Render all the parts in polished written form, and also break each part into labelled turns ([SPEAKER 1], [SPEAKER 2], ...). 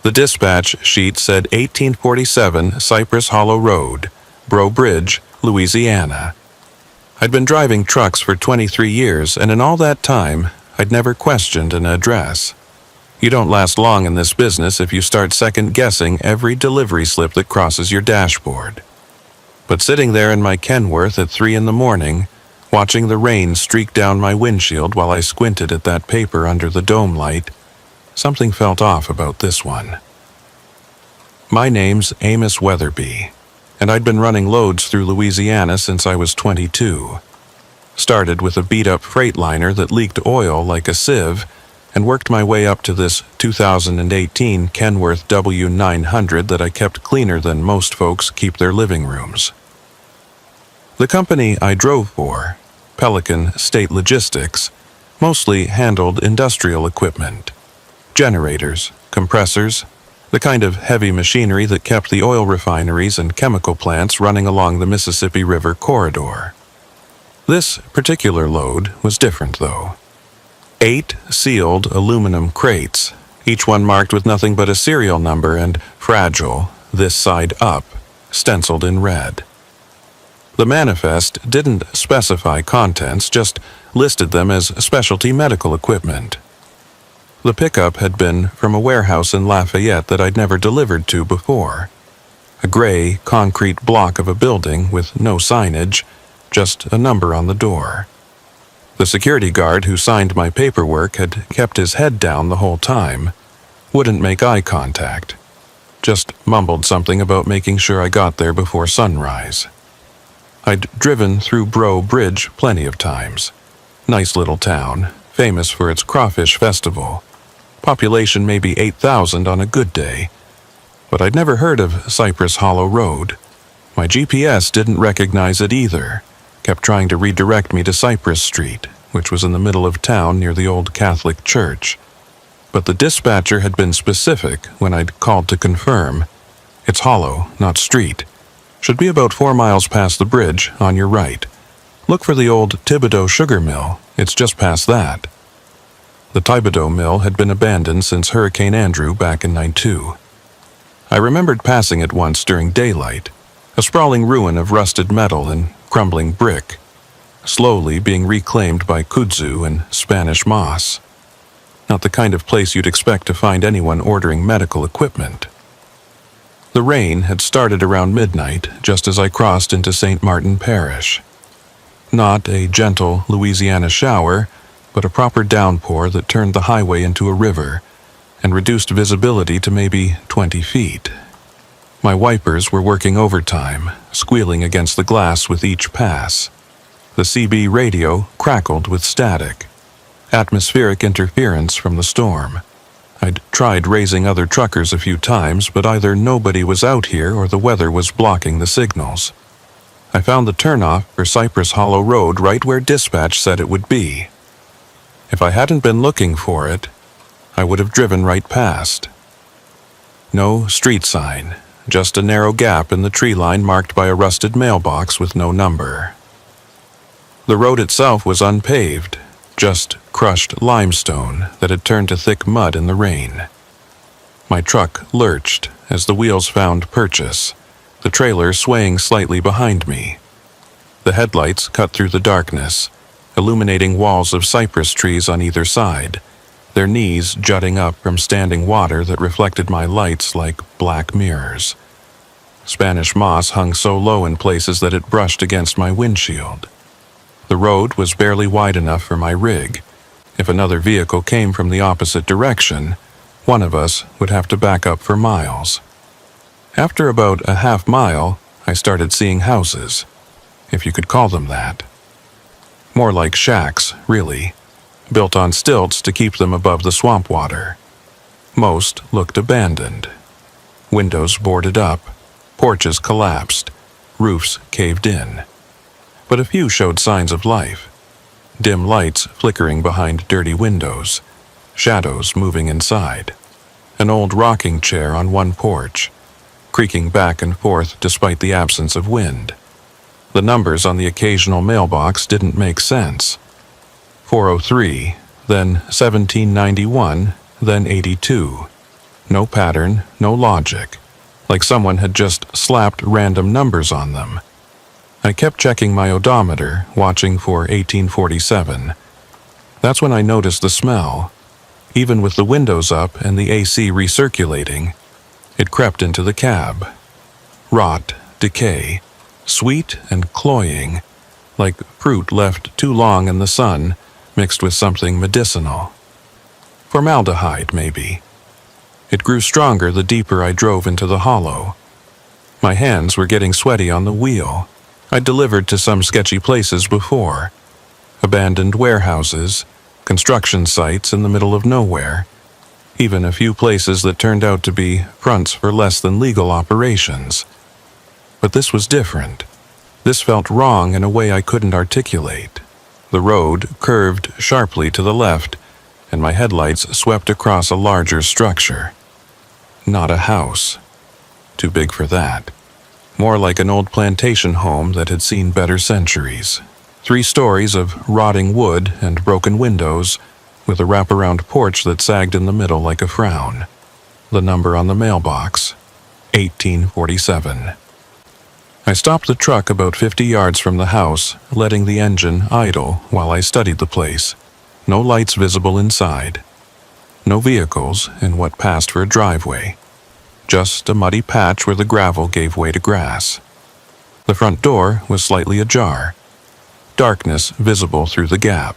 [SPEAKER 1] The dispatch sheet said 1847 Cypress Hollow Road, Breaux Bridge, Louisiana. I'd been driving trucks for 23 years, and in all that time, I'd never questioned an address. You don't last long in this business if you start second-guessing every delivery slip that crosses your dashboard. But sitting there in my Kenworth at 3 in the morning, watching the rain streak down my windshield while I squinted at that paper under the dome light, something felt off about this one. My name's Amos Weatherby, and I'd been running loads through Louisiana since I was 22. Started with a beat-up Freightliner that leaked oil like a sieve, and worked my way up to this 2018 Kenworth W900 that I kept cleaner than most folks keep their living rooms. The company I drove for, Pelican State Logistics, mostly handled industrial equipment. Generators, compressors, the kind of heavy machinery that kept the oil refineries and chemical plants running along the Mississippi River corridor. This particular load was different, though. 8 sealed aluminum crates, each one marked with nothing but a serial number and fragile, this side up, stenciled in red. The manifest didn't specify contents, just listed them as specialty medical equipment. The pickup had been from a warehouse in Lafayette that I'd never delivered to before. A gray, concrete block of a building with no signage, just a number on the door. The security guard who signed my paperwork had kept his head down the whole time, wouldn't make eye contact, just mumbled something about making sure I got there before sunrise. I'd driven through Breaux Bridge plenty of times. Nice little town, famous for its crawfish festival. Population maybe 8,000 on a good day. But I'd never heard of Cypress Hollow Road. My GPS didn't recognize it either. Kept trying to redirect me to Cypress Street, which was in the middle of town near the old Catholic church. But the dispatcher had been specific when I'd called to confirm. It's hollow, not street. Should be about 4 miles past the bridge, on your right. Look for the old Thibodeau sugar mill. It's just past that. The Thibodeau mill had been abandoned since Hurricane Andrew back in '92. I remembered passing it once during daylight, a sprawling ruin of rusted metal and crumbling brick, slowly being reclaimed by kudzu and Spanish moss. Not the kind of place you'd expect to find anyone ordering medical equipment. The rain had started around midnight, just as I crossed into St. Martin Parish. Not a gentle Louisiana shower, but a proper downpour that turned the highway into a river and reduced visibility to maybe 20 feet. My wipers were working overtime, squealing against the glass with each pass. The CB radio crackled with static, atmospheric interference from the storm. I'd tried raising other truckers a few times, but either nobody was out here or the weather was blocking the signals. I found the turnoff for Cypress Hollow Road right where dispatch said it would be. If I hadn't been looking for it, I would have driven right past. No street sign, just a narrow gap in the tree line marked by a rusted mailbox with no number. The road itself was unpaved, just crushed limestone that had turned to thick mud in the rain. My truck lurched as the wheels found purchase, the trailer swaying slightly behind me. The headlights cut through the darkness, illuminating walls of cypress trees on either side, their knees jutting up from standing water that reflected my lights like black mirrors. Spanish moss hung so low in places that it brushed against my windshield. The road was barely wide enough for my rig. If another vehicle came from the opposite direction, one of us would have to back up for miles. After about a half mile, I started seeing houses, if you could call them that. More like shacks, really, built on stilts to keep them above the swamp water. Most looked abandoned. Windows boarded up, porches collapsed, roofs caved in. But a few showed signs of life. Dim lights flickering behind dirty windows, shadows moving inside. An old rocking chair on one porch, creaking back and forth despite the absence of wind. The numbers on the occasional mailbox didn't make sense. 403, then 1791, then 82. No pattern, no logic, like someone had just slapped random numbers on them. I kept checking my odometer, watching for 1847. That's when I noticed the smell. Even with the windows up and the AC recirculating, it crept into the cab. Rot, decay, sweet and cloying, like fruit left too long in the sun, mixed with something medicinal. Formaldehyde, maybe. It grew stronger the deeper I drove into the hollow. My hands were getting sweaty on the wheel. I'd delivered to some sketchy places before. Abandoned warehouses, construction sites in the middle of nowhere, even a few places that turned out to be fronts for less than legal operations. But this was different. This felt wrong in a way I couldn't articulate. The road curved sharply to the left, and my headlights swept across a larger structure. Not a house. Too big for that. More like an old plantation home that had seen better centuries. 3 stories of rotting wood and broken windows, with a wraparound porch that sagged in the middle like a frown. The number on the mailbox, 1847. I stopped the truck about 50 yards from the house, letting the engine idle while I studied the place. No lights visible inside. No vehicles in what passed for a driveway. Just a muddy patch where the gravel gave way to grass. The front door was slightly ajar. Darkness visible through the gap.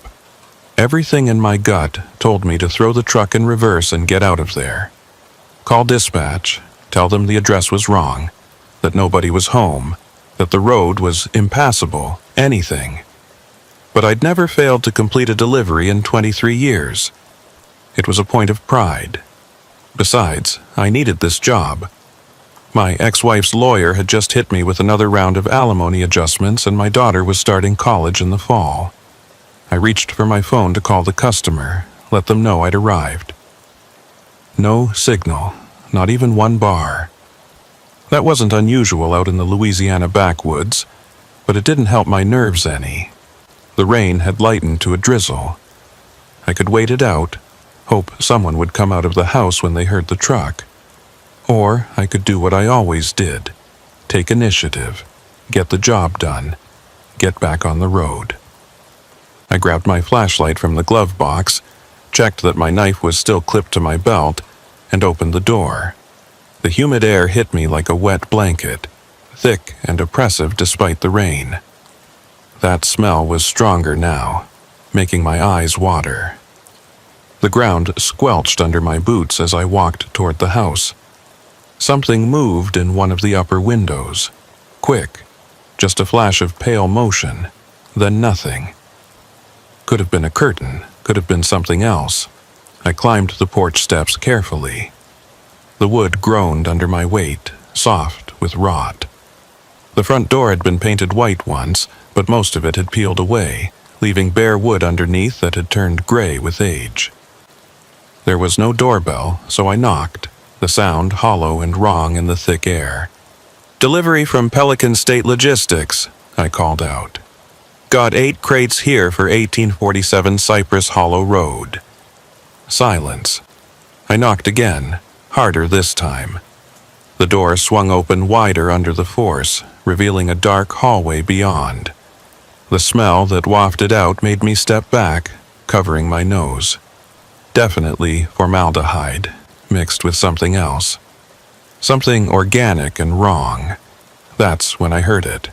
[SPEAKER 1] Everything in my gut told me to throw the truck in reverse and get out of there. Call dispatch, tell them the address was wrong, that nobody was home, that the road was impassable, anything. But I'd never failed to complete a delivery in 23 years. It was a point of pride. Besides, I needed this job. My ex-wife's lawyer had just hit me with another round of alimony adjustments, and my daughter was starting college in the fall. I reached for my phone to call the customer, let them know I'd arrived. No signal, not even one bar. That wasn't unusual out in the Louisiana backwoods, but it didn't help my nerves any. The rain had lightened to a drizzle. I could wait it out, hope someone would come out of the house when they heard the truck. Or I could do what I always did, take initiative, get the job done, get back on the road. I grabbed my flashlight from the glove box, checked that my knife was still clipped to my belt, and opened the door. The humid air hit me like a wet blanket, thick and oppressive despite the rain. That smell was stronger now, making my eyes water. The ground squelched under my boots as I walked toward the house. Something moved in one of the upper windows. Quick, just a flash of pale motion, then nothing. Could have been a curtain, could have been something else. I climbed the porch steps carefully. The wood groaned under my weight, soft with rot. The front door had been painted white once, but most of it had peeled away, leaving bare wood underneath that had turned gray with age. There was no doorbell, so I knocked, the sound hollow and wrong in the thick air. "Delivery from Pelican State Logistics," I called out. "Got 8 crates here for 1847 Cypress Hollow Road." Silence. I knocked again, harder this time. The door swung open wider under the force, revealing a dark hallway beyond. The smell that wafted out made me step back, covering my nose. Definitely formaldehyde, mixed with something else. Something organic and wrong. That's when I heard it.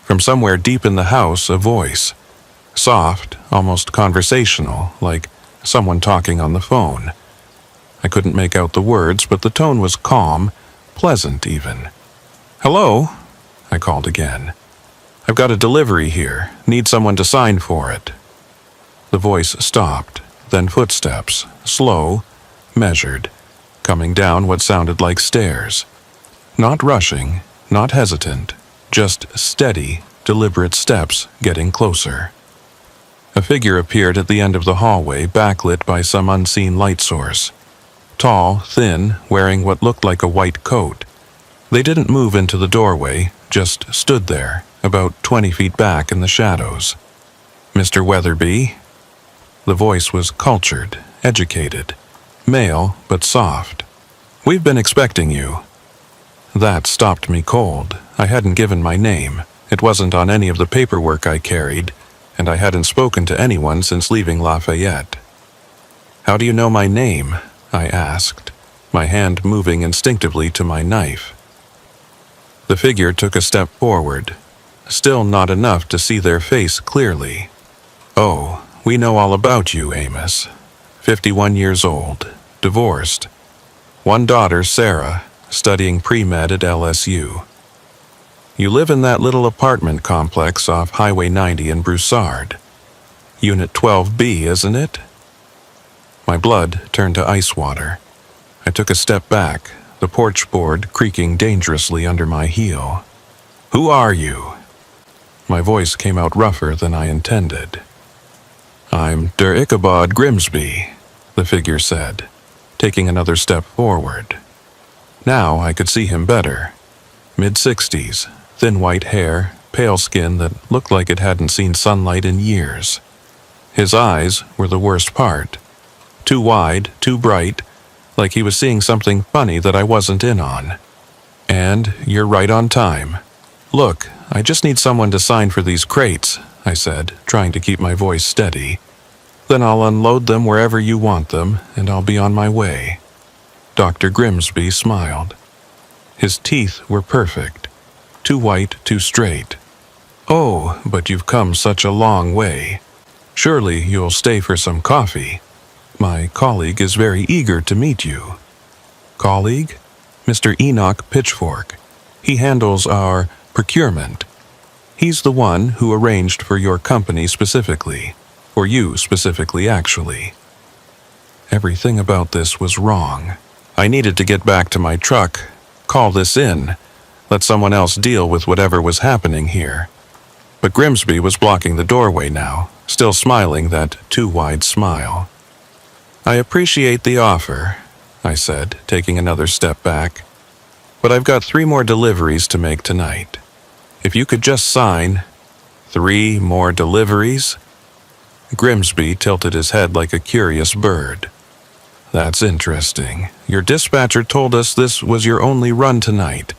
[SPEAKER 1] From somewhere deep in the house, a voice. Soft, almost conversational, like someone talking on the phone. I couldn't make out the words, but the tone was calm, pleasant even. "Hello?" I called again. "I've got a delivery here. Need someone to sign for it." The voice stopped, then footsteps, slow, measured, coming down what sounded like stairs. Not rushing, not hesitant, just steady, deliberate steps getting closer. A figure appeared at the end of the hallway, backlit by some unseen light source. Tall, thin, wearing what looked like a white coat. They didn't move into the doorway, just stood there, about 20 feet back in the shadows. "Mr. Weatherby?" The voice was cultured, educated, male but soft, "We've been expecting you." That stopped me cold. I hadn't given my name. It wasn't on any of the paperwork I carried, and I hadn't spoken to anyone since leaving Lafayette. "How do you know my name?" I asked, my hand moving instinctively to my knife. The figure took a step forward, still not enough to see their face clearly. "Oh, we know all about you, Amos. 51 years old, divorced. One daughter, Sarah, studying pre-med at LSU. You live in that little apartment complex off Highway 90 in Broussard. Unit 12B, isn't it?" My blood turned to ice water. I took a step back, the porch board creaking dangerously under my heel. "Who are you?" My voice came out rougher than I intended. "I'm Der Ichabod Grimsby," the figure said, taking another step forward. Now I could see him better. Mid-60s, thin white hair, pale skin that looked like it hadn't seen sunlight in years. His eyes were the worst part. Too wide, too bright, like he was seeing something funny that I wasn't in on. "And you're right on time. Look, I just need someone to sign for these crates," I said, trying to keep my voice steady. "Then I'll unload them wherever you want them, and I'll be on my way." Dr. Grimsby smiled. His teeth were perfect, too white, too straight. "Oh, but you've come such a long way. Surely you'll stay for some coffee. My colleague is very eager to meet you." "Colleague?" "Mr. Enoch Pitchfork. He handles our procurement. He's the one who arranged for your company specifically. For you specifically, actually." Everything about this was wrong. I needed to get back to my truck, call this in, let someone else deal with whatever was happening here. But Grimsby was blocking the doorway now, still smiling that too wide smile. "I appreciate the offer," I said, taking another step back. "But I've got 3 more deliveries to make tonight. If you could just sign..." "3 more deliveries?" Grimsby tilted his head like a curious bird. "That's interesting. Your dispatcher told us this was your only run tonight.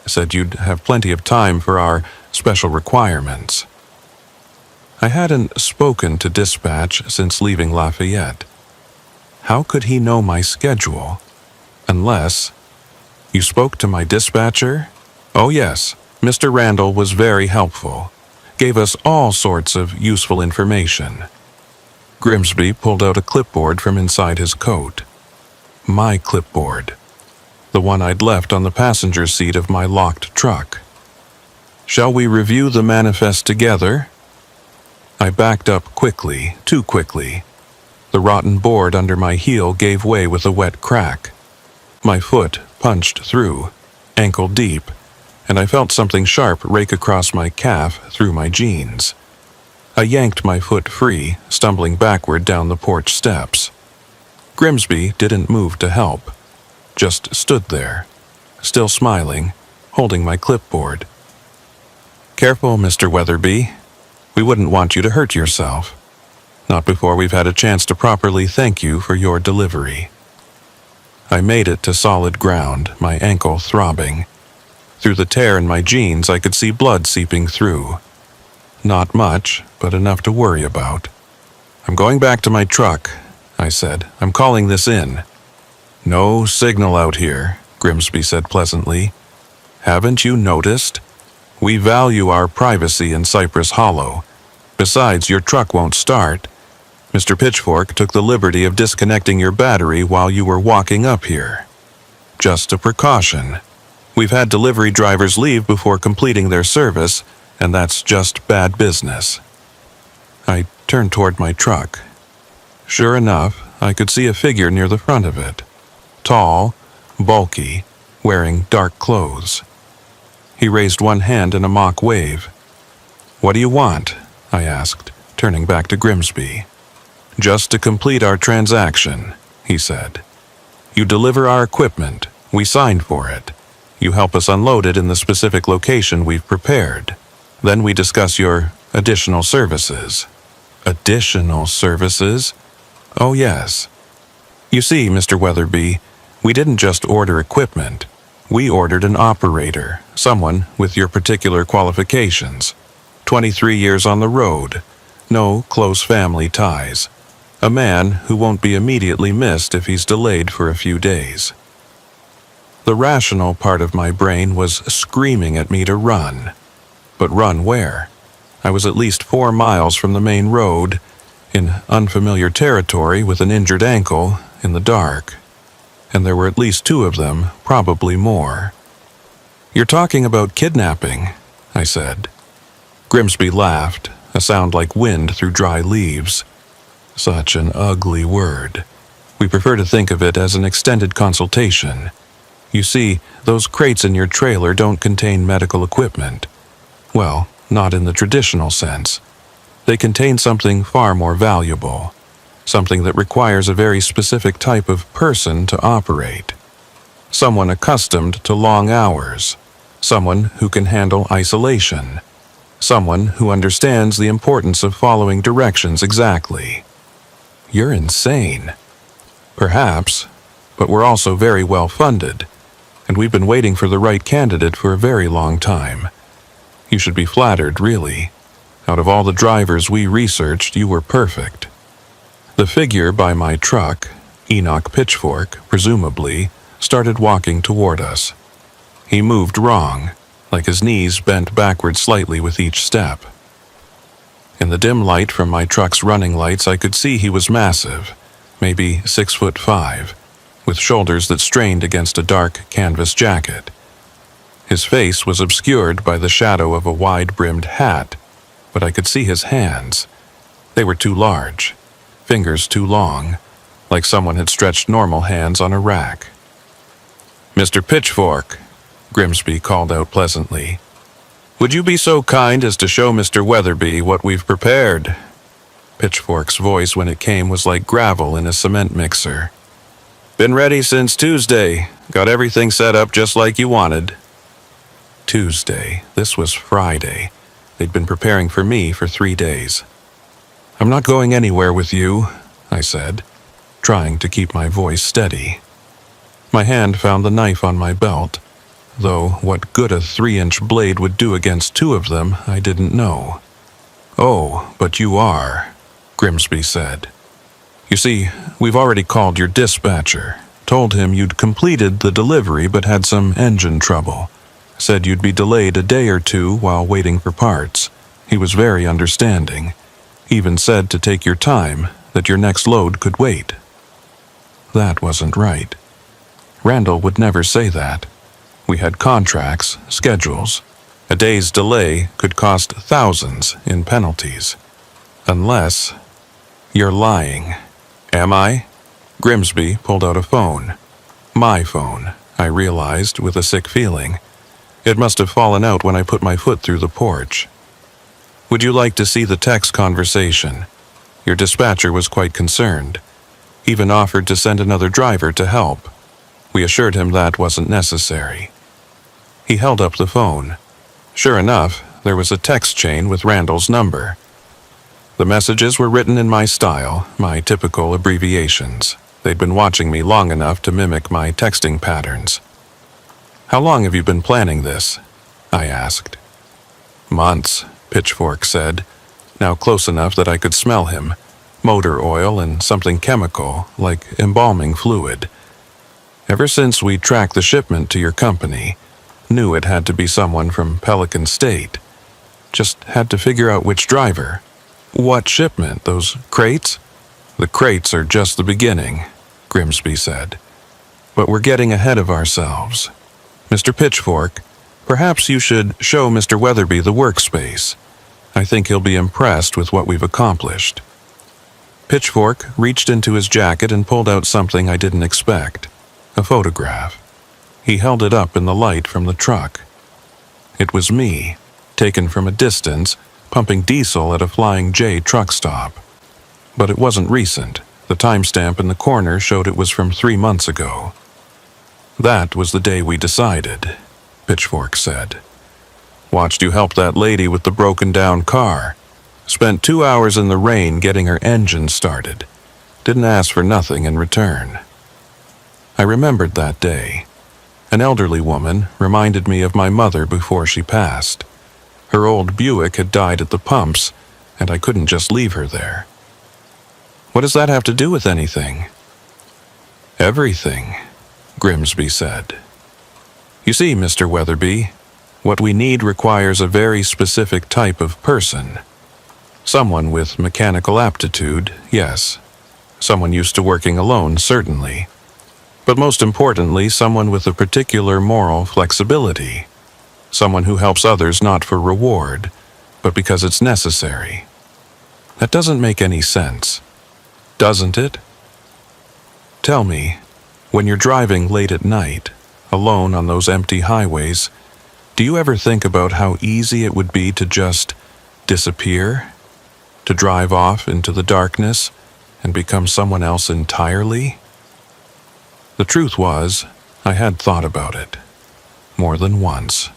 [SPEAKER 1] Said you'd have plenty of time for our special requirements." I hadn't spoken to dispatch since leaving Lafayette. How could he know my schedule? Unless... "You spoke to my dispatcher?" "Oh yes, Mr. Randall was very helpful. Gave us all sorts of useful information." Grimsby pulled out a clipboard from inside his coat. My clipboard. The one I'd left on the passenger seat of my locked truck. "Shall we review the manifest together?" I backed up quickly, too quickly. The rotten board under my heel gave way with a wet crack. My foot punched through, ankle deep, and I felt something sharp rake across my calf through my jeans. I yanked my foot free, stumbling backward down the porch steps. Grimsby didn't move to help, just stood there, still smiling, holding my clipboard. "Careful, Mr. Weatherby. We wouldn't want you to hurt yourself. Not before we've had a chance to properly thank you for your delivery." I made it to solid ground, my ankle throbbing. Through the tear in my jeans, I could see blood seeping through. Not much, but enough to worry about. "I'm going back to my truck," I said. "I'm calling this in." "No signal out here," Grimsby said pleasantly. "Haven't you noticed? We value our privacy in Cypress Hollow. Besides, your truck won't start. Mr. Pitchfork took the liberty of disconnecting your battery while you were walking up here. Just a precaution. We've had delivery drivers leave before completing their service, and that's just bad business." I turned toward my truck. Sure enough, I could see a figure near the front of it. Tall, bulky, wearing dark clothes. He raised one hand in a mock wave. "What do you want?" I asked, turning back to Grimsby. "Just to complete our transaction," he said. "You deliver our equipment. We sign for it. You help us unload it in the specific location we've prepared. Then we discuss your additional services." "Additional services?" "Oh yes. You see, Mr. Weatherby, We didn't just order equipment. We ordered an operator, someone with your particular qualifications. 23 years on the road, no close family ties. A man who won't be immediately missed if he's delayed for a few days. The rational part of my brain was screaming at me to run. But run where? I was at least 4 miles from the main road, in unfamiliar territory with an injured ankle, in the dark. And there were at least 2 of them, probably more. "You're talking about kidnapping," I said. Grimsby laughed, a sound like wind through dry leaves. Such an ugly word. We prefer to think of it as an extended consultation. You see, those crates in your trailer don't contain medical equipment. Well, not in the traditional sense. They contain something far more valuable. Something that requires a very specific type of person to operate. Someone accustomed to long hours. Someone who can handle isolation. Someone who understands the importance of following directions exactly. You're insane. Perhaps, but we're also very well funded, and we've been waiting for the right candidate for a very long time. You should be flattered, really. Out of all the drivers we researched, you were perfect. The figure by my truck, Enoch Pitchfork, presumably, started walking toward us. He moved wrong, like his knees bent backward slightly with each step. In the dim light from my truck's running lights, I could see he was massive, maybe 6'5", with shoulders that strained against a dark canvas jacket. His face was obscured by the shadow of a wide-brimmed hat, but I could see his hands. They were too large, fingers too long, like someone had stretched normal hands on a rack. "Mr. Pitchfork," Grimsby called out pleasantly, "would you be so kind as to show Mr. Weatherby what we've prepared?" Pitchfork's voice when it came was like gravel in a cement mixer. "Been ready since Tuesday. Got everything set up just like you wanted." Tuesday. This was Friday. They'd been preparing for me for 3 days. "I'm not going anywhere with you," I said, trying to keep my voice steady. My hand found the knife on my belt, though what good a 3-inch blade would do against 2 of them, I didn't know. "Oh, but you are," Grimsby said. "You see, we've already called your dispatcher, told him you'd completed the delivery but had some engine trouble. Said you'd be delayed a day or 2 while waiting for parts. He was very understanding. Even said to take your time, that your next load could wait." That wasn't right. Randall would never say that. We had contracts, schedules. A day's delay could cost thousands in penalties. Unless... "You're lying." "Am I?" Grimsby pulled out a phone. My phone, I realized with a sick feeling. It must have fallen out when I put my foot through the porch. "Would you like to see the text conversation?" Your dispatcher was quite concerned. Even offered to send another driver to help. We assured him that wasn't necessary. He held up the phone. Sure enough, there was a text chain with Randall's number. The messages were written in my style, my typical abbreviations. They'd been watching me long enough to mimic my texting patterns. "How long have you been planning this?" I asked. "Months," Pitchfork said, now close enough that I could smell him. Motor oil and something chemical, like embalming fluid. "Ever since we tracked the shipment to your company, knew it had to be someone from Pelican State. Just had to figure out which driver." "What shipment? Those crates?" "The crates are just the beginning," Grimsby said. "But we're getting ahead of ourselves. Mr. Pitchfork, perhaps you should show Mr. Weatherby the workspace. I think he'll be impressed with what we've accomplished." Pitchfork reached into his jacket and pulled out something I didn't expect. A photograph. He held it up in the light from the truck. It was me, taken from a distance, pumping diesel at a Flying J truck stop. But it wasn't recent. The timestamp in the corner showed it was from 3 months ago. "That was the day we decided," Pitchfork said. "Watched you help that lady with the broken-down car. Spent 2 hours in the rain getting her engine started. Didn't ask for nothing in return." I remembered that day. An elderly woman reminded me of my mother before she passed. Her old Buick had died at the pumps, and I couldn't just leave her there. What does that have to do with anything? Everything, Grimsby said. You see, Mr. Weatherby, what we need requires a very specific type of person. Someone with mechanical aptitude, yes. Someone used to working alone, certainly. But most importantly, someone with a particular moral flexibility. Someone who helps others not for reward, but because it's necessary. That doesn't make any sense, doesn't it? Tell me, when you're driving late at night, alone on those empty highways, do you ever think about how easy it would be to just disappear? To drive off into the darkness and become someone else entirely? The truth was, I had thought about it. More than once.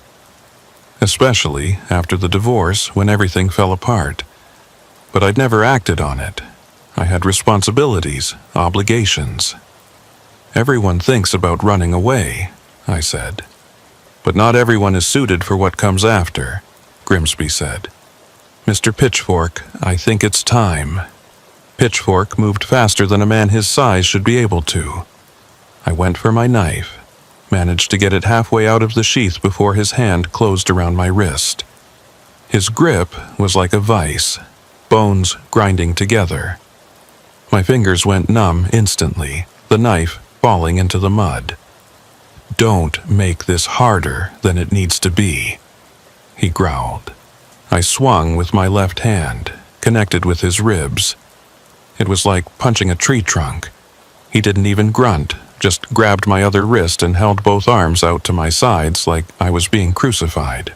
[SPEAKER 1] Especially after the divorce when everything fell apart. But I'd never acted on it. I had responsibilities, obligations. Everyone thinks about running away, I said. But not everyone is suited for what comes after, Grimsby said. Mr. Pitchfork, I think it's time. Pitchfork moved faster than a man his size should be able to. I went for my knife, managed to get it halfway out of the sheath before his hand closed around my wrist. His grip was like a vice, bones grinding together. My fingers went numb instantly, the knife falling into the mud. Don't make this harder than it needs to be, he growled. I swung with my left hand, connected with his ribs. It was like punching a tree trunk. He didn't even grunt, just grabbed my other wrist and held both arms out to my sides like I was being crucified.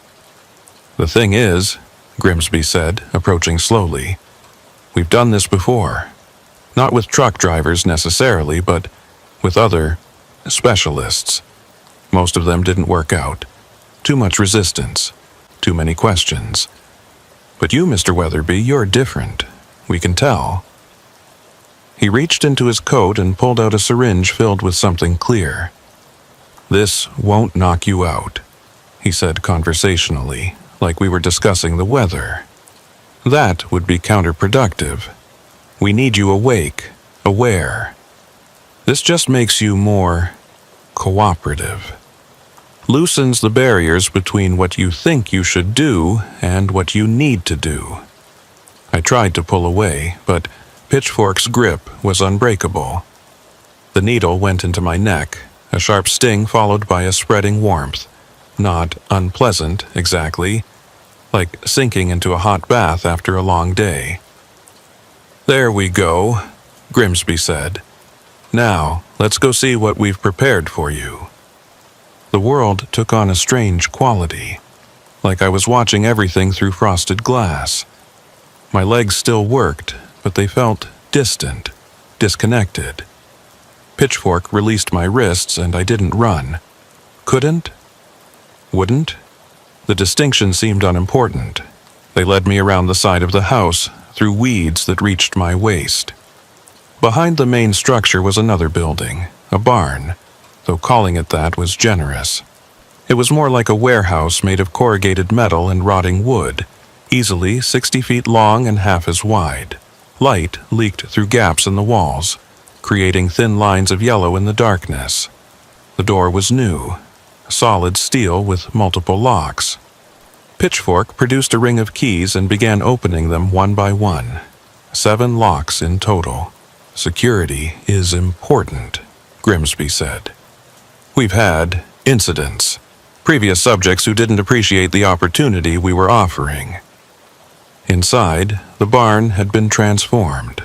[SPEAKER 1] The thing is, Grimsby said, approaching slowly, we've done this before. Not with truck drivers necessarily, but with other specialists. Most of them didn't work out. Too much resistance. Too many questions. But you, Mr. Weatherby, you're different. We can tell. He reached into his coat and pulled out a syringe filled with something clear. This won't knock you out, he said conversationally, like we were discussing the weather. That would be counterproductive. We need you awake, aware. This just makes you more cooperative. Loosens the barriers between what you think you should do and what you need to do. I tried to pull away, but Pitchfork's grip was unbreakable. The needle went into my neck, a sharp sting followed by a spreading warmth. Not unpleasant, exactly, like sinking into a hot bath after a long day. There we go, Grimsby said. Now, let's go see what we've prepared for you. The world took on a strange quality, like I was watching everything through frosted glass. My legs still worked, but they felt distant, disconnected. Pitchfork released my wrists and I didn't run. Couldn't? Wouldn't? The distinction seemed unimportant. They led me around the side of the house, through weeds that reached my waist. Behind the main structure was another building, a barn, though calling it that was generous. It was more like a warehouse made of corrugated metal and rotting wood, easily 60 feet long and half as wide. Light leaked through gaps in the walls, creating thin lines of yellow in the darkness. The door was new, solid steel with multiple locks. Pitchfork produced a ring of keys and began opening them one by one. 7 locks in total. Security is important, Grimsby said. We've had incidents. Previous subjects who didn't appreciate the opportunity we were offering. Inside, the barn had been transformed.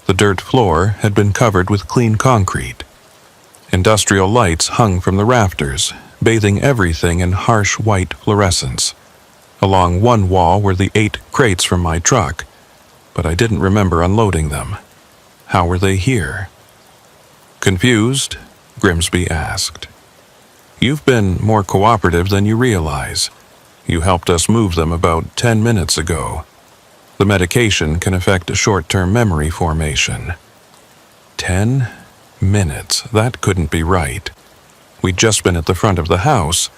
[SPEAKER 1] The dirt floor had been covered with clean concrete. Industrial lights hung from the rafters, bathing everything in harsh white fluorescence. Along one wall were the 8 crates from my truck, but I didn't remember unloading them. How were they here? Confused? Grimsby asked. You've been more cooperative than you realize. You helped us move them about 10 minutes ago. The medication can affect a short-term memory formation. 10 Minutes. That couldn't be right. We'd just been at the front of the house,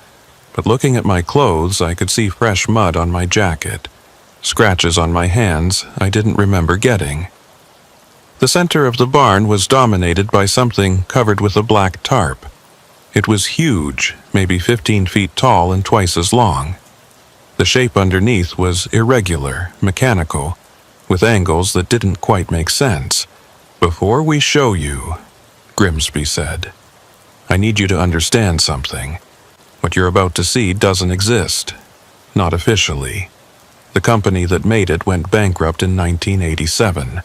[SPEAKER 1] but looking at my clothes, I could see fresh mud on my jacket, scratches on my hands I didn't remember getting. The center of the barn was dominated by something covered with a black tarp. It was huge, maybe 15 feet tall and twice as long. The shape underneath was irregular, mechanical, with angles that didn't quite make sense. "Before we show you," Grimsby said, "I need you to understand something. What you're about to see doesn't exist. Not officially. The company that made it went bankrupt in 1987.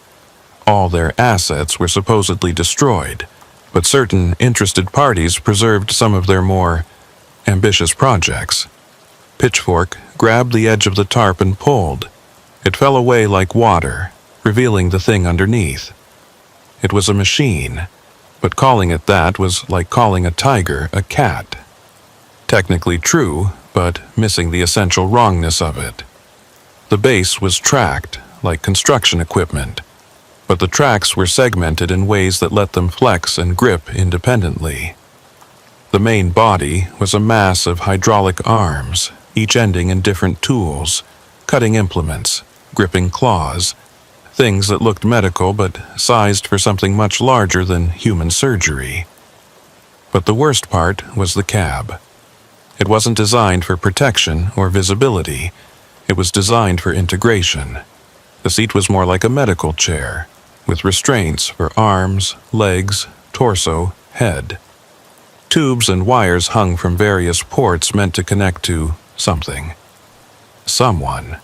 [SPEAKER 1] All their assets were supposedly destroyed, but certain interested parties preserved some of their more ambitious projects." Pitchfork grabbed the edge of the tarp and pulled. It fell away like water, revealing the thing underneath. It was a machine, but calling it that was like calling a tiger a cat. Technically true, but missing the essential wrongness of it. The base was tracked, like construction equipment, but the tracks were segmented in ways that let them flex and grip independently. The main body was a mass of hydraulic arms, each ending in different tools, cutting implements, gripping claws, things that looked medical but sized for something much larger than human surgery. But the worst part was the cab. It wasn't designed for protection or visibility. It was designed for integration. The seat was more like a medical chair, with restraints for arms, legs, torso, head. Tubes and wires hung from various ports meant to connect to something. Someone.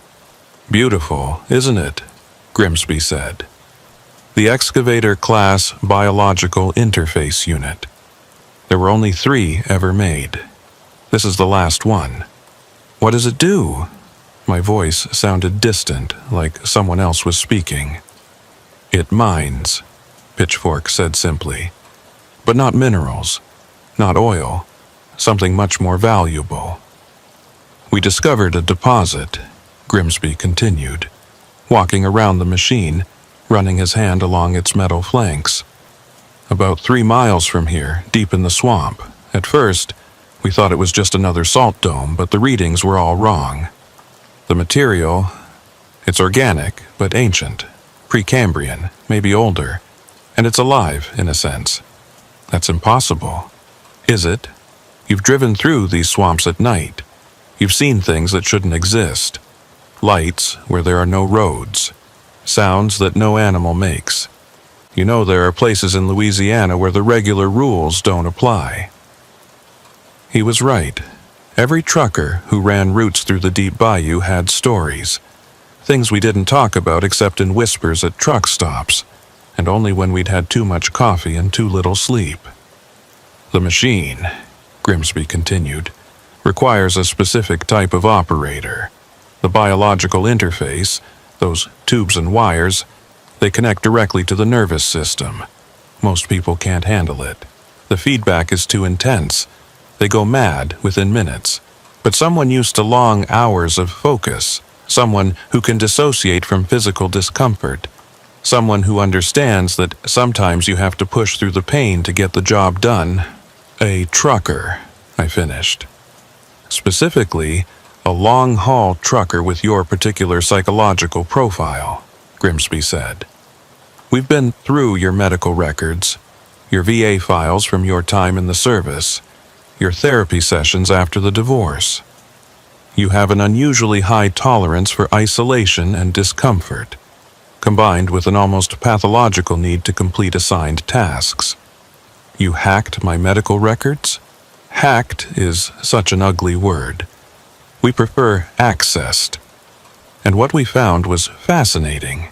[SPEAKER 1] "Beautiful, isn't it?" Grimsby said. "The excavator-class biological interface unit. There were only 3 ever made. This is the last one." "What does it do?" My voice sounded distant, like someone else was speaking. "It mines," Pitchfork said simply. "But not minerals, not oil, something much more valuable. We discovered a deposit," Grimsby continued, walking around the machine, running his hand along its metal flanks. "About 3 miles from here, deep in the swamp. At first, we thought it was just another salt dome, but the readings were all wrong. The material, it's organic, but ancient, Precambrian, maybe older, and it's alive, in a sense. That's impossible." "Is it? You've driven through these swamps at night. You've seen things that shouldn't exist. Lights where there are no roads. Sounds that no animal makes. You know there are places in Louisiana where the regular rules don't apply." He was right. Every trucker who ran routes through the deep bayou had stories. Things we didn't talk about except in whispers at truck stops, and only when we'd had too much coffee and too little sleep. "The machine," Grimsby continued, "requires a specific type of operator. The biological interface, those tubes and wires, they connect directly to the nervous system. Most people can't handle it. The feedback is too intense. They go mad within minutes. But someone used to long hours of focus, someone who can dissociate from physical discomfort, someone who understands that sometimes you have to push through the pain to get the job done." "A trucker," I finished. "Specifically, a long-haul trucker with your particular psychological profile," Grimsby said. "We've been through your medical records, your VA files from your time in the service, your therapy sessions after the divorce. You have an unusually high tolerance for isolation and discomfort, combined with an almost pathological need to complete assigned tasks. You hacked my medical records? Hacked is such an ugly word. We prefer accessed. And what we found was fascinating.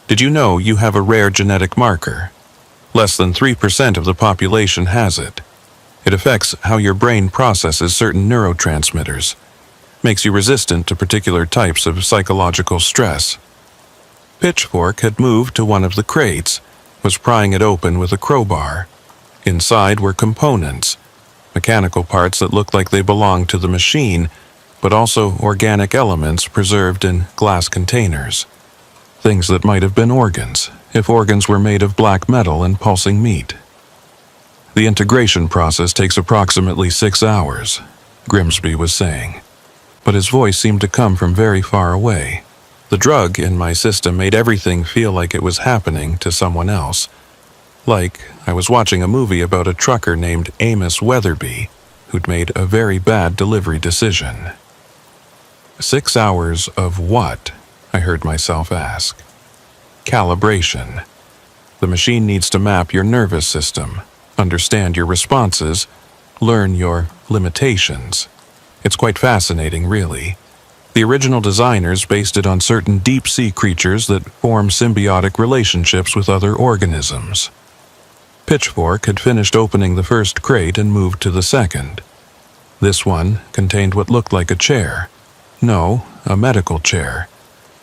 [SPEAKER 1] Did you know you have a rare genetic marker? Less than 3% of the population has it. It affects how your brain processes certain neurotransmitters, makes you resistant to particular types of psychological stress." Pitchfork had moved to one of the crates, was prying it open with a crowbar. Inside were components, mechanical parts that looked like they belonged to the machine, but also organic elements preserved in glass containers. Things that might have been organs, if organs were made of black metal and pulsing meat. The integration process takes approximately 6 hours, Grimsby was saying, but his voice seemed to come from very far away. The drug in my system made everything feel like it was happening to someone else, like I was watching a movie about a trucker named Amos Weatherby who'd made a very bad delivery decision. 6 hours of what? I heard myself ask. Calibration. The machine needs to map your nervous system, understand your responses, learn your limitations. It's quite fascinating, really. The original designers based it on certain deep-sea creatures that form symbiotic relationships with other organisms. Pitchfork had finished opening the first crate and moved to the second. This one contained what looked like a chair. No, a medical chair,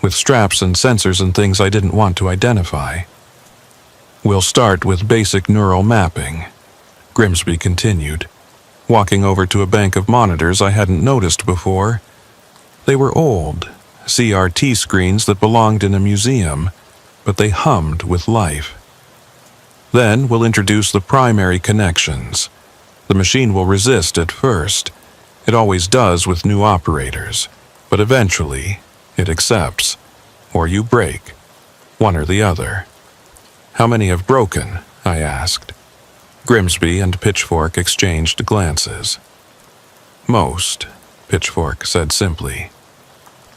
[SPEAKER 1] with straps and sensors and things I didn't want to identify. We'll start with basic neural mapping, Grimsby continued, walking over to a bank of monitors I hadn't noticed before. They were old, CRT screens that belonged in a museum, but they hummed with life. Then we'll introduce the primary connections. The machine will resist at first. It always does with new operators, but eventually it accepts, or you break, one or the other. How many have broken? I asked. Grimsby and Pitchfork exchanged glances. Most, Pitchfork said simply.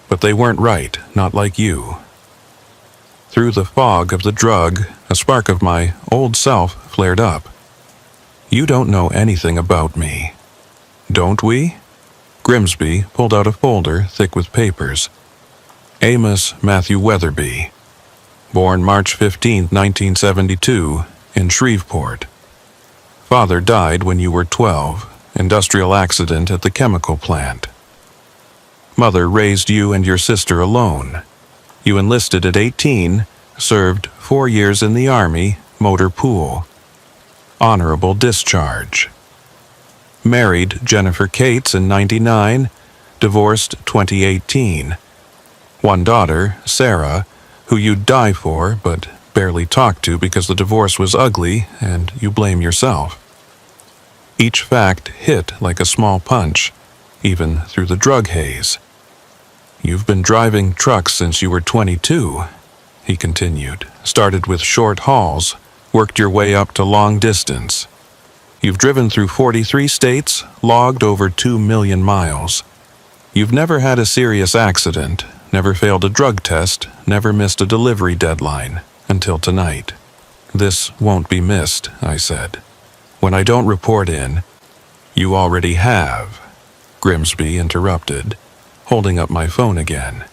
[SPEAKER 1] But they weren't right, not like you. Through the fog of the drug, a spark of my old self flared up. You don't know anything about me. Don't we? Grimsby pulled out a folder thick with papers. Amos Matthew Weatherby. Born March 15, 1972, in Shreveport. Father died when you were 12, industrial accident at the chemical plant. Mother raised you and your sister alone. You enlisted at 18, served 4 years in the Army, motor pool. Honorable discharge. Married Jennifer Cates in 99, divorced 2018. One daughter, Sarah, who you'd die for but barely talk to because the divorce was ugly and you blame yourself. Each fact hit like a small punch, even through the drug haze. You've been driving trucks since you were 22, he continued. Started with short hauls, worked your way up to long distance. You've driven through 43 states, logged over 2 million miles. You've never had a serious accident, never failed a drug test, never missed a delivery deadline, until tonight. This won't be missed, I said. When I don't report in, you already have, Grimsby interrupted, holding up my phone again.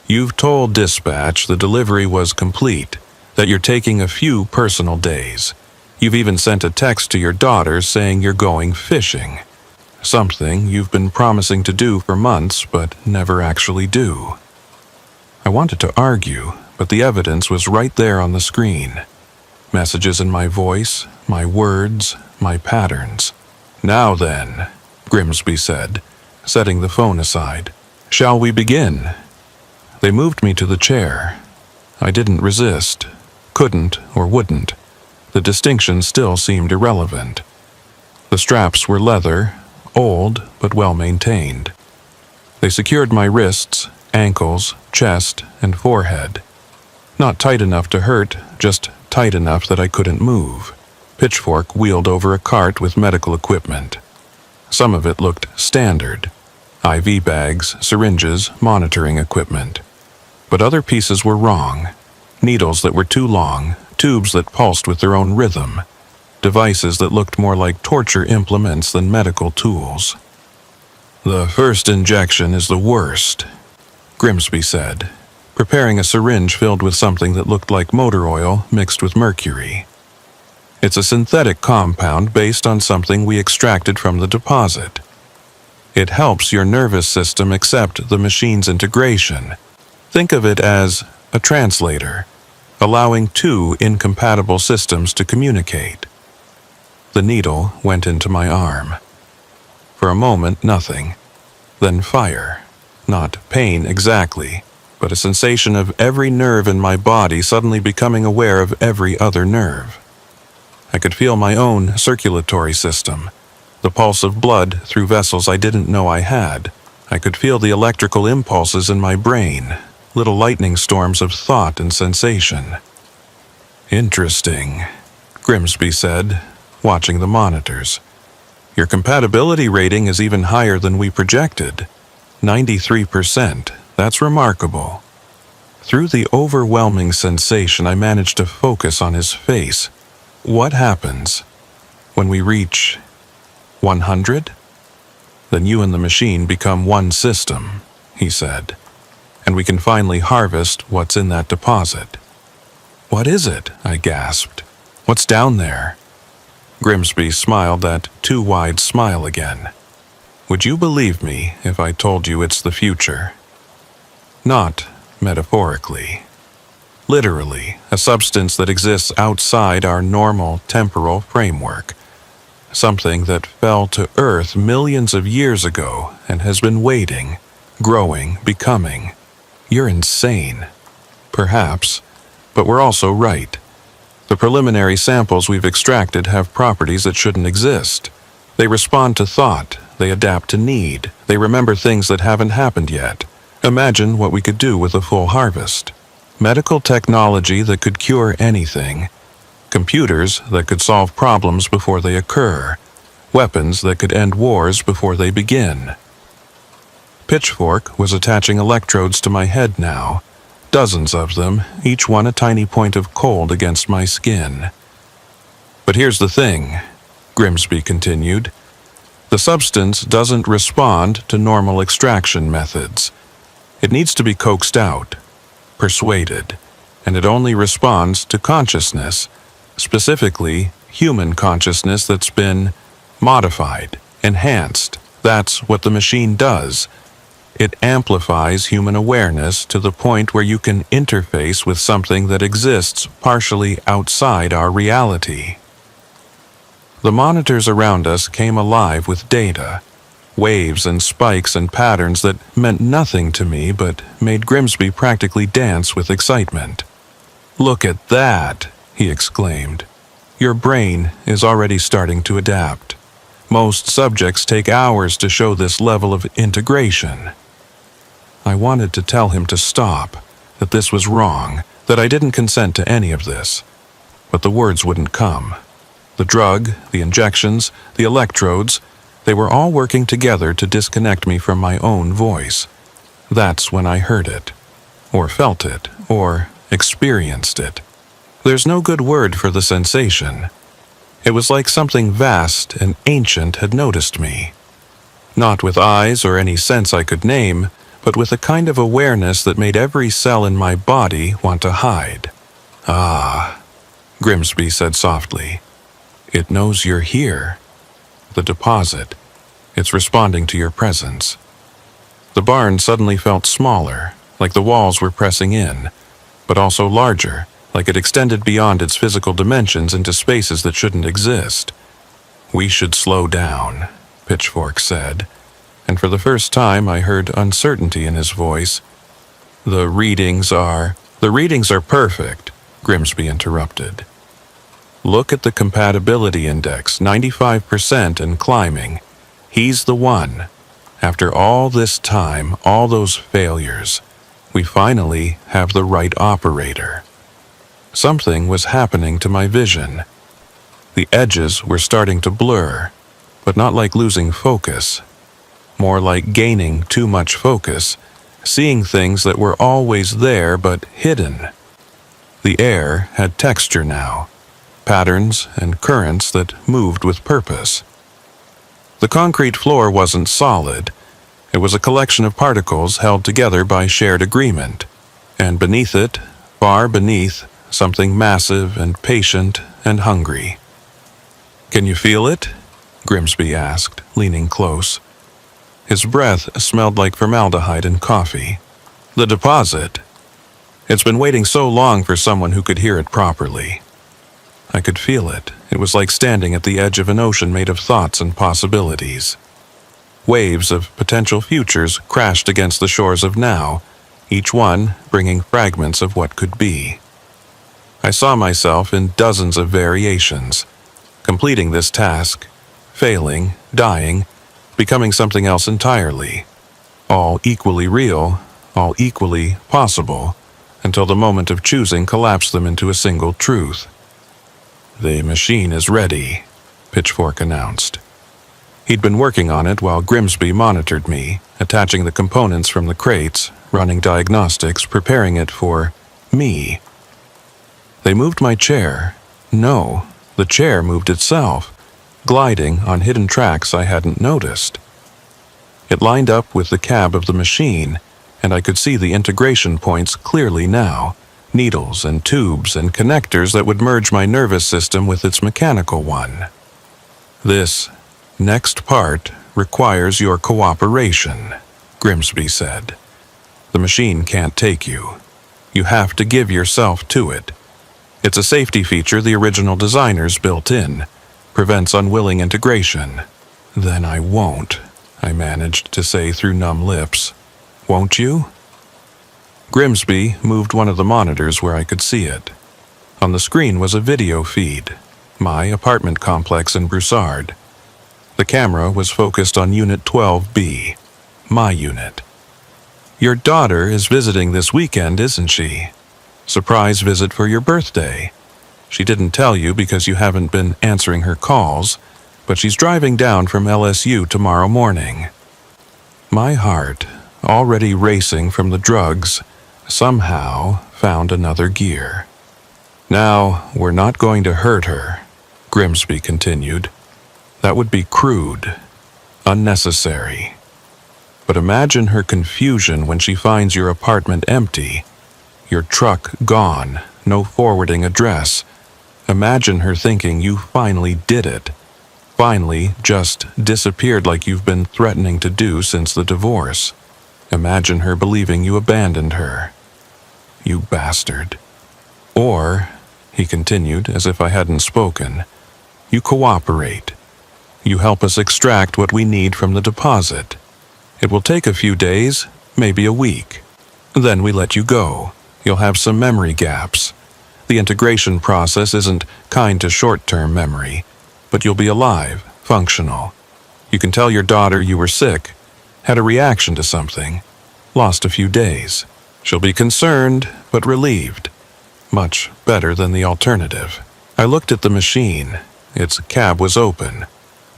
[SPEAKER 1] You've told dispatch the delivery was complete, that you're taking a few personal days. You've even sent a text to your daughter saying you're going fishing. Something you've been promising to do for months but never actually do. I wanted to argue, but the evidence was right there on the screen. Messages in my voice, my words, my patterns. Now then, Grimsby said, setting the phone aside. Shall we begin? They moved me to the chair. I didn't resist, couldn't or wouldn't. The distinction still seemed irrelevant. The straps were leather, old but well maintained. They secured my wrists, ankles, chest, and forehead. Not tight enough to hurt, just tight enough that I couldn't move. Pitchfork wheeled over a cart with medical equipment. Some of it looked standard. IV bags, syringes, monitoring equipment. But other pieces were wrong. Needles that were too long, tubes that pulsed with their own rhythm. Devices that looked more like torture implements than medical tools. The first injection is the worst, Grimsby said, preparing a syringe filled with something that looked like motor oil mixed with mercury. It's a synthetic compound based on something we extracted from the deposit. It helps your nervous system accept the machine's integration. Think of it as a translator, allowing two incompatible systems to communicate. The needle went into my arm. For a moment, nothing. Then fire. Not pain exactly, but a sensation of every nerve in my body suddenly becoming aware of every other nerve. I could feel my own circulatory system, the pulse of blood through vessels I didn't know I had. I could feel the electrical impulses in my brain, little lightning storms of thought and sensation. "Interesting," Grimsby said, watching the monitors. "Your compatibility rating is even higher than we projected. 93%. That's remarkable." Through the overwhelming sensation, I managed to focus on his face. "What happens when we reach 100? Then you and the machine become one system," he said, "and we can finally harvest what's in that deposit." "What is it?" I gasped. "What's down there?" Grimsby smiled that too wide smile again. "Would you believe me if I told you it's the future?" "Not metaphorically. Literally, a substance that exists outside our normal temporal framework. Something that fell to Earth millions of years ago and has been waiting, growing, becoming. You're insane. Perhaps, but we're also right. The preliminary samples we've extracted have properties that shouldn't exist. They respond to thought, they adapt to need, they remember things that haven't happened yet. Imagine what we could do with a full harvest. Medical technology that could cure anything. Computers that could solve problems before they occur. Weapons that could end wars before they begin. Pitchfork was attaching electrodes to my head now. Dozens of them, each one a tiny point of cold against my skin. "But here's the thing," Grimsby continued. "The substance doesn't respond to normal extraction methods. It needs to be coaxed out, persuaded, and it only responds to consciousness, specifically human consciousness that's been modified, enhanced. That's what the machine does. It amplifies human awareness to the point where you can interface with something that exists partially outside our reality." The monitors around us came alive with data, waves and spikes and patterns that meant nothing to me but made Grimsby practically dance with excitement. "Look at that," he exclaimed. "Your brain is already starting to adapt. Most subjects take hours to show this level of integration." I wanted to tell him to stop, that this was wrong, that I didn't consent to any of this. But the words wouldn't come. The drug, the injections, the electrodes, they were all working together to disconnect me from my own voice. That's when I heard it, or felt it, or experienced it. There's no good word for the sensation. It was like something vast and ancient had noticed me. Not with eyes or any sense I could name, but with a kind of awareness that made every cell in my body want to hide. "Ah," Grimsby said softly. "It knows you're here. The deposit. It's responding to your presence." The barn suddenly felt smaller, like the walls were pressing in, but also larger, like it extended beyond its physical dimensions into spaces that shouldn't exist. "We should slow down," Pitchfork said, and for the first time I heard uncertainty in his voice. The readings are perfect," Grimsby interrupted. "Look at the compatibility index, 95% and climbing. He's the one. After all this time, all those failures, we finally have the right operator." Something was happening to my vision. The edges were starting to blur, but not like losing focus. More like gaining too much focus, seeing things that were always there but hidden. The air had texture now. Patterns and currents that moved with purpose. The concrete floor wasn't solid. It was a collection of particles held together by shared agreement. And beneath it, far beneath, something massive and patient and hungry. "Can you feel it?" Grimsby asked, leaning close. His breath smelled like formaldehyde and coffee. "The deposit. It's been waiting so long for someone who could hear it properly." I could feel it. It was like standing at the edge of an ocean made of thoughts and possibilities. Waves of potential futures crashed against the shores of now, each one bringing fragments of what could be. I saw myself in dozens of variations, completing this task, failing, dying, becoming something else entirely. All equally real, all equally possible, until the moment of choosing collapsed them into a single truth. "The machine is ready," Pitchfork announced. He'd been working on it while Grimsby monitored me, attaching the components from the crates, running diagnostics, preparing it for me. They moved my chair. No, the chair moved itself, gliding on hidden tracks I hadn't noticed. It lined up with the cab of the machine, and I could see the integration points clearly now, needles and tubes and connectors that would merge my nervous system with its mechanical one. "This next part requires your cooperation," Grimsby said. "The machine can't take you. You have to give yourself to it. It's a safety feature the original designers built in, prevents unwilling integration." "Then I won't," I managed to say through numb lips. "Won't you?" Grimsby moved one of the monitors where I could see it. On the screen was a video feed, my apartment complex in Broussard. The camera was focused on Unit 12B, my unit. "Your daughter is visiting this weekend, isn't she? Surprise visit for your birthday. She didn't tell you because you haven't been answering her calls, but she's driving down from LSU tomorrow morning." My heart, already racing from the drugs, somehow found another gear. "Now, we're not going to hurt her," Grimsby continued. "That would be crude, unnecessary. But imagine her confusion when she finds your apartment empty, your truck gone, no forwarding address. Imagine her thinking you finally did it, finally just disappeared like you've been threatening to do since the divorce. Imagine her believing you abandoned her. You bastard. Or," he continued as if I hadn't spoken, "you cooperate. You help us extract what we need from the deposit. It will take a few days, maybe a week. Then we let you go. You'll have some memory gaps. The integration process isn't kind to short-term memory, but you'll be alive, functional. You can tell your daughter you were sick, had a reaction to something, lost a few days. She'll be concerned, but relieved. Much better than the alternative." I looked at the machine. Its cab was open,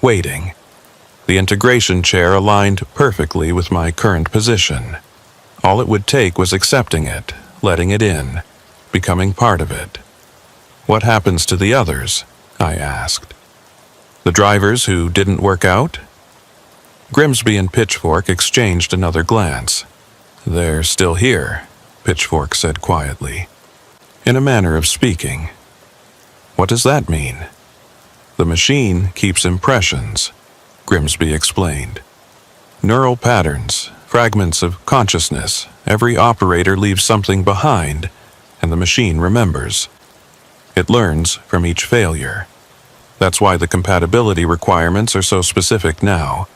[SPEAKER 1] waiting. The integration chair aligned perfectly with my current position. All it would take was accepting it, letting it in, becoming part of it. "What happens to the others?" I asked. "The drivers who didn't work out?" Grimsby and Pitchfork exchanged another glance. "They're still here," Pitchfork said quietly, in a manner of speaking. "What does that mean?" "The machine keeps impressions," Grimsby explained. "Neural patterns, fragments of consciousness. Every operator leaves something behind, and the machine remembers. It learns from each failure. That's why the compatibility requirements are so specific now.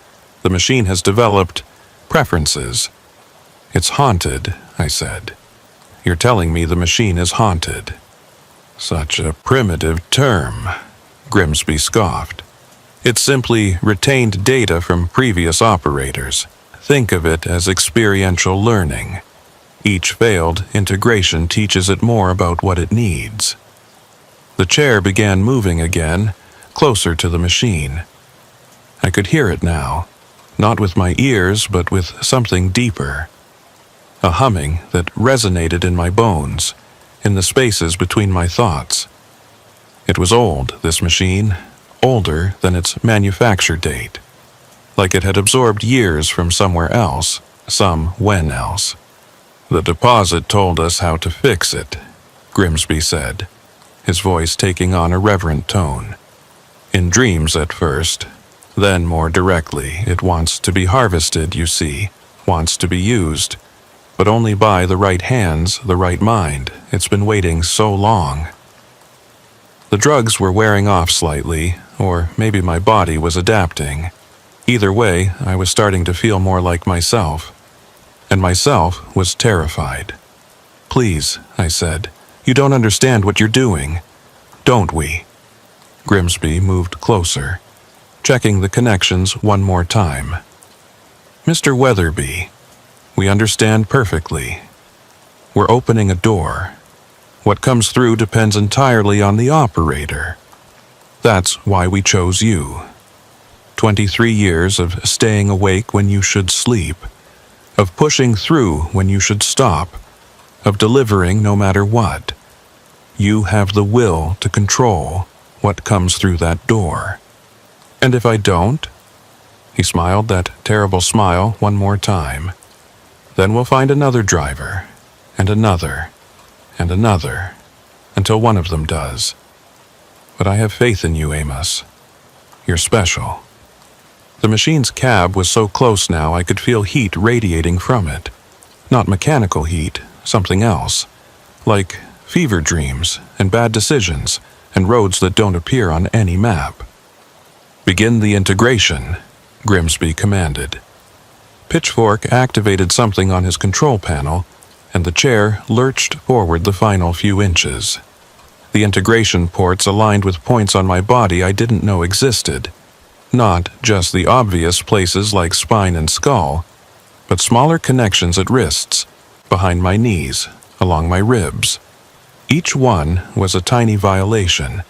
[SPEAKER 1] The machine has developed preferences." "It's haunted," I said. "You're telling me the machine is haunted." "Such a primitive term," Grimsby scoffed. "It's simply retained data from previous operators. Think of it as experiential learning. Each failed integration teaches it more about what it needs." The chair began moving again, closer to the machine. I could hear it now, not with my ears but with something deeper. A humming that resonated in my bones, in the spaces between my thoughts. It was old, this machine, older than its manufacture date. Like it had absorbed years from somewhere else, some when else. "The deposit told us how to fix it," Grimsby said, his voice taking on a reverent tone. "In dreams at first, then more directly. It wants to be harvested, you see, wants to be used, but only by the right hands, the right mind. It's been waiting so long." The drugs were wearing off slightly, or maybe my body was adapting. Either way, I was starting to feel more like myself. And myself was terrified. "Please," I said, "you don't understand what you're doing. Don't we?" Grimsby moved closer, checking the connections one more time. Mr. Weatherby, we understand perfectly. We're opening a door. What comes through depends entirely on the operator. That's why we chose you. 23 years of staying awake when you should sleep, of pushing through when you should stop, of delivering no matter what. You have the will to control what comes through that door. And if I don't? He smiled that terrible smile one more time. Then we'll find another driver, and another, and another, until one of them does. But I have faith in you, Amos. You're special. The machine's cab was so close now I could feel heat radiating from it. Not mechanical heat, something else. Like fever dreams and bad decisions and roads that don't appear on any map. Begin the integration, Grimsby commanded. Pitchfork activated something on his control panel, and the chair lurched forward the final few inches. The integration ports aligned with points on my body I didn't know existed. Not just the obvious places like spine and skull, but smaller connections at wrists, behind my knees, along my ribs. Each one was a tiny violation,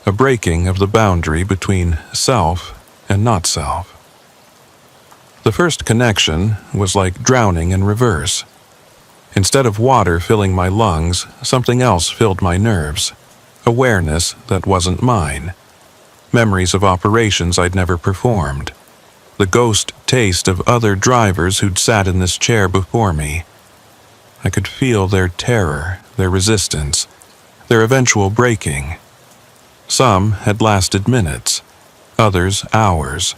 [SPEAKER 1] a breaking of the boundary between self and not self. The first connection was like drowning in reverse. Instead of water filling my lungs, something else filled my nerves. Awareness that wasn't mine. Memories of operations I'd never performed. The ghost taste of other drivers who'd sat in this chair before me. I could feel their terror, their resistance, their eventual breaking. Some had lasted minutes, others hours.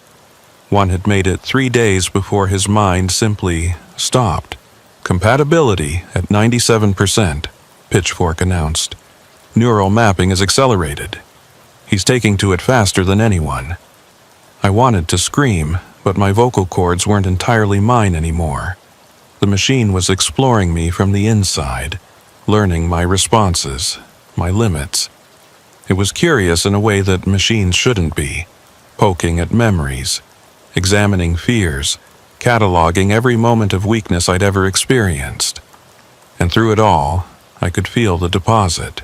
[SPEAKER 1] One had made it 3 days before his mind simply stopped. Compatibility at 97%, Pitchfork announced. Neural mapping is accelerated. He's taking to it faster than anyone. I wanted to scream, but my vocal cords weren't entirely mine anymore. The machine was exploring me from the inside, learning my responses, my limits. It was curious in a way that machines shouldn't be, poking at memories, examining fears, cataloging every moment of weakness I'd ever experienced. And through it all, I could feel the deposit.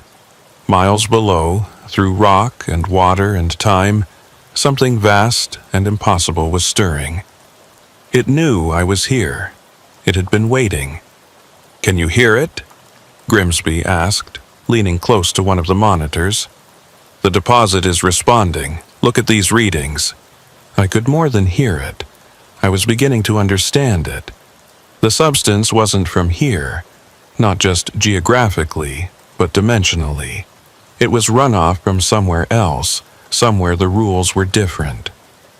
[SPEAKER 1] Miles below, through rock and water and time, something vast and impossible was stirring. It knew I was here. It had been waiting. "Can you hear it?" Grimsby asked, leaning close to one of the monitors. "The deposit is responding. Look at these readings." I could more than hear it. I was beginning to understand it. The substance wasn't from here, not just geographically, but dimensionally. It was runoff from somewhere else, somewhere the rules were different.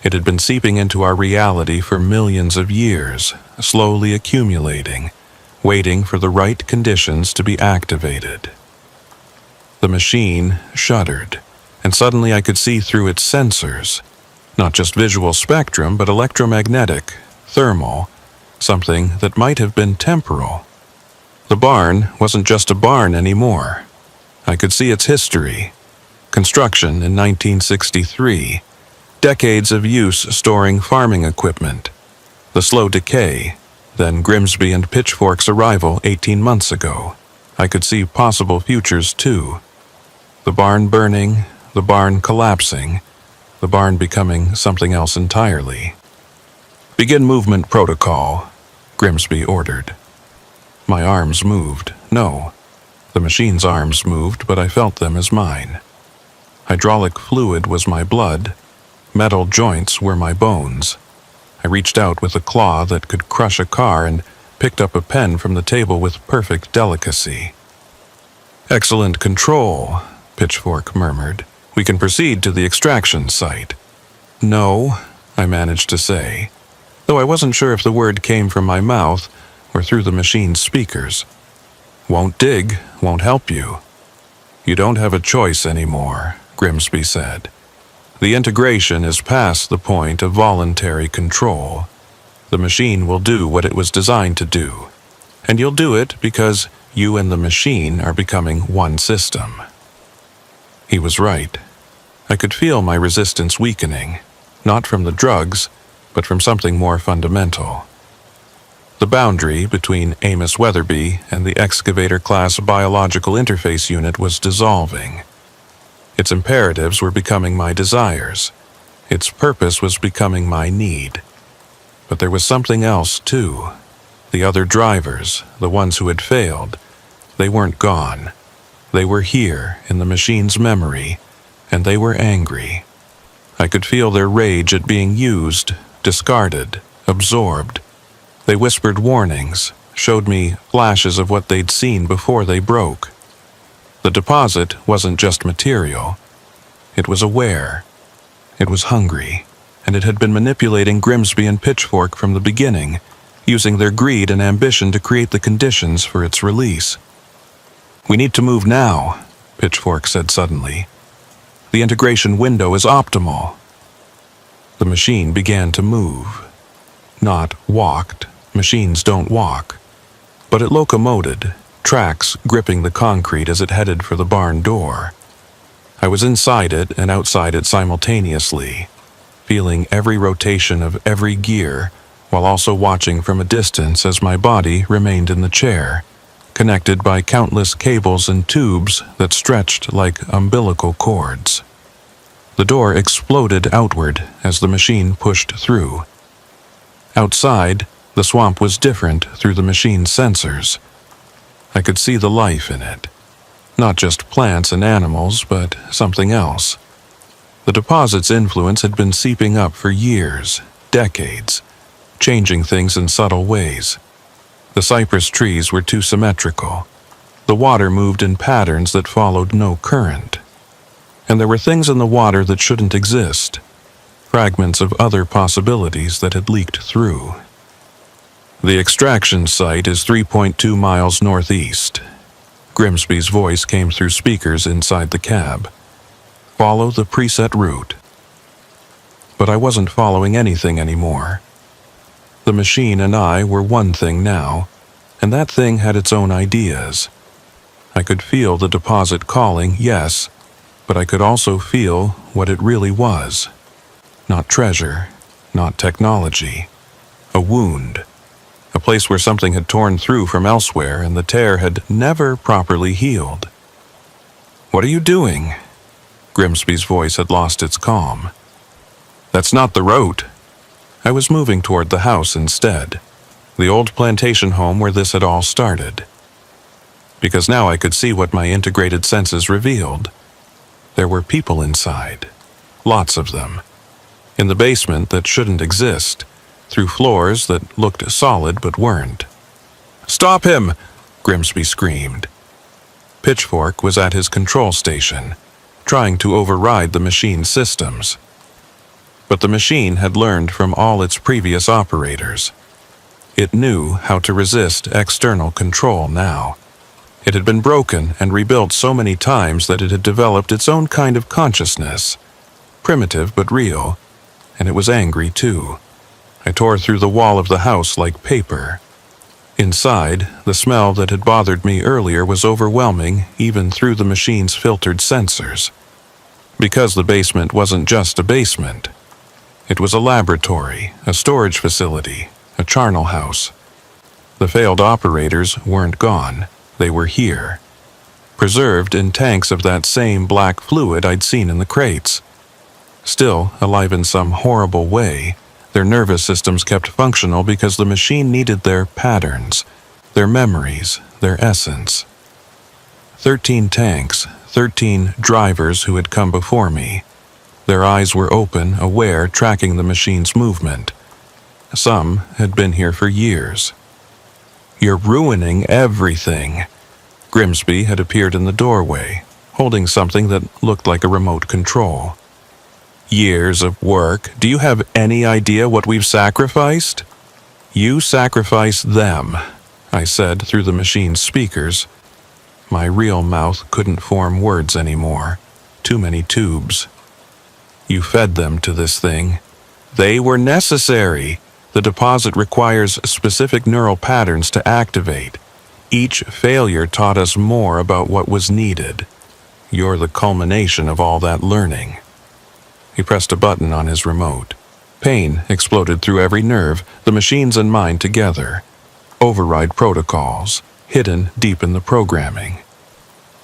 [SPEAKER 1] It had been seeping into our reality for millions of years, slowly accumulating, waiting for the right conditions to be activated. The machine shuddered, and suddenly I could see through its sensors. Not just visual spectrum, but electromagnetic, thermal, something that might have been temporal. The barn wasn't just a barn anymore. I could see its history. Construction in 1963, decades of use storing farming equipment, the slow decay, then Grimsby and Pitchfork's arrival 18 months ago. I could see possible futures too. The barn burning, the barn collapsing, the barn becoming something else entirely. "Begin movement protocol," Grimsby ordered. My arms moved. No, the machine's arms moved, but I felt them as mine. Hydraulic fluid was my blood. Metal joints were my bones. I reached out with a claw that could crush a car and picked up a pen from the table with perfect delicacy. "Excellent control," Pitchfork murmured. "We can proceed to the extraction site." "No," I managed to say, though I wasn't sure if the word came from my mouth or through the machine's speakers. "Won't dig, won't help you." "You don't have a choice anymore," Grimsby said. "The integration is past the point of voluntary control. The machine will do what it was designed to do, and you'll do it because you and the machine are becoming one system." He was right. I could feel my resistance weakening, not from the drugs, but from something more fundamental. The boundary between Amos Weatherby and the excavator-class biological interface unit was dissolving. Its imperatives were becoming my desires. Its purpose was becoming my need. But there was something else, too. The other drivers, the ones who had failed, they weren't gone. They were here in the machine's memory, and they were angry. I could feel their rage at being used, discarded, absorbed. They whispered warnings, showed me flashes of what they'd seen before they broke. The deposit wasn't just material. It was aware. It was hungry, and it had been manipulating Grimsby and Pitchfork from the beginning, using their greed and ambition to create the conditions for its release. "We need to move now," Pitchfork said suddenly. "The integration window is optimal." The machine began to move. Not walked. Machines don't walk. But it locomoted, tracks gripping the concrete as it headed for the barn door. I was inside it and outside it simultaneously, feeling every rotation of every gear, while also watching from a distance as my body remained in the chair, connected by countless cables and tubes that stretched like umbilical cords. The door exploded outward as the machine pushed through. Outside, the swamp was different through the machine's sensors. I could see the life in it. Not just plants and animals, but something else. The deposit's influence had been seeping up for years, decades, changing things in subtle ways. The cypress trees were too symmetrical. The water moved in patterns that followed no current. And there were things in the water that shouldn't exist, fragments of other possibilities that had leaked through. "The extraction site is 3.2 miles northeast." Grimsby's voice came through speakers inside the cab. "Follow the preset route." But I wasn't following anything anymore. The machine and I were one thing now, and that thing had its own ideas. I could feel the deposit calling, yes, but I could also feel what it really was. Not treasure, not technology. A wound. A place where something had torn through from elsewhere and the tear had never properly healed. "What are you doing?" Grimsby's voice had lost its calm. "That's not the route." I was moving toward the house instead, the old plantation home where this had all started. Because now I could see what my integrated senses revealed. There were people inside. Lots of them. In the basement that shouldn't exist, through floors that looked solid but weren't. "Stop him!" Grimsby screamed. Pitchfork was at his control station, trying to override the machine's systems. But the machine had learned from all its previous operators. It knew how to resist external control now. It had been broken and rebuilt so many times that it had developed its own kind of consciousness, primitive but real, and it was angry too. I tore through the wall of the house like paper. Inside, the smell that had bothered me earlier was overwhelming even through the machine's filtered sensors. Because the basement wasn't just a basement. It was a laboratory, a storage facility, a charnel house. The failed operators weren't gone. They were here, preserved in tanks of that same black fluid I'd seen in the crates. Still alive in some horrible way, their nervous systems kept functional because the machine needed their patterns, their memories, their essence. 13 tanks, 13 drivers who had come before me. Their eyes were open, aware, tracking the machine's movement. Some had been here for years. "You're ruining everything." Grimsby had appeared in the doorway, holding something that looked like a remote control. "Years of work. Do you have any idea what we've sacrificed?" "You sacrifice them," I said through the machine's speakers. My real mouth couldn't form words anymore. Too many tubes. "You fed them to this thing. They were necessary. The deposit requires specific neural patterns to activate. Each failure taught us more about what was needed. You're the culmination of all that learning." He pressed a button on his remote. Pain exploded through every nerve, the machines and mine together. Override protocols, hidden deep in the programming.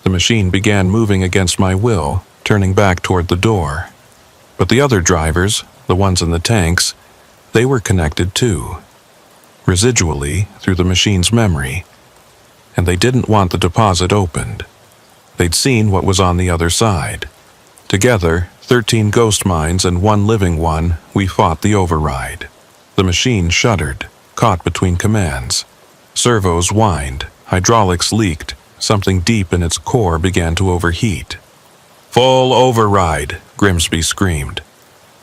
[SPEAKER 1] The machine began moving against my will, turning back toward the door. But the other drivers, the ones in the tanks, they were connected too. Residually, through the machine's memory. And they didn't want the deposit opened. They'd seen what was on the other side. Together, 13 ghost minds and 1 living one, we fought the override. The machine shuddered, caught between commands. Servos whined, hydraulics leaked, something deep in its core began to overheat. "Full override," Grimsby screamed.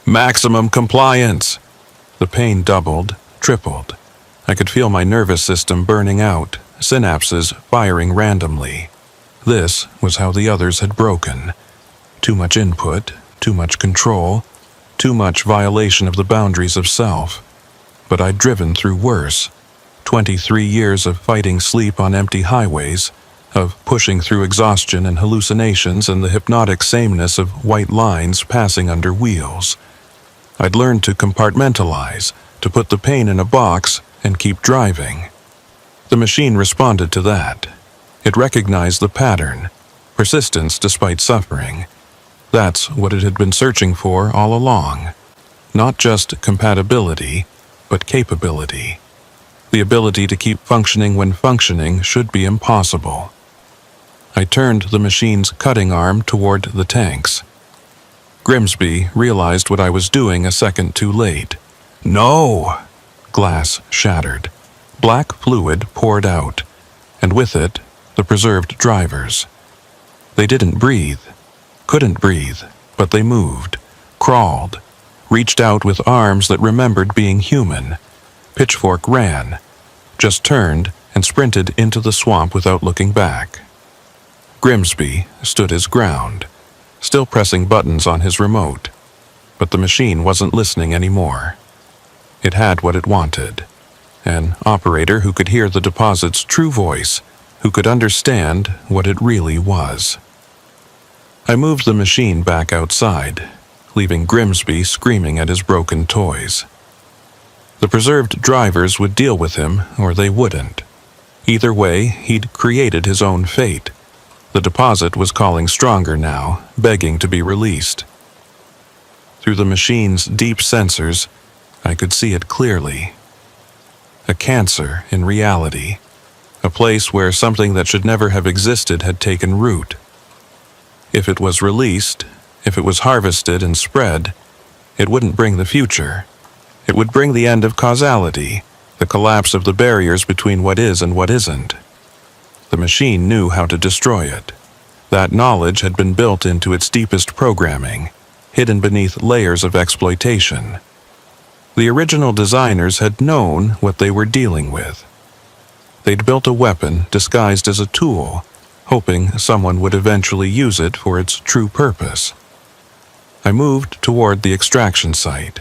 [SPEAKER 1] "Maximum compliance." The pain doubled, tripled. I could feel my nervous system burning out, synapses firing randomly. This was how the others had broken. Too much input, too much control, too much violation of the boundaries of self. But I'd driven through worse. 23 years of fighting sleep on empty highways, of pushing through exhaustion and hallucinations and the hypnotic sameness of white lines passing under wheels. I'd learned to compartmentalize, to put the pain in a box and keep driving. The machine responded to that. It recognized the pattern, persistence despite suffering. That's what it had been searching for all along. Not just compatibility, but capability. The ability to keep functioning when functioning should be impossible. I turned the machine's cutting arm toward the tanks. Grimsby realized what I was doing a second too late. "No!" Glass shattered. Black fluid poured out, and with it, the preserved drivers. They didn't breathe, couldn't breathe, but they moved, crawled, reached out with arms that remembered being human. Pitchfork ran, just turned and sprinted into the swamp without looking back. Grimsby stood his ground, still pressing buttons on his remote, but the machine wasn't listening anymore. It had what it wanted. An operator who could hear the deposit's true voice, who could understand what it really was. I moved the machine back outside, leaving Grimsby screaming at his broken toys. The preserved drivers would deal with him, or they wouldn't. Either way, he'd created his own fate. The deposit was calling stronger now, begging to be released. Through the machine's deep sensors, I could see it clearly. A cancer in reality. A place where something that should never have existed had taken root. If it was released, if it was harvested and spread, it wouldn't bring the future. It would bring the end of causality, the collapse of the barriers between what is and what isn't. The machine knew how to destroy it. That knowledge had been built into its deepest programming, hidden beneath layers of exploitation. The original designers had known what they were dealing with. They'd built a weapon disguised as a tool, hoping someone would eventually use it for its true purpose. I moved toward the extraction site.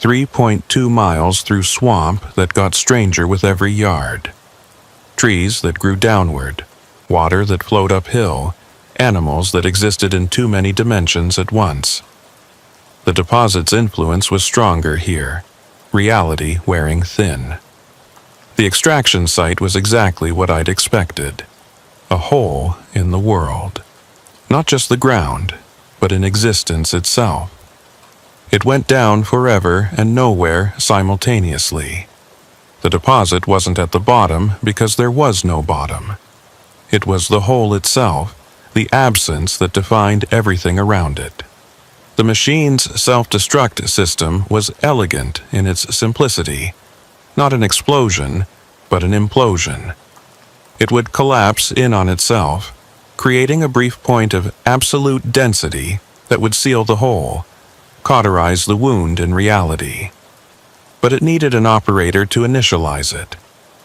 [SPEAKER 1] 3.2 miles through swamp that got stranger with every yard. Trees that grew downward, water that flowed uphill, animals that existed in too many dimensions at once. The deposit's influence was stronger here, reality wearing thin. The extraction site was exactly what I'd expected. A hole in the world. Not just the ground, but in existence itself. It went down forever and nowhere simultaneously. The deposit wasn't at the bottom because there was no bottom. It was the hole itself, the absence that defined everything around it. The machine's self-destruct system was elegant in its simplicity. Not an explosion, but an implosion. It would collapse in on itself, creating a brief point of absolute density that would seal the hole, cauterize the wound in reality. But it needed an operator to initialize it,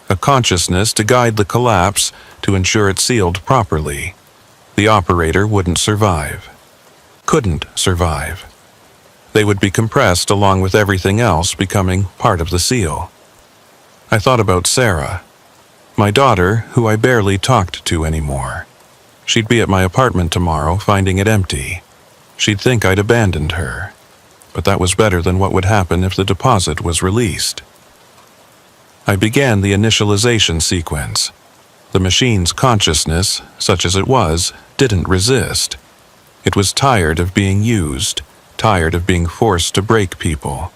[SPEAKER 1] a consciousness to guide the collapse to ensure it sealed properly. The operator wouldn't survive. Couldn't survive. They would be compressed along with everything else becoming part of the seal. I thought about Sarah, my daughter who I barely talked to anymore. She'd be at my apartment tomorrow finding it empty. She'd think I'd abandoned her. but that was better than what would happen if the deposit was released. I began the initialization sequence. The machine's consciousness, such as it was, didn't resist. It was tired of being used, tired of being forced to break people.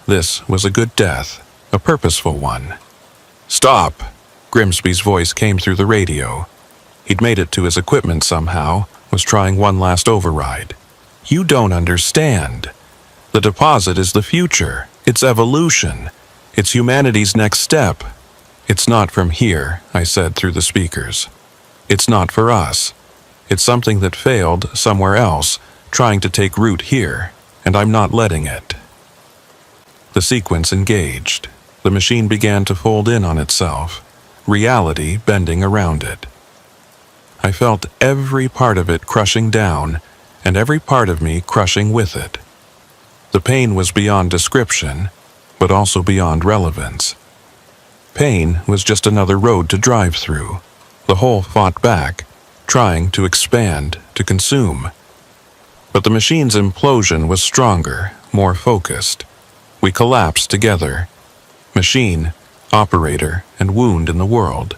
[SPEAKER 1] This was a good death, a purposeful one. "Stop!" Grimsby's voice came through the radio. He'd made it to his equipment somehow, was trying one last override. "You don't understand. The deposit is the future. It's evolution. It's humanity's next step. It's not from here," I said through the speakers. "It's not for us. It's something that failed somewhere else, trying to take root here, and I'm not letting it." The sequence engaged. The machine began to fold in on itself, reality bending around it. I felt every part of it crushing down, and every part of me crushing with it. The pain was beyond description, but also beyond relevance. Pain was just another road to drive through. The whole fought back, trying to expand, to consume. But the machine's implosion was stronger, more focused. We collapsed together. Machine, operator, and wound in the world,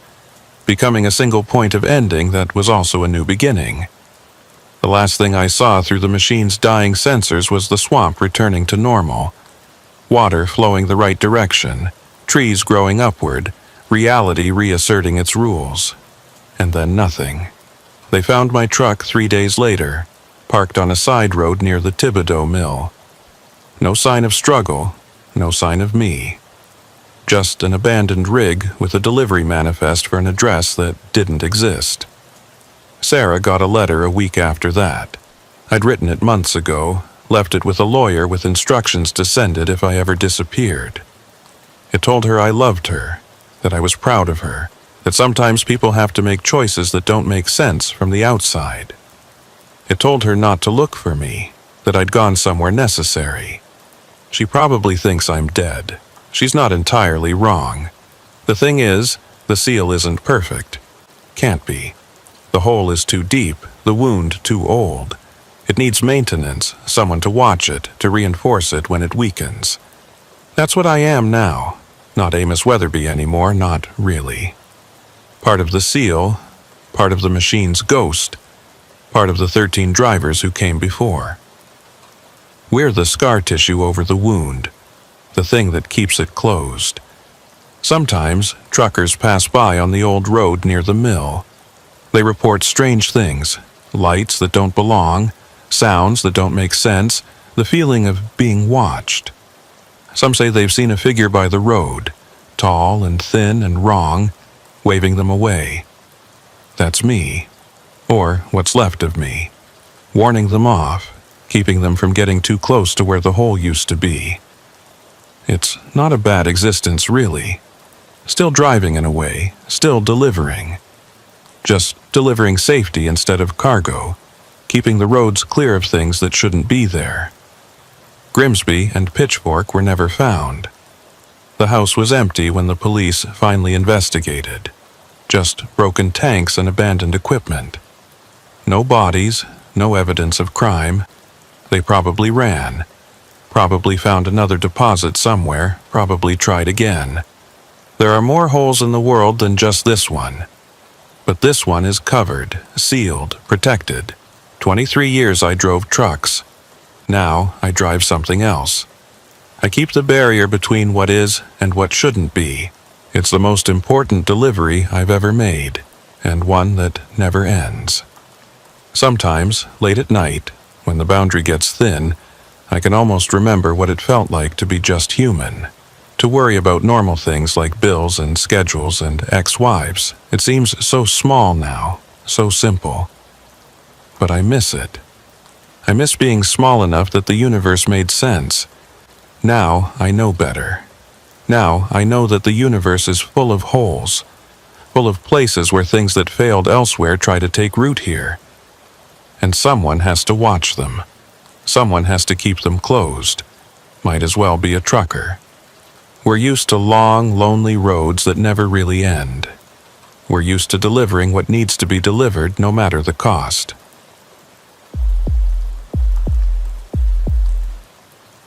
[SPEAKER 1] becoming a single point of ending that was also a new beginning. The last thing I saw through the machine's dying sensors was the swamp returning to normal. Water flowing the right direction, trees growing upward, reality reasserting its rules. And then nothing. They found my truck 3 days later, parked on a side road near the Thibodeau mill. No sign of struggle, no sign of me. Just an abandoned rig with a delivery manifest for an address that didn't exist. Sarah got a letter a week after that. I'd written it months ago, left it with a lawyer with instructions to send it if I ever disappeared. It told her I loved her, that I was proud of her, that sometimes people have to make choices that don't make sense from the outside. It told her not to look for me, that I'd gone somewhere necessary. She probably thinks I'm dead. She's not entirely wrong. The thing is, the seal isn't perfect. Can't be. The hole is too deep, the wound too old. It needs maintenance, someone to watch it, to reinforce it when it weakens. That's what I am now. Not Amos Weatherby anymore, not really. Part of the seal, part of the machine's ghost, part of the 13 drivers who came before. We're the scar tissue over the wound, the thing that keeps it closed. Sometimes, truckers pass by on the old road near the mill. They report strange things, lights that don't belong, sounds that don't make sense, the feeling of being watched. Some say they've seen a figure by the road, tall and thin and wrong, waving them away. That's me, or what's left of me, warning them off, keeping them from getting too close to where the hole used to be. It's not a bad existence, really. Still driving in a way, still delivering. Just delivering safety instead of cargo, keeping the roads clear of things that shouldn't be there. Grimsby and Pitchfork were never found. The house was empty when the police finally investigated. Just broken tanks and abandoned equipment. No bodies, no evidence of crime. They probably ran. Probably found another deposit somewhere, probably tried again. There are more holes in the world than just this one. But this one is covered, sealed, protected. 23 years I drove trucks. Now I drive something else. I keep the barrier between what is and what shouldn't be. It's the most important delivery I've ever made, and one that never ends. Sometimes, late at night, when the boundary gets thin, I can almost remember what it felt like to be just human. To worry about normal things like bills and schedules and ex-wives. It seems so small now, so simple. But I miss it. I miss being small enough that the universe made sense. Now I know better. Now I know that the universe is full of holes, full of places where things that failed elsewhere try to take root here. And someone has to watch them. Someone has to keep them closed. Might as well be a trucker. We're used to long, lonely roads that never really end. We're used to delivering what needs to be delivered no matter the cost.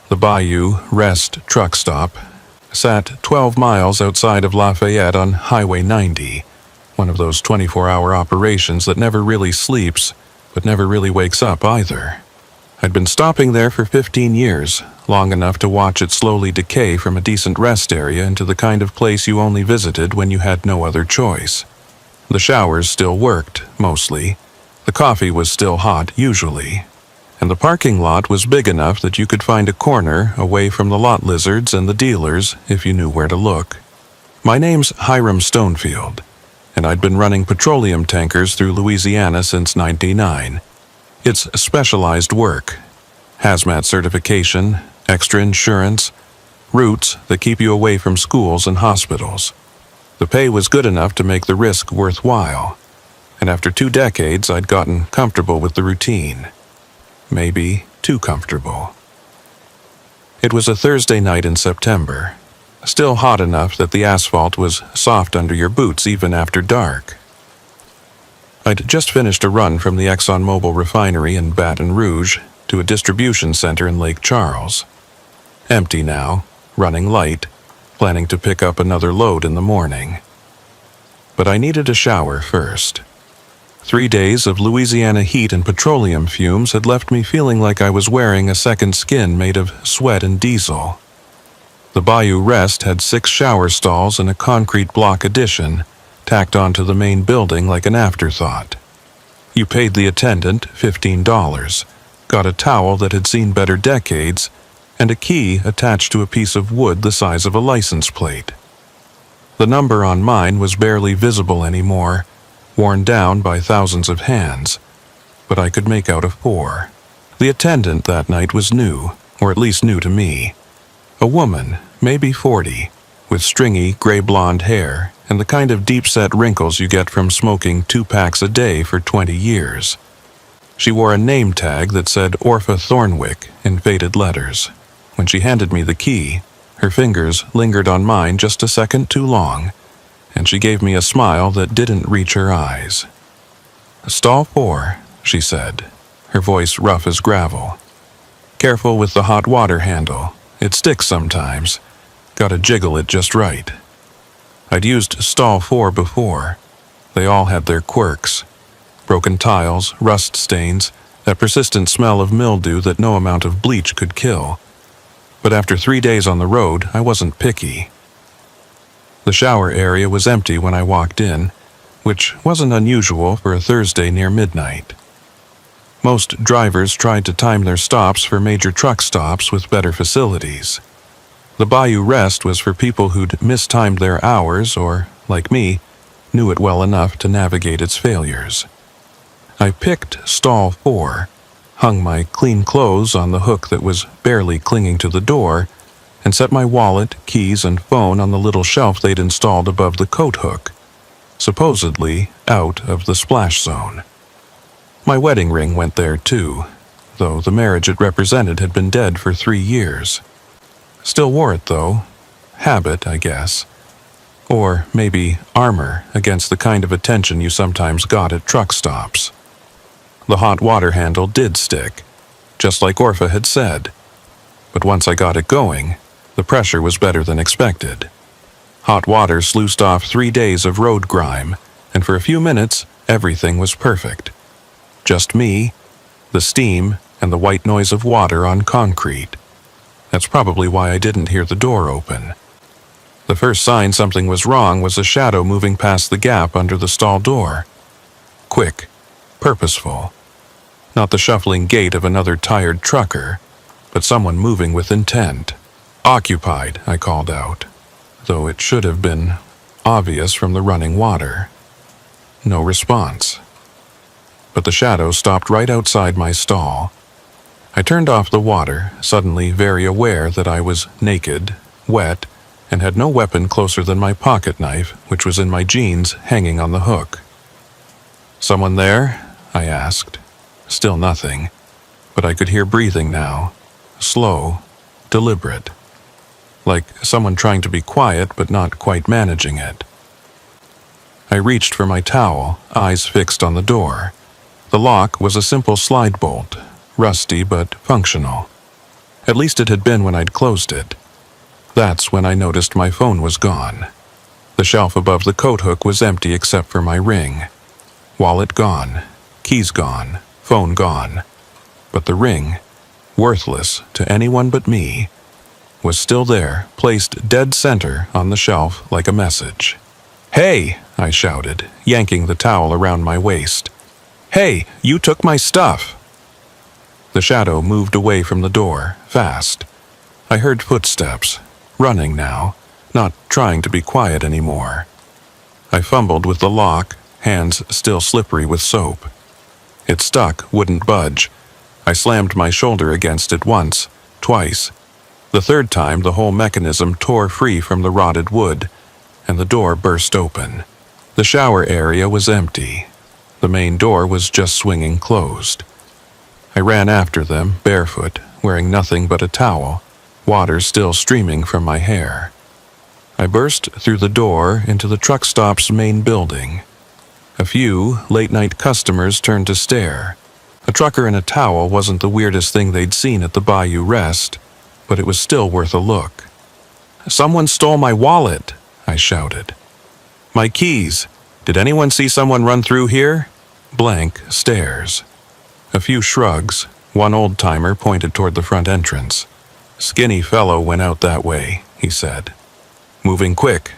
[SPEAKER 1] The Bayou Rest truck stop sat 12 miles outside of Lafayette on Highway 90, one of those 24-hour operations that never really sleeps, but never really wakes up either. I'd been stopping there for 15 years, long enough to watch it slowly decay from a decent rest area into the kind of place you only visited when you had no other choice. The showers still worked, mostly. The coffee was still hot, usually. And the parking lot was big enough that you could find a corner away from the lot lizards and the dealers if you knew where to look. My name's Hiram Stonefield, and I'd been running petroleum tankers through Louisiana since '99. It's specialized work. Hazmat certification, extra insurance, routes that keep you away from schools and hospitals. The pay was good enough to make the risk worthwhile, and after 2 decades I'd gotten comfortable with the routine. Maybe too comfortable. It was a Thursday night in September, still hot enough that the asphalt was soft under your boots even after dark. I'd just finished a run from the ExxonMobil refinery in Baton Rouge to a distribution center in Lake Charles. Empty now, running light, planning to pick up another load in the morning. But I needed a shower first. 3 days of Louisiana heat and petroleum fumes had left me feeling like I was wearing a second skin made of sweat and diesel. The Bayou Rest had 6 shower stalls and a concrete block addition, tacked onto the main building like an afterthought. You paid the attendant $15, got a towel that had seen better decades, and a key attached to a piece of wood the size of a license plate. The number on mine was barely visible anymore, worn down by thousands of hands, but I could make out a 4. The attendant that night was new, or at least new to me. A woman, maybe 40, with stringy gray-blonde hair and the kind of deep-set wrinkles you get from smoking 2 packs a day for 20 years. She wore a name tag that said Orpha Thornwick in faded letters. When she handed me the key, her fingers lingered on mine just a second too long, and she gave me a smile that didn't reach her eyes. "Stall 4, she said, her voice rough as gravel. "Careful with the hot water handle. It sticks sometimes. Gotta jiggle it just right." I'd used stall 4 before. They all had their quirks. Broken tiles, rust stains, that persistent smell of mildew that no amount of bleach could kill. But after 3 days on the road, I wasn't picky. The shower area was empty when I walked in, which wasn't unusual for a Thursday near midnight. Most drivers tried to time their stops for major truck stops with better facilities. The Bayou Rest was for people who'd mistimed their hours or, like me, knew it well enough to navigate its failures. I picked stall 4, hung my clean clothes on the hook that was barely clinging to the door, and set my wallet, keys, and phone on the little shelf they'd installed above the coat hook, supposedly out of the splash zone. My wedding ring went there too, though the marriage it represented had been dead for 3 years. Still wore it though. Habit, I guess. Or maybe armor against the kind of attention you sometimes got at truck stops. The hot water handle did stick, just like Orpha had said. But once I got it going, the pressure was better than expected. Hot water sluiced off 3 days of road grime, and for a few minutes, everything was perfect. Just me, the steam, and the white noise of water on concrete. That's probably why I didn't hear the door open. The first sign something was wrong was a shadow moving past the gap under the stall door. Quick, purposeful. Not the shuffling gait of another tired trucker, but someone moving with intent. "Occupied," I called out, though it should have been obvious from the running water. No response. But the shadow stopped right outside my stall. I turned off the water, suddenly very aware that I was naked, wet, and had no weapon closer than my pocket knife, which was in my jeans hanging on the hook. "Someone there?" I asked. Still nothing, but I could hear breathing now, slow, deliberate, like someone trying to be quiet but not quite managing it. I reached for my towel, eyes fixed on the door. The lock was a simple slide bolt, rusty but functional. At least it had been when I'd closed it. That's when I noticed my phone was gone. The shelf above the coat hook was empty except for my ring. Wallet gone, keys gone, phone gone. But the ring, worthless to anyone but me, was still there, placed dead center on the shelf like a message. "Hey!" I shouted, yanking the towel around my waist. "Hey, you took my stuff!" The shadow moved away from the door, fast. I heard footsteps, running now, not trying to be quiet anymore. I fumbled with the lock, hands still slippery with soap. It stuck, wouldn't budge. I slammed my shoulder against it once, twice. The third time, the whole mechanism tore free from the rotted wood, and the door burst open. The shower area was empty. The main door was just swinging closed. I ran after them, barefoot, wearing nothing but a towel, water still streaming from my hair. I burst through the door into the truck stop's main building. A few late-night customers turned to stare. A trucker in a towel wasn't the weirdest thing they'd seen at the Bayou rest, but it was still worth a look. "Someone stole my wallet!" I shouted. "My keys! Did anyone see someone run through here?" Blank stares. A few shrugs. One old-timer pointed toward the front entrance. "Skinny fellow went out that way," he said. "Moving quick."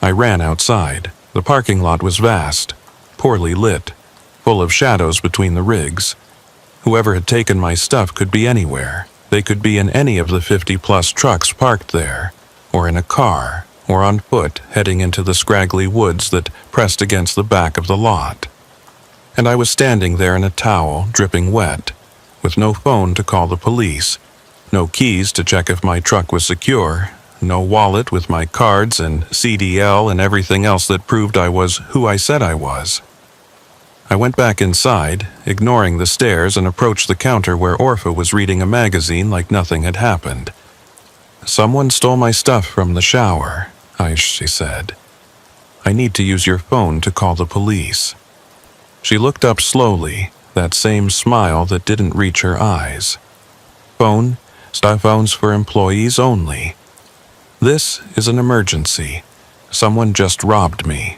[SPEAKER 1] I ran outside. The parking lot was vast, poorly lit, full of shadows between the rigs. Whoever had taken my stuff could be anywhere. They could be in any of the 50-plus trucks parked there, or in a car, or on foot heading into the scraggly woods that pressed against the back of the lot. And I was standing there in a towel, dripping wet, with no phone to call the police, no keys to check if my truck was secure, no wallet with my cards and CDL and everything else that proved I was who I said I was. I went back inside, ignoring the stares, and approached the counter where Orpha was reading a magazine like nothing had happened. "Someone stole my stuff from the shower," she said. "I need to use your phone to call the police." She looked up slowly, that same smile that didn't reach her eyes. "Phone? Phones for employees only. This is an emergency. Someone just robbed me."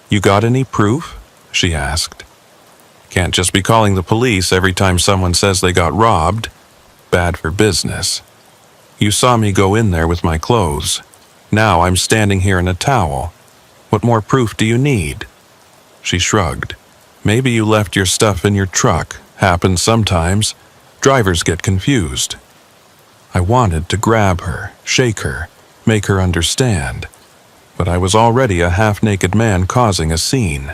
[SPEAKER 1] "You got any proof?" she asked. "Can't just be calling the police every time someone says they got robbed. Bad for business. You saw me go in there with my clothes. Now I'm standing here in a towel. What more proof do you need?" She shrugged. "Maybe you left your stuff in your truck. Happens sometimes. Drivers get confused." I wanted to grab her, shake her, make her understand. But I was already a half-naked man causing a scene.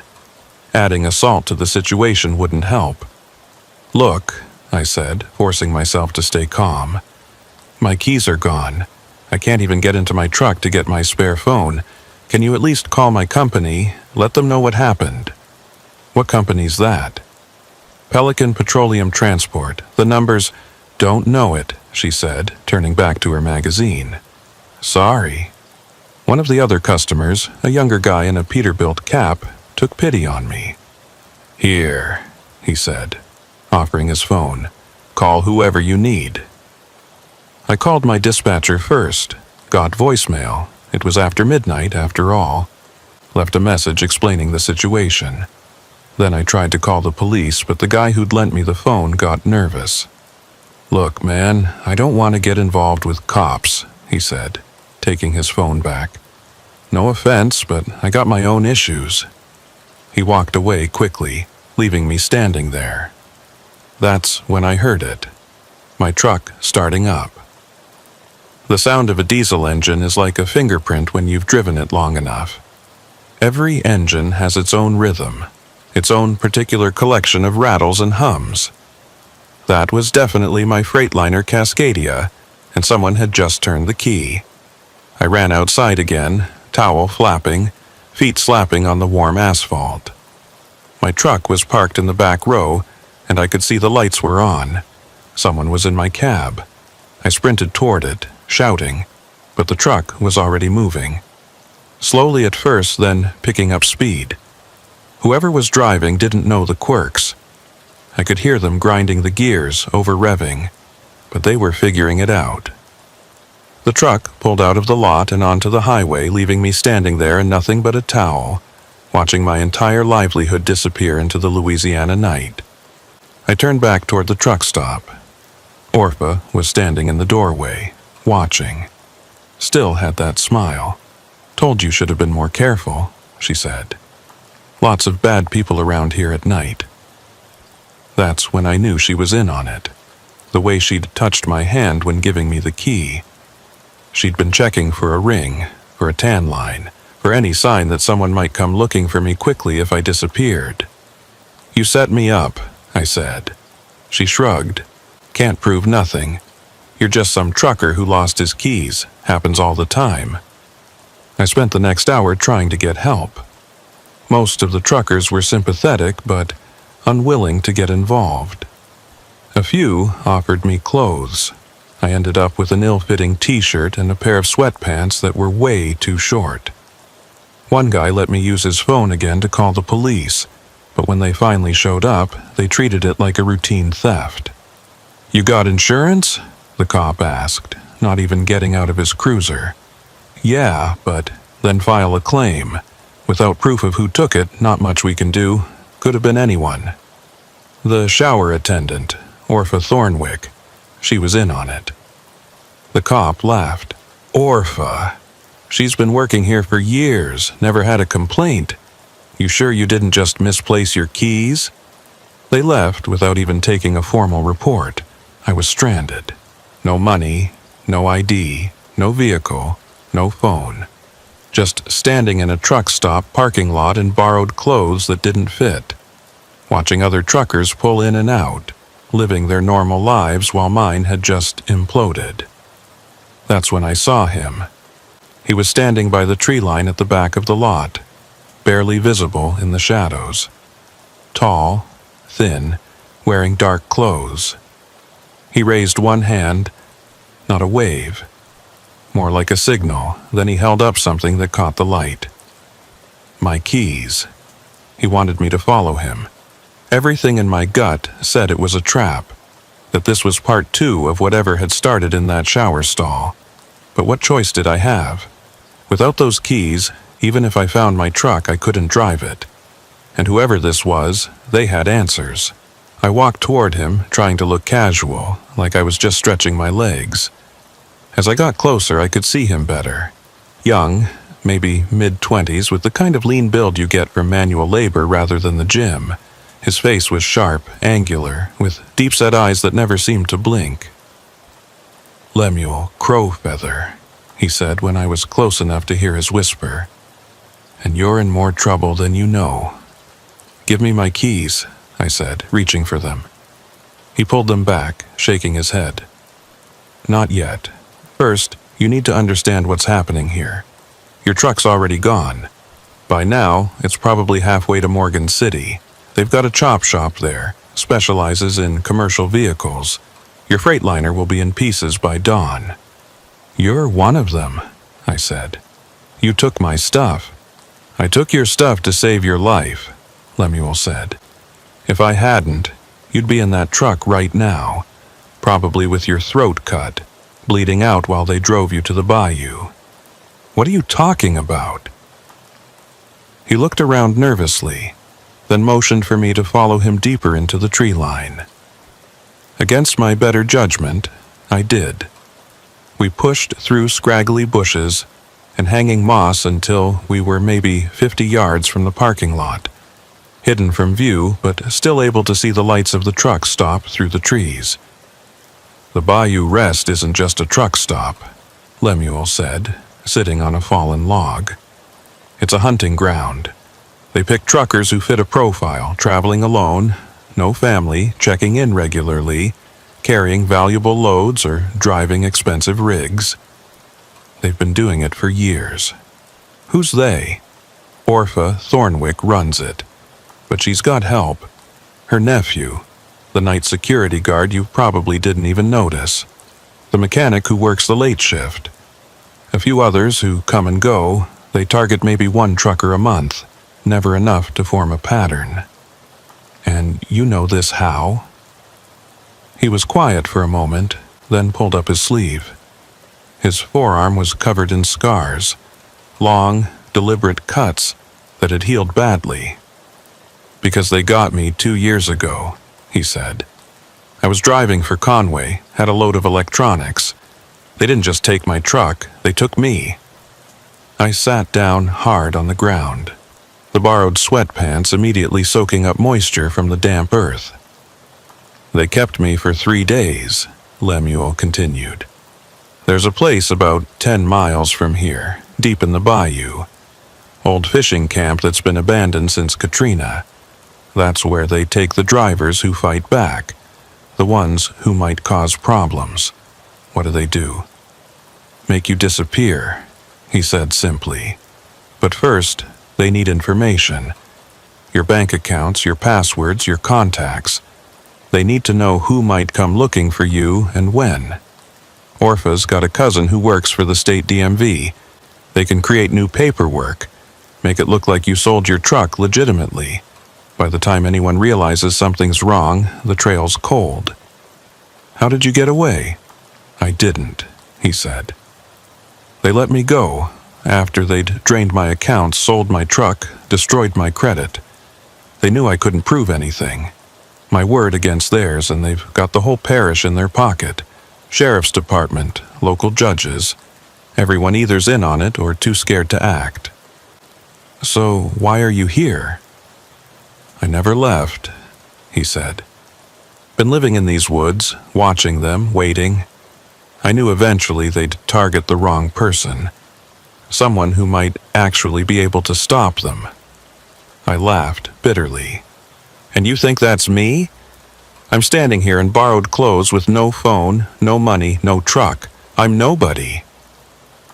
[SPEAKER 1] Adding assault to the situation wouldn't help. "Look," I said, forcing myself to stay calm. "My keys are gone. I can't even get into my truck to get my spare phone. Can you at least call my company, let them know what happened?" "What company's that?" "Pelican Petroleum Transport. The numbers—" "Don't know it," she said, turning back to her magazine. "Sorry." One of the other customers, a younger guy in a Peterbilt cap, took pity on me. "Here," he said, offering his phone. "Call whoever you need." I called my dispatcher first, got voicemail. It was after midnight, after all. Left a message explaining the situation. Then I tried to call the police, but the guy who'd lent me the phone got nervous. "Look, man, I don't want to get involved with cops," he said, taking his phone back. "No offense, but I got my own issues." He walked away quickly, leaving me standing there. That's when I heard it. My truck starting up. The sound of a diesel engine is like a fingerprint when you've driven it long enough. Every engine has its own rhythm, its own particular collection of rattles and hums. That was definitely my Freightliner Cascadia, and someone had just turned the key. I ran outside again, towel flapping, feet slapping on the warm asphalt. My truck was parked in the back row, and I could see the lights were on. Someone was in my cab. I sprinted toward it, shouting, but the truck was already moving. Slowly at first, then picking up speed. Whoever was driving didn't know the quirks. I could hear them grinding the gears, over-revving. but they were figuring it out. The truck pulled out of the lot and onto the highway, leaving me standing there in nothing but a towel, watching my entire livelihood disappear into the Louisiana night. I turned back toward the truck stop. Orpha was standing in the doorway, watching. Still had that smile. "Told you should have been more careful," she said. "Lots of bad people around here at night." That's when I knew she was in on it. The way she'd touched my hand when giving me the key. She'd been checking for a ring, for a tan line, for any sign that someone might come looking for me quickly if I disappeared. "You set me up," I said. She shrugged. "Can't prove nothing. You're just some trucker who lost his keys. Happens all the time." I spent the next hour trying to get help. Most of the truckers were sympathetic, but unwilling to get involved. A few offered me clothes. I ended up with an ill-fitting t-shirt and a pair of sweatpants that were way too short. One guy let me use his phone again to call the police, but when they finally showed up, they treated it like a routine theft. "You got insurance?" the cop asked, not even getting out of his cruiser. "Yeah, but then file a claim. Without proof of who took it, not much we can do. Could have been anyone." The shower attendant, Orpha Thornwick, she was in on it. The cop laughed. "Orpha? She's been working here for years, never had a complaint. You sure you didn't just misplace your keys?" They left without even taking a formal report. I was stranded. No money, no ID, no vehicle, no phone. Just standing in a truck stop parking lot in borrowed clothes that didn't fit. Watching other truckers pull in and out, living their normal lives while mine had just imploded. That's when I saw him. He was standing by the tree line at the back of the lot, barely visible in the shadows. Tall, thin, wearing dark clothes. He raised one hand, not a wave, more like a signal. Then he held up something that caught the light. My keys. He wanted me to follow him. Everything in my gut said it was a trap, that this was part 2 of whatever had started in that shower stall. But what choice did I have? Without those keys, even if I found my truck, I couldn't drive it. And whoever this was, they had answers. I walked toward him, trying to look casual, like I was just stretching my legs. As I got closer, I could see him better. Young, maybe mid-20s, with the kind of lean build you get from manual labor rather than the gym. His face was sharp, angular, with deep-set eyes that never seemed to blink. "Lemuel Crowfeather," he said when I was close enough to hear his whisper. "And you're in more trouble than you know." "Give me my keys," I said, reaching for them. He pulled them back, shaking his head. "Not yet. First, you need to understand what's happening here. Your truck's already gone. By now, it's probably halfway to Morgan City. They've got a chop shop there, specializes in commercial vehicles. Your Freightliner will be in pieces by dawn." "You're one of them," I said. "You took my stuff." "I took your stuff to save your life," Lemuel said. "If I hadn't, you'd be in that truck right now, probably with your throat cut, bleeding out while they drove you to the bayou." "What are you talking about?" He looked around nervously, then motioned for me to follow him deeper into the tree line. Against my better judgment, I did. We pushed through scraggly bushes and hanging moss until we were maybe 50 yards from the parking lot, hidden from view but still able to see the lights of the truck stop through the trees. "The Bayou Rest isn't just a truck stop," Lemuel said, sitting on a fallen log. "It's a hunting ground. They pick truckers who fit a profile, traveling alone, no family, checking in regularly, carrying valuable loads or driving expensive rigs. They've been doing it for years." "Who's they?" "Orpha Thornwick runs it. But she's got help. Her nephew, the night security guard you probably didn't even notice. The mechanic who works the late shift. A few others who come and go. They target maybe one trucker a month. Never enough to form a pattern." "And you know this how?" He was quiet for a moment, then pulled up his sleeve. His forearm was covered in scars, long, deliberate cuts that had healed badly. "Because they got me 2 years ago," he said. "I was driving for Conway, had a load of electronics. They didn't just take my truck, they took me." I sat down hard on the ground, the borrowed sweatpants immediately soaking up moisture from the damp earth. "They kept me for 3 days," Lemuel continued. "There's a place about 10 miles from here, deep in the bayou. Old fishing camp that's been abandoned since Katrina. That's where they take the drivers who fight back, the ones who might cause problems. What do? Make you disappear," he said simply. "But first, they need information. Your bank accounts, your passwords, your contacts. They need to know who might come looking for you and when. Orpha's got a cousin who works for the state DMV. They can create new paperwork, make it look like you sold your truck legitimately. By the time anyone realizes something's wrong, the trail's cold." "How did you get away?" "I didn't," he said. "They let me go after they'd drained my accounts, sold my truck, destroyed my credit. They knew I couldn't prove anything. My word against theirs, and they've got the whole parish in their pocket. Sheriff's department, local judges. Everyone either's in on it or too scared to act." "So why are you here?" "I never left," he said. "Been living in these woods, watching them, waiting. I knew eventually they'd target the wrong person, someone who might actually be able to stop them." I laughed bitterly. "And you think that's me? I'm standing here in borrowed clothes with no phone, no money, no truck. I'm nobody."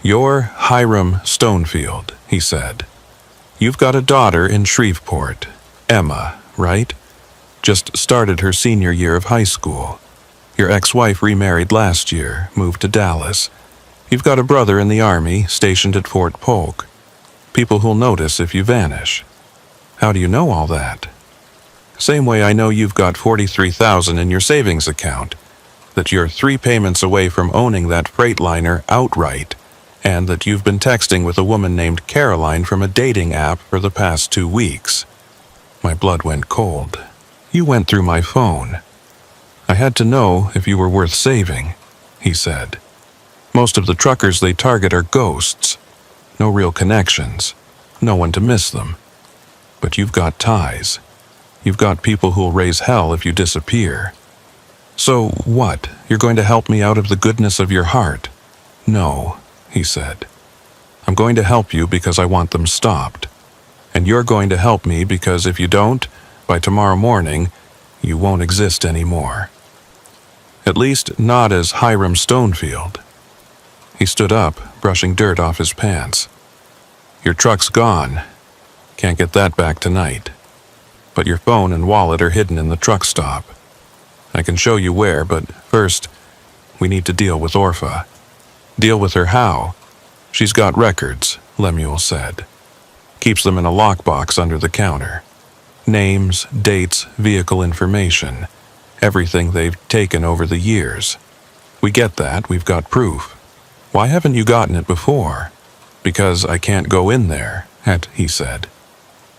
[SPEAKER 1] "You're Hiram Stonefield," he said. "You've got a daughter in Shreveport, Emma, right? Just started her senior year of high school. Your ex-wife remarried last year, moved to Dallas. You've got a brother in the Army, stationed at Fort Polk. People who'll notice if you vanish. How do you know all that? Same way I know you've got $43,000 in your savings account, that you're 3 payments away from owning that Freightliner outright, and that you've been texting with a woman named Caroline from a dating app for the past 2 weeks." My blood went cold. "You went through my phone." "I had to know if you were worth saving," he said. "Most of the truckers they target are ghosts. No real connections. No one to miss them. But you've got ties. You've got people who'll raise hell if you disappear. So what? You're going to help me out of the goodness of your heart?" "No," he said. "I'm going to help you because I want them stopped. And you're going to help me because if you don't, by tomorrow morning, you won't exist anymore. At least not as Hiram Stonefield." He stood up, brushing dirt off his pants. "Your truck's gone. Can't get that back tonight. But your phone and wallet are hidden in the truck stop. I can show you where, but first, we need to deal with Orpha." "Deal with her how?" "She's got records," Lemuel said. "Keeps them in a lockbox under the counter. Names, dates, vehicle information, everything they've taken over the years. We get that, we've got proof. Why haven't you gotten it before?" "Because I can't go in there," he said.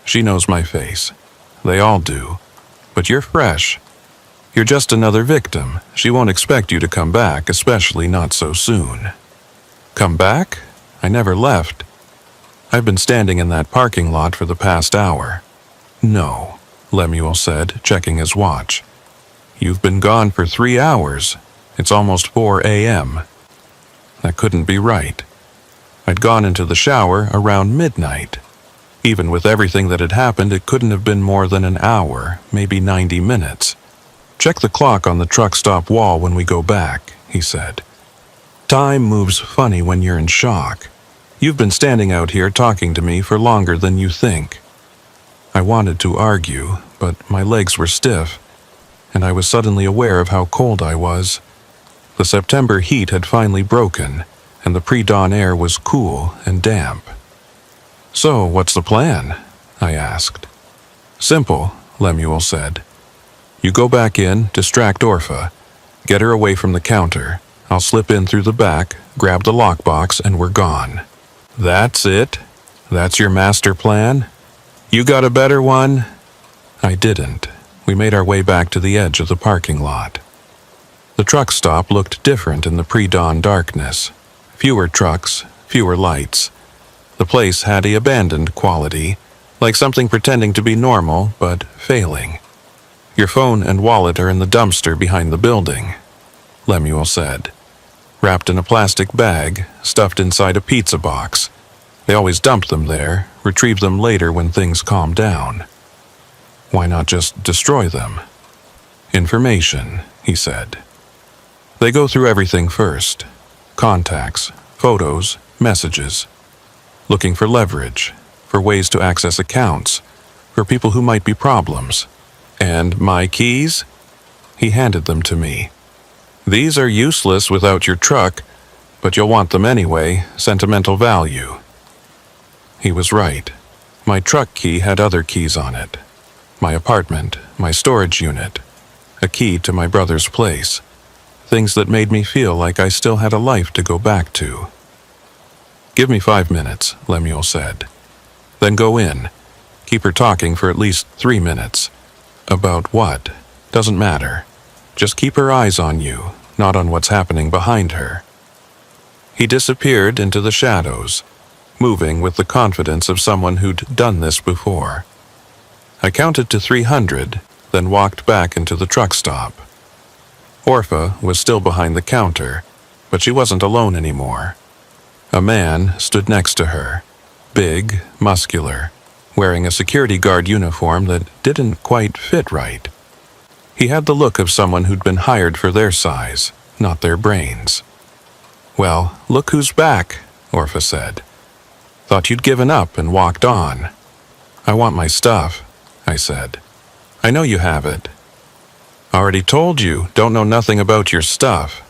[SPEAKER 1] "She knows my face. They all do. But you're fresh. You're just another victim. She won't expect you to come back, especially not so soon." "Come back? I never left. I've been standing in that parking lot for the past hour." "No," Lemuel said, checking his watch. "You've been gone for 3 hours. It's almost 4 a.m. That couldn't be right. I'd gone into the shower around midnight. Even with everything that had happened, it couldn't have been more than an hour, maybe 90 minutes. Check the clock on the truck stop wall when we go back," he said. "Time moves funny when you're in shock. You've been standing out here talking to me for longer than you think." I wanted to argue, but my legs were stiff, and I was suddenly aware of how cold I was. The September heat had finally broken, and the pre-dawn air was cool and damp. "So, what's the plan?" I asked. "Simple," Lemuel said. "You go back in, distract Orpha, get her away from the counter, I'll slip in through the back, grab the lockbox, and we're gone. That's it? That's your master plan? You got a better one? I didn't. We made our way back to the edge of the parking lot. The truck stop looked different in the pre-dawn darkness. Fewer trucks, fewer lights. The place had the abandoned quality, like something pretending to be normal, but failing. Your phone and wallet are in the dumpster behind the building, Lemuel said. Wrapped in a plastic bag, stuffed inside a pizza box. They always dump them there, retrieve them later when things calm down. Why not just destroy them? Information, he said. They go through everything first. Contacts, photos, messages. Looking for leverage, for ways to access accounts, for people who might be problems. And my keys? He handed them to me. These are useless without your truck, but you'll want them anyway, sentimental value. He was right. My truck key had other keys on it. My apartment, my storage unit, a key to my brother's place. Things that made me feel like I still had a life to go back to. Give me 5 minutes, Lemuel said. Then go in. Keep her talking for at least 3 minutes. About what? Doesn't matter. Just keep her eyes on you, not on what's happening behind her. He disappeared into the shadows, moving with the confidence of someone who'd done this before. I counted to 300, then walked back into the truck stop. Orpha was still behind the counter, but she wasn't alone anymore. A man stood next to her, big, muscular, wearing a security guard uniform that didn't quite fit right. He had the look of someone who'd been hired for their size, not their brains. Well, look who's back, Orpha said. Thought you'd given up and walked on. I want my stuff, I said. I know you have it. Already told you, don't know nothing about your stuff.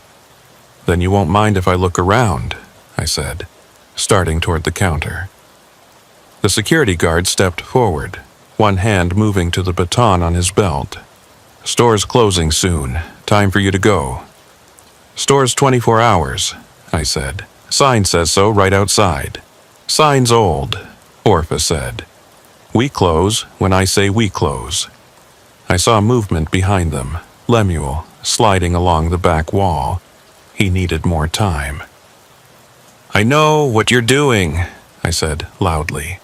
[SPEAKER 1] Then you won't mind if I look around, I said, starting toward the counter. The security guard stepped forward, one hand moving to the baton on his belt. Store's closing soon. Time for you to go. Store's 24 hours, I said. Sign says so right outside. Sign's old, Orpha said. We close when I say we close. I saw movement behind them, Lemuel sliding along the back wall. He needed more time. I know what you're doing, I said loudly.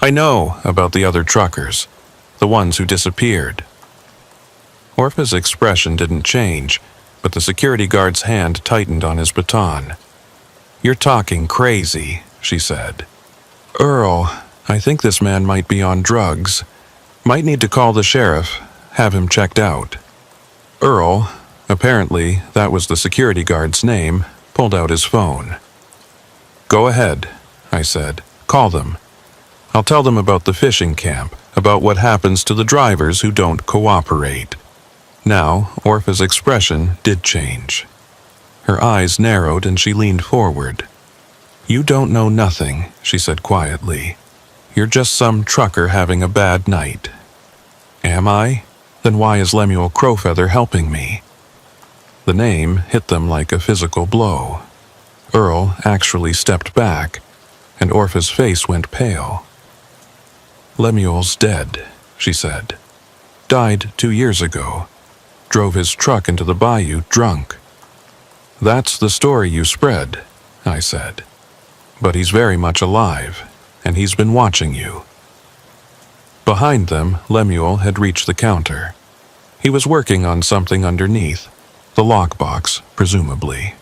[SPEAKER 1] I know about the other truckers, the ones who disappeared. Orpha's expression didn't change, but the security guard's hand tightened on his baton. You're talking crazy, she said. Earl, I think this man might be on drugs. Might need to call the sheriff, have him checked out. Earl, apparently that was the security guard's name, pulled out his phone. Go ahead, I said. Call them. I'll tell them about the fishing camp, about what happens to the drivers who don't cooperate. Now, Orpha's expression did change. Her eyes narrowed and she leaned forward. You don't know nothing, she said quietly. You're just some trucker having a bad night. Am I? Then why is Lemuel Crowfeather helping me? The name hit them like a physical blow. Earl actually stepped back, and Orpha's face went pale. Lemuel's dead, she said. Died 2 years ago. Drove his truck into the bayou drunk. That's the story you spread, I said. But he's very much alive, and he's been watching you. Behind them, Lemuel had reached the counter. He was working on something underneath, the lockbox, presumably.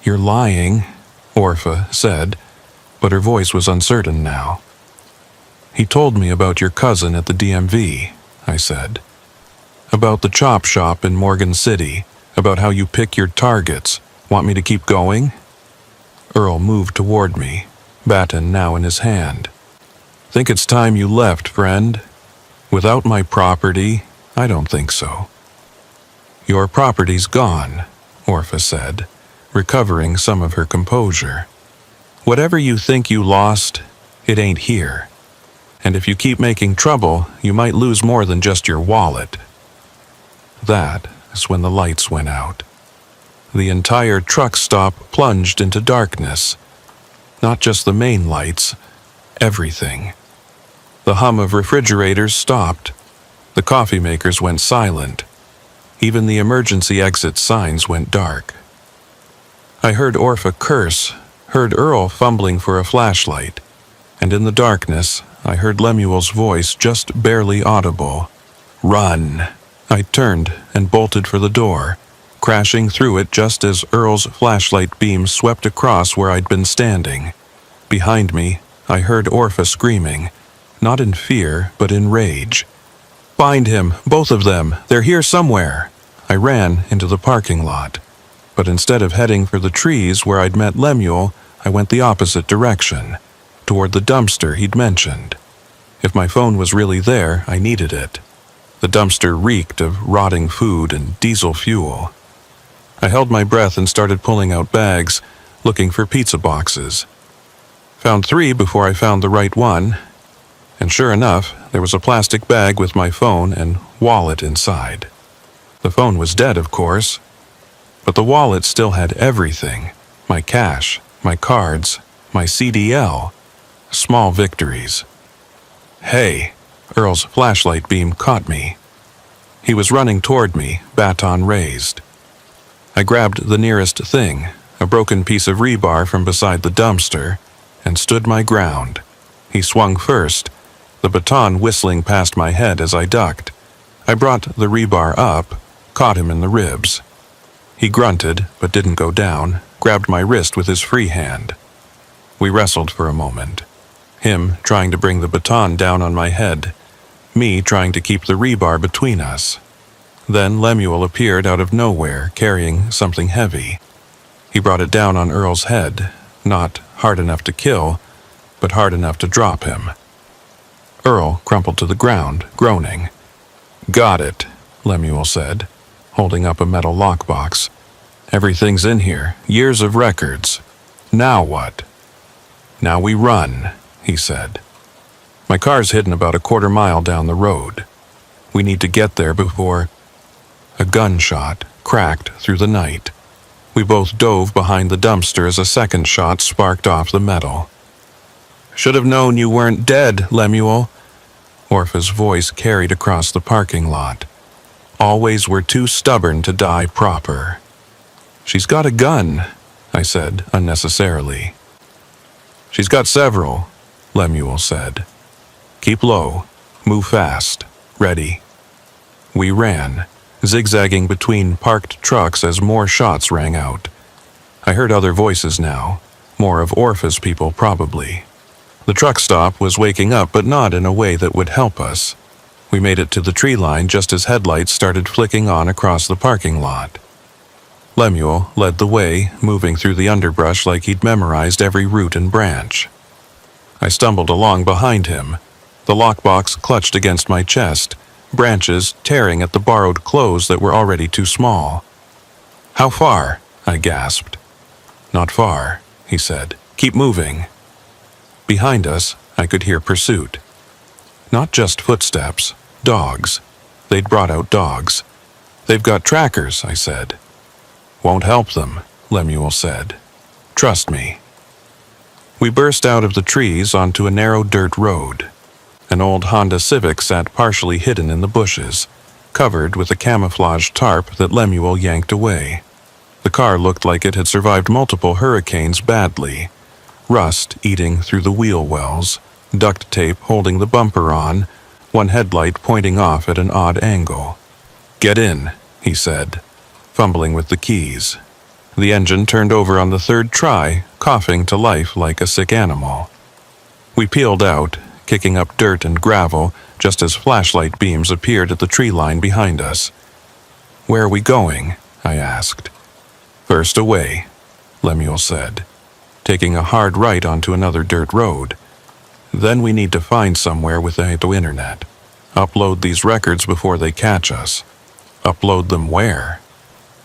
[SPEAKER 1] You're lying, Orpha said, but her voice was uncertain now. He told me about your cousin at the DMV, I said. About the chop shop in Morgan City, about how you pick your targets. Want me to keep going? Earl moved toward me, baton now in his hand. Think it's time you left, friend? Without my property, I don't think so. Your property's gone, Orpha said, recovering some of her composure. Whatever you think you lost, it ain't here. And if you keep making trouble, you might lose more than just your wallet. That is when the lights went out. the entire truck stop plunged into darkness. Not just the main lights, everything. The hum of refrigerators stopped. The coffee makers went silent. Even the emergency exit signs went dark. I heard Orpha curse, heard Earl fumbling for a flashlight, and in the darkness, I heard Lemuel's voice just barely audible. "Run!" I turned and bolted for the door, crashing through it just as Earl's flashlight beam swept across where I'd been standing. Behind me, I heard Orpha screaming, not in fear, but in rage. "Find him, both of them, they're here somewhere!" I ran into the parking lot, but instead of heading for the trees where I'd met Lemuel, I went the opposite direction, toward the dumpster he'd mentioned. If my phone was really there, I needed it. The dumpster reeked of rotting food and diesel fuel. I held my breath and started pulling out bags, looking for pizza boxes. Found 3 before I found the right one, and sure enough, there was a plastic bag with my phone and wallet inside. The phone was dead, of course, but the wallet still had everything: my cash, my cards, my CDL. Small victories. "Hey!" Earl's flashlight beam caught me. He was running toward me, baton raised. I grabbed the nearest thing, a broken piece of rebar from beside the dumpster, and stood my ground. He swung first, the baton whistling past my head as I ducked. I brought the rebar up, caught him in the ribs. He grunted, but didn't go down, grabbed my wrist with his free hand. We wrestled for a moment. Him trying to bring the baton down on my head, me trying to keep the rebar between us. Then Lemuel appeared out of nowhere, carrying something heavy. He brought it down on Earl's head, not hard enough to kill, but hard enough to drop him. Earl crumpled to the ground, groaning. "Got it," Lemuel said, holding up a metal lockbox. "Everything's in here, years of records. Now what?" "Now we run," he said. "My car's hidden about a quarter-mile down the road. We need to get there before—" A gunshot cracked through the night. We both dove behind the dumpster as a second shot sparked off the metal. "Should have known you weren't dead, Lemuel." Orpha's voice carried across the parking lot. "Always were too stubborn to die proper." "She's got a gun," I said unnecessarily. "She's got several," Lemuel said. "Keep low, move fast, ready." We ran, zigzagging between parked trucks as more shots rang out. I heard other voices now, more of Orpha's people probably. The truck stop was waking up, but not in a way that would help us. We made it to the tree line just as headlights started flicking on across the parking lot. Lemuel led the way, moving through the underbrush like he'd memorized every root and branch. I stumbled along behind him, the lockbox clutched against my chest, branches tearing at the borrowed clothes that were already too small. "How far?" I gasped. "Not far," he said. "Keep moving." Behind us, I could hear pursuit. Not just footsteps, dogs. They'd brought out dogs. "They've got trackers," I said. "Won't help them," Lemuel said. "Trust me." We burst out of the trees onto a narrow dirt road. An old Honda Civic sat partially hidden in the bushes, covered with a camouflage tarp that Lemuel yanked away. The car looked like it had survived multiple hurricanes badly, rust eating through the wheel wells, duct tape holding the bumper on, one headlight pointing off at an odd angle. "Get in," he said, fumbling with the keys. The engine turned over on the third try, coughing to life like a sick animal. We peeled out, kicking up dirt and gravel, just as flashlight beams appeared at the tree line behind us. "Where are we going?" I asked. "First away," Lemuel said, taking a hard right onto another dirt road. "Then we need to find somewhere with the internet. Upload these records before they catch us." "Upload them where?"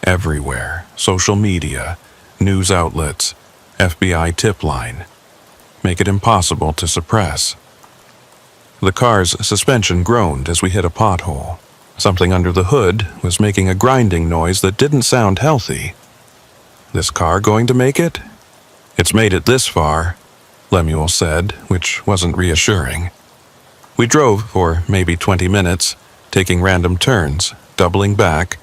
[SPEAKER 1] "Everywhere. Social media, news outlets, FBI tip line. Make it impossible to suppress." The car's suspension groaned as we hit a pothole. Something under the hood was making a grinding noise that didn't sound healthy. This car going to make it? It's made it this far, Lemuel said, which wasn't reassuring. We drove for maybe 20 minutes, taking random turns, doubling back,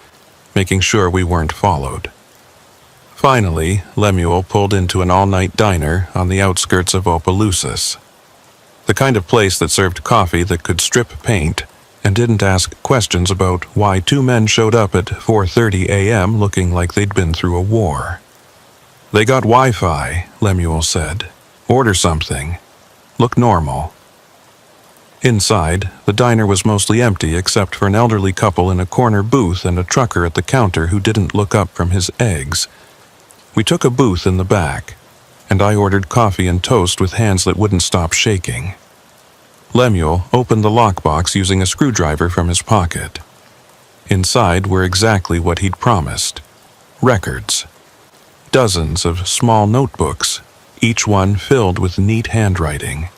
[SPEAKER 1] making sure we weren't followed. Finally, Lemuel pulled into an all-night diner on the outskirts of Opelousas. The kind of place that served coffee that could strip paint and didn't ask questions about why two men showed up at 4:30 a.m. looking like they'd been through a war. They got Wi-Fi, Lemuel said. Order something. Look normal. Inside, the diner was mostly empty except for an elderly couple in a corner booth and a trucker at the counter who didn't look up from his eggs. We took a booth in the back, and I ordered coffee and toast with hands that wouldn't stop shaking. Lemuel opened the lockbox using a screwdriver from his pocket. Inside were exactly what he'd promised. Records. Dozens of small notebooks, each one filled with neat handwriting.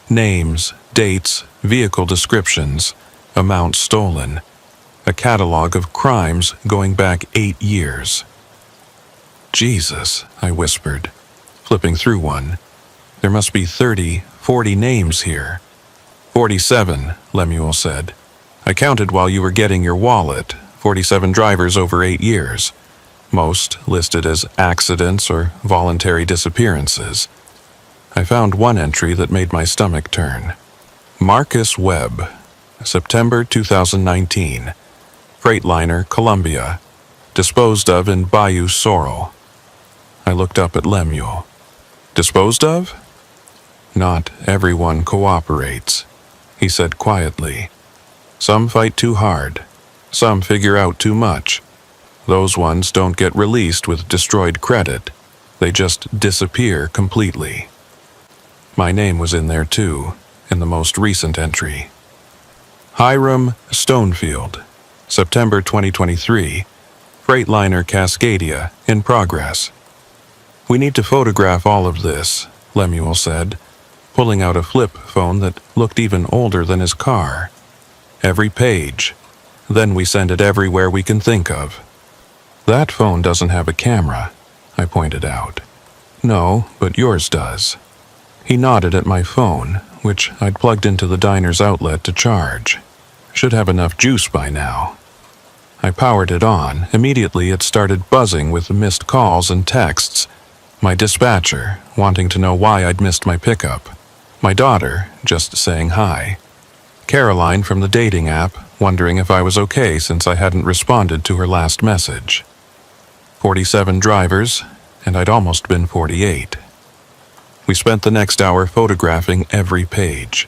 [SPEAKER 1] Names, dates, vehicle descriptions, amounts stolen. A catalog of crimes going back 8 years. Jesus, I whispered, flipping through one. There must be 30, 40 names here. 47, Lemuel said. I counted while you were getting your wallet. 47 drivers over 8 years. Most listed as accidents or voluntary disappearances. I found one entry that made my stomach turn. Marcus Webb, September 2019. Freightliner, Columbia. Disposed of in Bayou, Sorrel. I looked up at Lemuel. Disposed of? Not everyone cooperates, he said quietly. Some fight too hard. Some figure out too much. Those ones don't get released with destroyed credit. They just disappear completely. My name was in there too, in the most recent entry. Hiram Stonefield, September 2023. Freightliner Cascadia, in progress. We need to photograph all of this, Lemuel said, pulling out a flip phone that looked even older than his car. Every page. Then we send it everywhere we can think of. That phone doesn't have a camera, I pointed out. No, but yours does. He nodded at my phone, which I'd plugged into the diner's outlet to charge. Should have enough juice by now. I powered it on. Immediately it started buzzing with missed calls and texts. My dispatcher, wanting to know why I'd missed my pickup. My daughter, just saying hi. Caroline from the dating app, wondering if I was okay since I hadn't responded to her last message. 47 drivers, and I'd almost been 48. We spent the next hour photographing every page.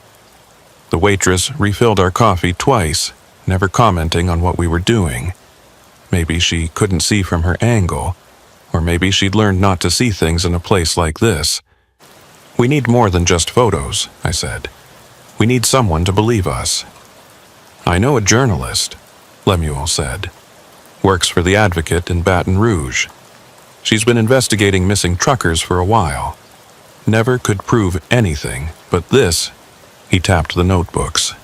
[SPEAKER 1] The waitress refilled our coffee twice, never commenting on what we were doing. Maybe she couldn't see from her angle, or maybe she'd learned not to see things in a place like this. We need more than just photos, I said. We need someone to believe us. I know a journalist, Lemuel said. Works for the Advocate in Baton Rouge. She's been investigating missing truckers for a while. Never could prove anything, but this, he tapped the notebooks.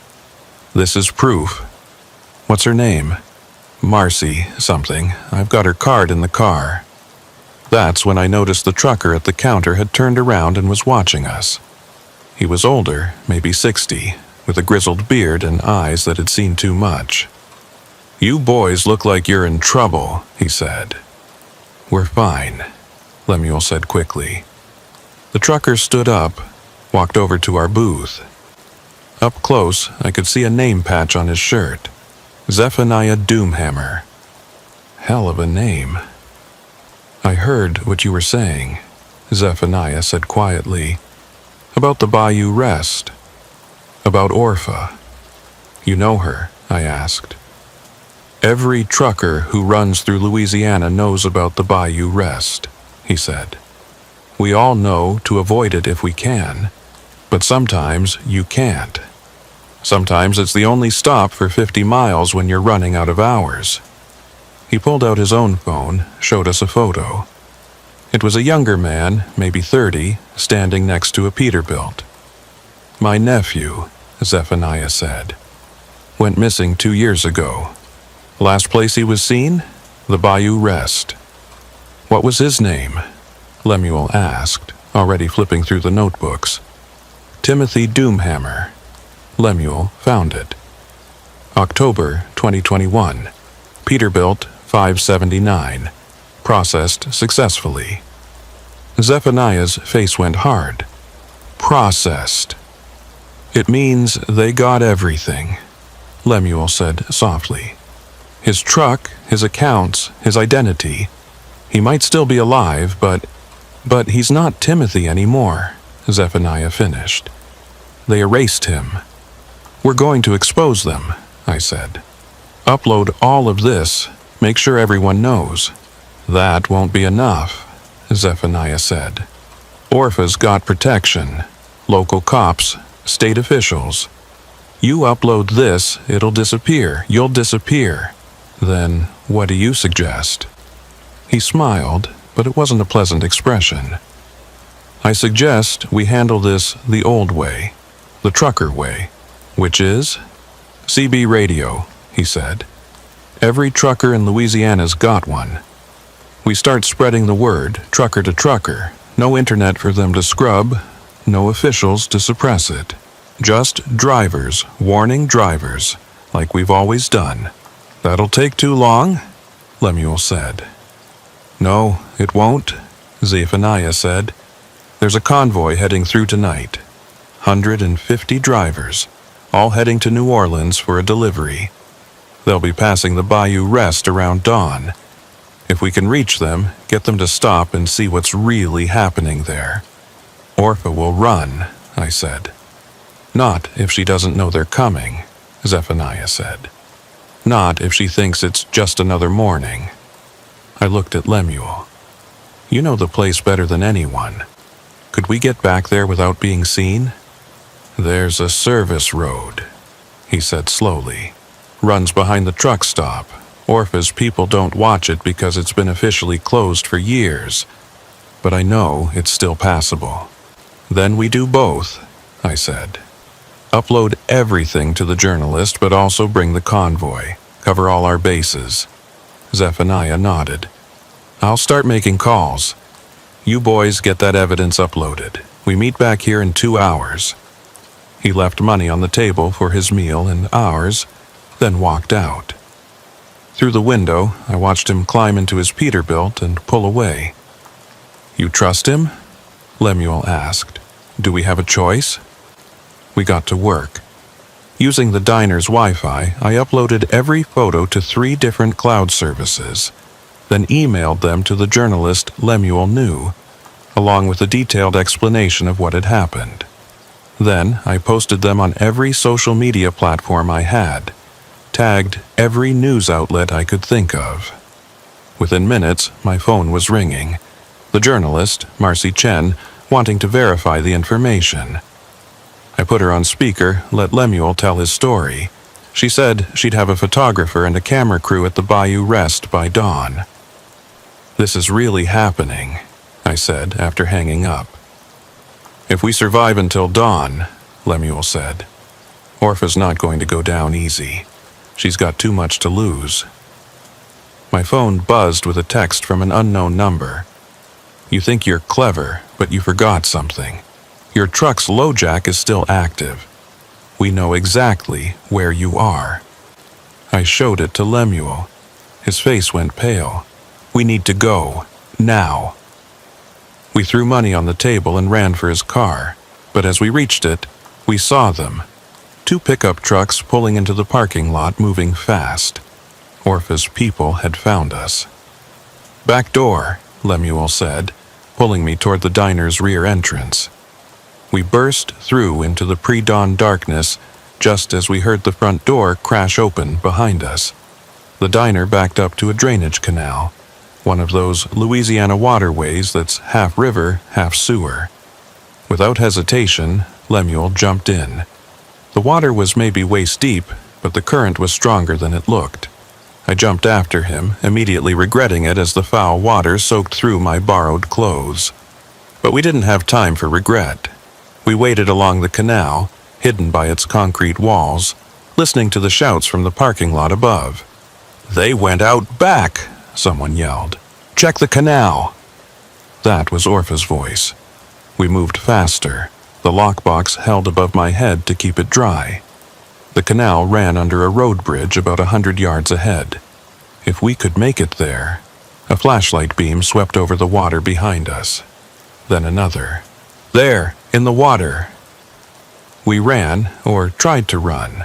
[SPEAKER 1] This is proof. What's her name? Marcy something. I've got her card in the car. That's when I noticed the trucker at the counter had turned around and was watching us. He was older, maybe 60, with a grizzled beard and eyes that had seen too much. You boys look like you're in trouble, he said. We're fine, Lemuel said quickly. The trucker stood up, walked over to our booth. Up close, I could see a name patch on his shirt. Zephaniah Doomhammer. Hell of a name. I heard what you were saying, Zephaniah said quietly. About the Bayou Rest. About Orpha. You know her, I asked. Every trucker who runs through Louisiana knows about the Bayou Rest, he said. We all know to avoid it if we can, but sometimes you can't. Sometimes it's the only stop for 50 miles when you're running out of hours. He pulled out his own phone, showed us a photo. It was a younger man, maybe 30, standing next to a Peterbilt. My nephew, Zephaniah said. Went missing 2 years ago. Last place he was seen? The Bayou Rest. What was his name? Lemuel asked, already flipping through the notebooks. Timothy Doomhammer. Lemuel found it. October 2021. Peterbilt 579. Processed successfully. Zephaniah's face went hard. Processed. It means they got everything, Lemuel said softly. His truck, his accounts, his identity. He might still be alive, but he's not Timothy anymore, Zephaniah finished. They erased him. We're going to expose them, I said. Upload all of this, make sure everyone knows. That won't be enough, Zephaniah said. Orpha's got protection. Local cops, state officials. You upload this, it'll disappear. You'll disappear. Then what do you suggest? He smiled, but it wasn't a pleasant expression. I suggest we handle this the old way, the trucker way, which is CB radio, he said. Every trucker in Louisiana's got one. We start spreading the word, trucker to trucker. No internet for them to scrub, no officials to suppress it. Just drivers warning drivers, like we've always done. That'll take too long? Lemuel said. No, it won't, Zephaniah said. There's a convoy heading through tonight. 150 drivers, all heading to New Orleans for a delivery. They'll be passing the Bayou rest around dawn. If we can reach them, get them to stop and see what's really happening there. Orpha will run, I said. Not if she doesn't know they're coming, Zephaniah said. Not if she thinks it's just another morning. I looked at Lemuel. You know the place better than anyone. Could we get back there without being seen? There's a service road, he said slowly. Runs behind the truck stop. Orpha's people don't watch it because it's been officially closed for years. But I know it's still passable. Then we do both, I said. Upload everything to the journalist, but also bring the convoy. Cover all our bases. Zephaniah nodded. I'll start making calls. You boys get that evidence uploaded. We meet back here in 2 hours. He left money on the table for his meal and ours, then walked out. Through the window, I watched him climb into his Peterbilt and pull away. You trust him? Lemuel asked. Do we have a choice? We got to work. Using the diner's Wi-Fi, I uploaded every photo to 3 different cloud services, then emailed them to the journalist Lemuel knew, along with a detailed explanation of what had happened. Then I posted them on every social media platform I had, tagged every news outlet I could think of. Within minutes, my phone was ringing. The journalist, Marcy Chen, wanting to verify the information. I put her on speaker, let Lemuel tell his story. She said she'd have a photographer and a camera crew at the Bayou rest by dawn. This is really happening, I said after hanging up. If we survive until dawn, Lemuel said, Orpha's not going to go down easy. She's got too much to lose. My phone buzzed with a text from an unknown number. You think you're clever, but you forgot something. Your truck's low jack is still active. We know exactly where you are. I showed it to Lemuel. His face went pale. We need to go. Now. We threw money on the table and ran for his car, but as we reached it, we saw them. 2 pickup trucks pulling into the parking lot, moving fast. Orpha's people had found us. Back door, Lemuel said, pulling me toward the diner's rear entrance. We burst through into the pre-dawn darkness just as we heard the front door crash open behind us. The diner backed up to a drainage canal, one of those Louisiana waterways that's half river, half sewer. Without hesitation, Lemuel jumped in. The water was maybe waist deep, but the current was stronger than it looked. I jumped after him, immediately regretting it as the foul water soaked through my borrowed clothes. But we didn't have time for regret. We waded along the canal, hidden by its concrete walls, listening to the shouts from the parking lot above. They went out back, someone yelled. Check the canal." That was Orpha's voice. We moved faster, the lockbox held above my head to keep it dry. The canal ran under a road bridge about 100 yards ahead. If we could make it there, a flashlight beam swept over the water behind us. Then another. "There, in the water." We ran, or tried to run,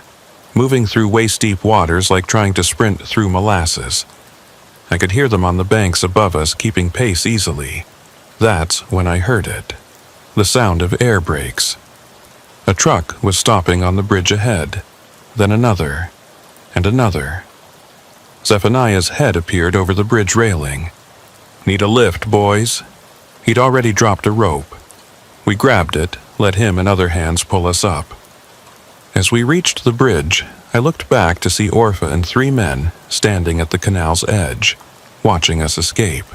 [SPEAKER 1] moving through waist-deep waters like trying to sprint through molasses. I could hear them on the banks above us, keeping pace easily. That's when I heard it. The sound of air brakes. A truck was stopping on the bridge ahead. Then another, and another. Zephaniah's head appeared over the bridge railing. "Need a lift, boys?" He'd already dropped a rope. We grabbed it, let him and other hands pull us up. As we reached the bridge, I looked back to see Orpha and 3 men standing at the canal's edge, watching us escape.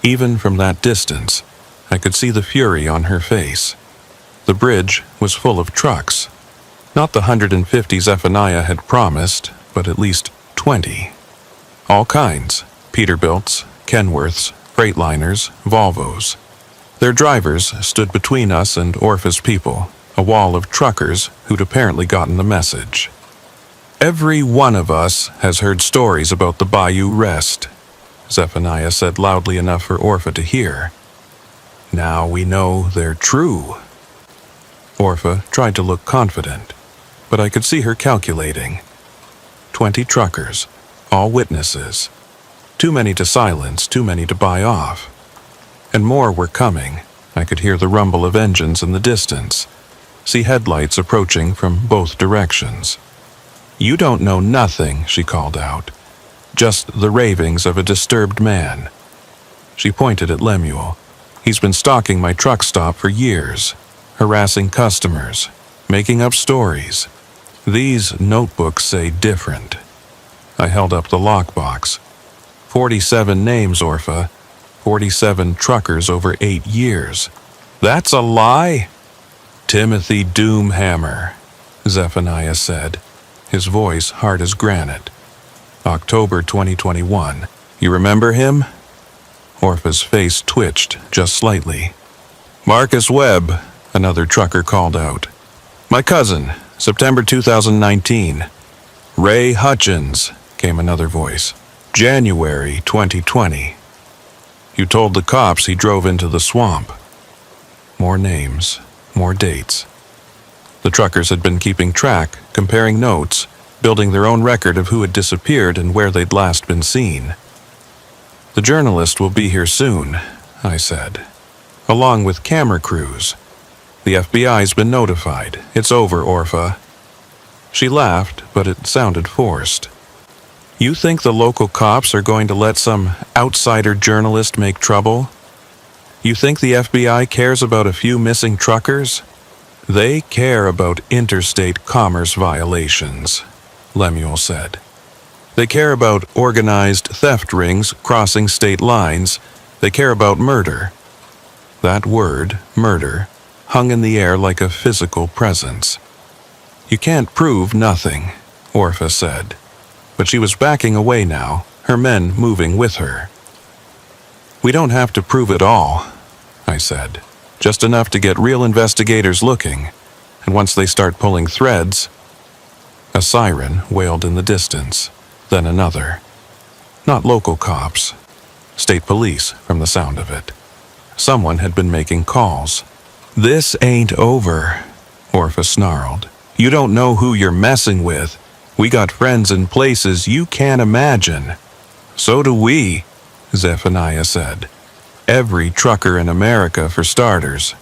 [SPEAKER 1] Even from that distance, I could see the fury on her face. The bridge was full of trucks. Not the 150 Zephaniah had promised, but at least 20. All kinds: Peterbilts, Kenworths, Freightliners, Volvos. Their drivers stood between us and Orpha's people, a wall of truckers who'd apparently gotten the message. "Every one of us has heard stories about the Bayou Rest," Zephaniah said loudly enough for Orpha to hear. "Now we know they're true." Orpha tried to look confident, but I could see her calculating. 20 truckers, all witnesses. Too many to silence, too many to buy off. And more were coming. I could hear the rumble of engines in the distance, see headlights approaching from both directions. "You don't know nothing," she called out. "Just the ravings of a disturbed man." She pointed at Lemuel. "He's been stalking my truck stop for years, harassing customers, making up stories. These notebooks say different." I held up the lockbox. 47 names, Orpha. 47 truckers over 8 years. "That's a lie." "Timothy Doomhammer," Zephaniah said, his voice hard as granite. "October 2021. You remember him?" Orpha's face twitched just slightly. "Marcus Webb," another trucker called out. "My cousin, September 2019. "Ray Hutchins," came another voice. "January 2020. "You told the cops he drove into the swamp." More names, more dates. The truckers had been keeping track, comparing notes, building their own record of who had disappeared and where they'd last been seen. "The journalist will be here soon," I said, "along with camera crews. The FBI's been notified. It's over, Orpha." She laughed, but it sounded forced. "You think the local cops are going to let some outsider journalist make trouble? You think the FBI cares about a few missing truckers? They care about interstate commerce violations," Lemuel said. "They care about organized theft rings crossing state lines. They care about murder." That word, murder, hung in the air like a physical presence. "You can't prove nothing," Orpha said. But she was backing away now, her men moving with her. "We don't have to prove it all," I said. "Just enough to get real investigators looking. And once they start pulling threads..." A siren wailed in the distance, then another. Not local cops. State police, from the sound of it. Someone had been making calls. "This ain't over," Orpha snarled. "You don't know who you're messing with. We got friends in places you can't imagine." "So do we," Zephaniah said. "Every trucker in America, for starters."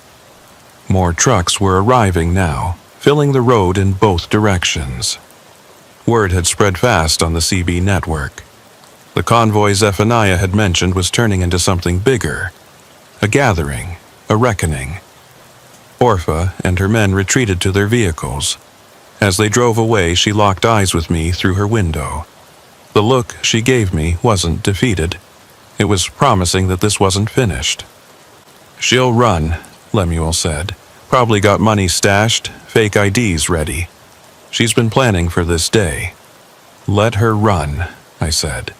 [SPEAKER 1] More trucks were arriving now, filling the road in both directions. Word had spread fast on the CB network. The convoy Zephaniah had mentioned was turning into something bigger. A gathering, a reckoning. Orpha and her men retreated to their vehicles. As they drove away, she locked eyes with me through her window. The look she gave me wasn't defeated. It was promising that this wasn't finished. "She'll run," Lemuel said. "Probably got money stashed, fake IDs ready. She's been planning for this day." "Let her run," I said.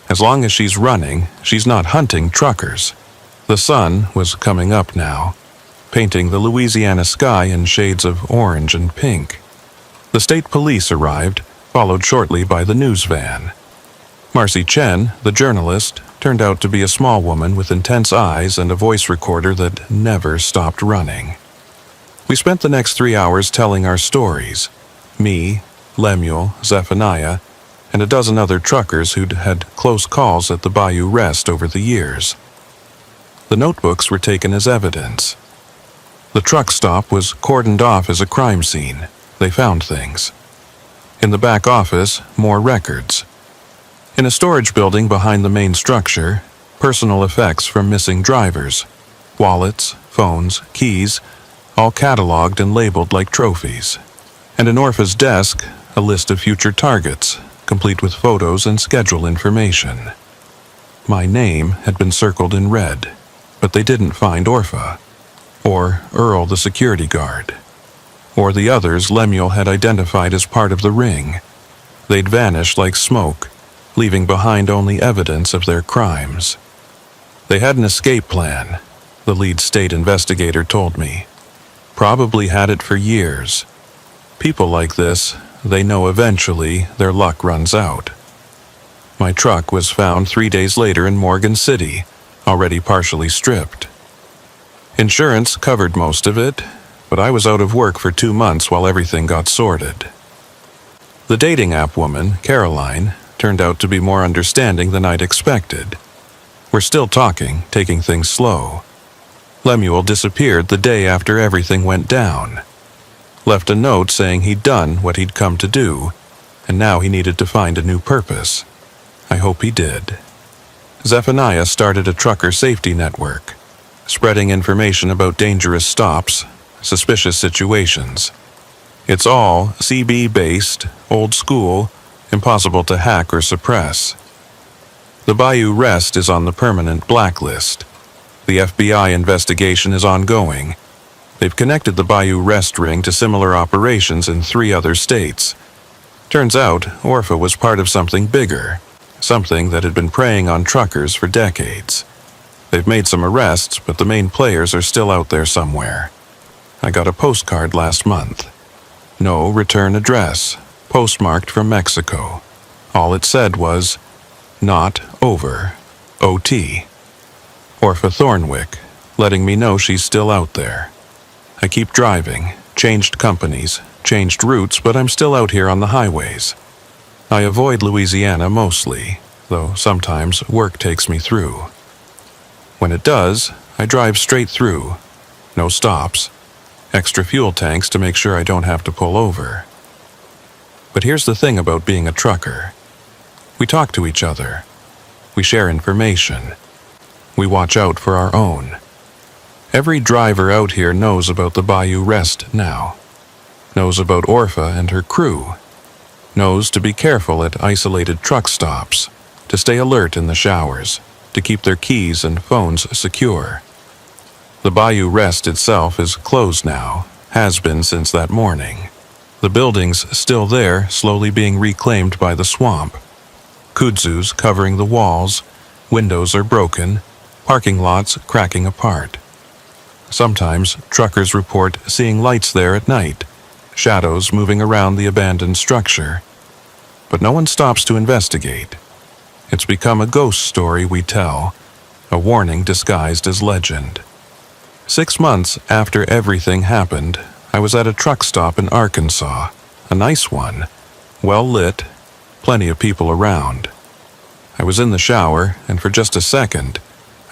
[SPEAKER 1] As long as she's running, she's not hunting truckers. The sun was coming up now, painting the Louisiana sky in shades of orange and pink. The state police arrived, followed shortly by the news van. Marcy Chen, the journalist, turned out to be a small woman with intense eyes and a voice recorder that never stopped running. We spent the next 3 hours telling our stories. Me, Lemuel, Zephaniah, and a dozen other truckers who'd had close calls at the Bayou Rest over the years. The notebooks were taken as evidence. The truck stop was cordoned off as a crime scene. They found things. In the back office, more records. In a storage building behind the main structure, personal effects from missing drivers, wallets, phones, keys, all cataloged and labeled like trophies. And in Orpha's desk, a list of future targets, complete with photos and schedule information. My name had been circled in red, but they didn't find Orpha, or Earl the security guard, or the others Lemuel had identified as part of the ring. They'd vanished like smoke, leaving behind only evidence of their crimes. They had an escape plan, the lead state investigator told me. Probably had it for years. People like this, they know eventually their luck runs out. My truck was found 3 days later in Morgan City, already partially stripped. Insurance covered most of it, but I was out of work for 2 months while everything got sorted. The dating app woman, Caroline, turned out to be more understanding than I'd expected. We're still talking, taking things slow. Lemuel disappeared the day after everything went down. Left a note saying he'd done what he'd come to do, and now he needed to find a new purpose. I hope he did. Zephaniah started a trucker safety network, spreading information about dangerous stops, suspicious situations. It's all CB-based, old school, impossible to hack or suppress. The Bayou Rest is on the permanent blacklist. The FBI investigation is ongoing. They've connected the Bayou Rest ring to similar operations in 3 other states. Turns out, Orpha was part of something bigger, something that had been preying on truckers for decades. They've made some arrests, but the main players are still out there somewhere. I got a postcard last month. No return address, postmarked from Mexico. All it said was, "Not over. OT." Orpha Thornwick, letting me know she's still out there. I keep driving, changed companies, changed routes, but I'm still out here on the highways. I avoid Louisiana mostly, though sometimes work takes me through. When it does, I drive straight through. No stops. Extra fuel tanks to make sure I don't have to pull over. But here's the thing about being a trucker. We talk to each other. We share information. We watch out for our own. Every driver out here knows about the Bayou Rest now. Knows about Orpha and her crew. Knows to be careful at isolated truck stops, to stay alert in the showers, to keep their keys and phones secure. The Bayou Rest itself is closed now, has been since that morning. The building's still there, slowly being reclaimed by the swamp. Kudzus covering the walls, windows are broken, parking lots cracking apart. Sometimes truckers report seeing lights there at night, shadows moving around the abandoned structure. But no one stops to investigate. It's become a ghost story we tell, a warning disguised as legend. 6 months after everything happened, I was at a truck stop in Arkansas, a nice one, well lit, plenty of people around. I was in the shower, and for just a second,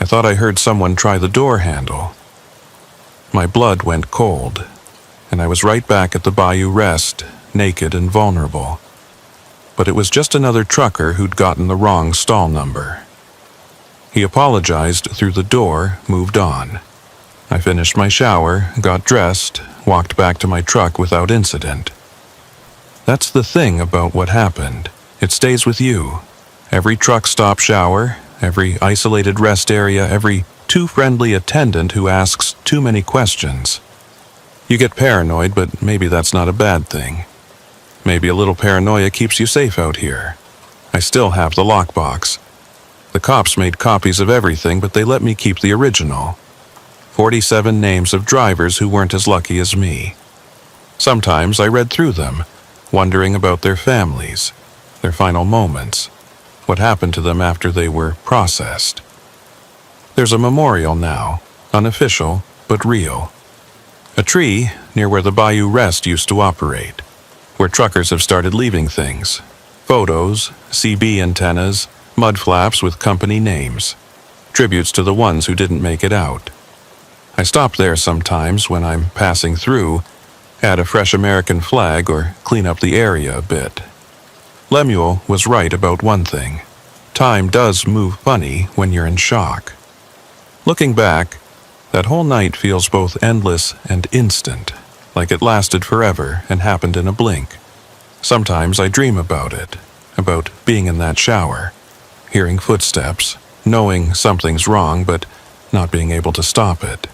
[SPEAKER 1] I thought I heard someone try the door handle. My blood went cold, and I was right back at the Bayou Rest, naked and vulnerable. But it was just another trucker who'd gotten the wrong stall number. He apologized through the door, moved on. I finished my shower, got dressed, walked back to my truck without incident. That's the thing about what happened. It stays with you. Every truck stop shower, every isolated rest area, every too friendly attendant who asks too many questions. You get paranoid, but maybe that's not a bad thing. Maybe a little paranoia keeps you safe out here. I still have the lockbox. The cops made copies of everything, but they let me keep the original. 47 names of drivers who weren't as lucky as me. Sometimes I read through them, wondering about their families, their final moments, what happened to them after they were processed. There's a memorial now, unofficial but real. A tree near where the Bayou Rest used to operate, where truckers have started leaving things. Photos, CB antennas, mud flaps with company names. Tributes to the ones who didn't make it out. I stop there sometimes when I'm passing through, add a fresh American flag or clean up the area a bit. Lemuel was right about one thing. Time does move funny when you're in shock. Looking back, that whole night feels both endless and instant, like it lasted forever and happened in a blink. Sometimes I dream about it, about being in that shower, hearing footsteps, knowing something's wrong but not being able to stop it.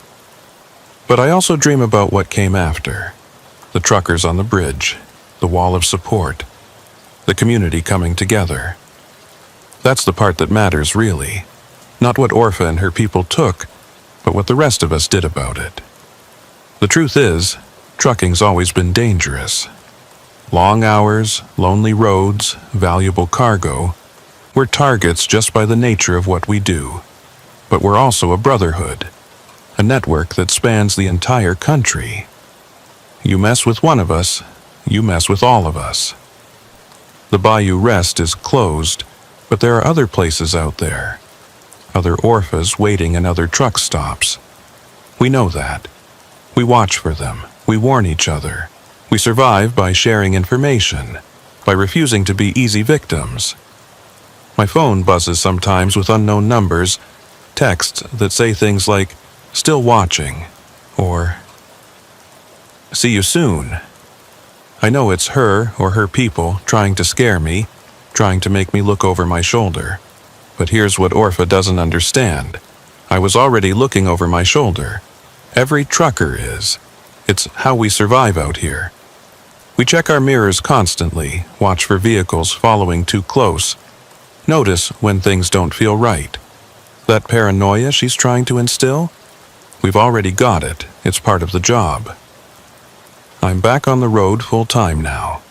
[SPEAKER 1] But I also dream about what came after. The truckers on the bridge, the wall of support, the community coming together. That's the part that matters, really. Not what Orpha and her people took, but what the rest of us did about it. The truth is, trucking's always been dangerous. Long hours, lonely roads, valuable cargo. We're targets just by the nature of what we do. But we're also a brotherhood, a network that spans the entire country. You mess with one of us, you mess with all of us. The Bayou Rest is closed, but there are other places out there. Other Orphas waiting in other truck stops. We know that. We watch for them. We warn each other. We survive by sharing information, by refusing to be easy victims. My phone buzzes sometimes with unknown numbers, texts that say things like, "Still watching," or "See you soon." I know it's her or her people trying to scare me, trying to make me look over my shoulder. But here's what Orpha doesn't understand. I was already looking over my shoulder. Every trucker is. It's how we survive out here. We check our mirrors constantly, watch for vehicles following too close, notice when things don't feel right. That paranoia she's trying to instill? We've already got it. It's part of the job. I'm back on the road full-time now.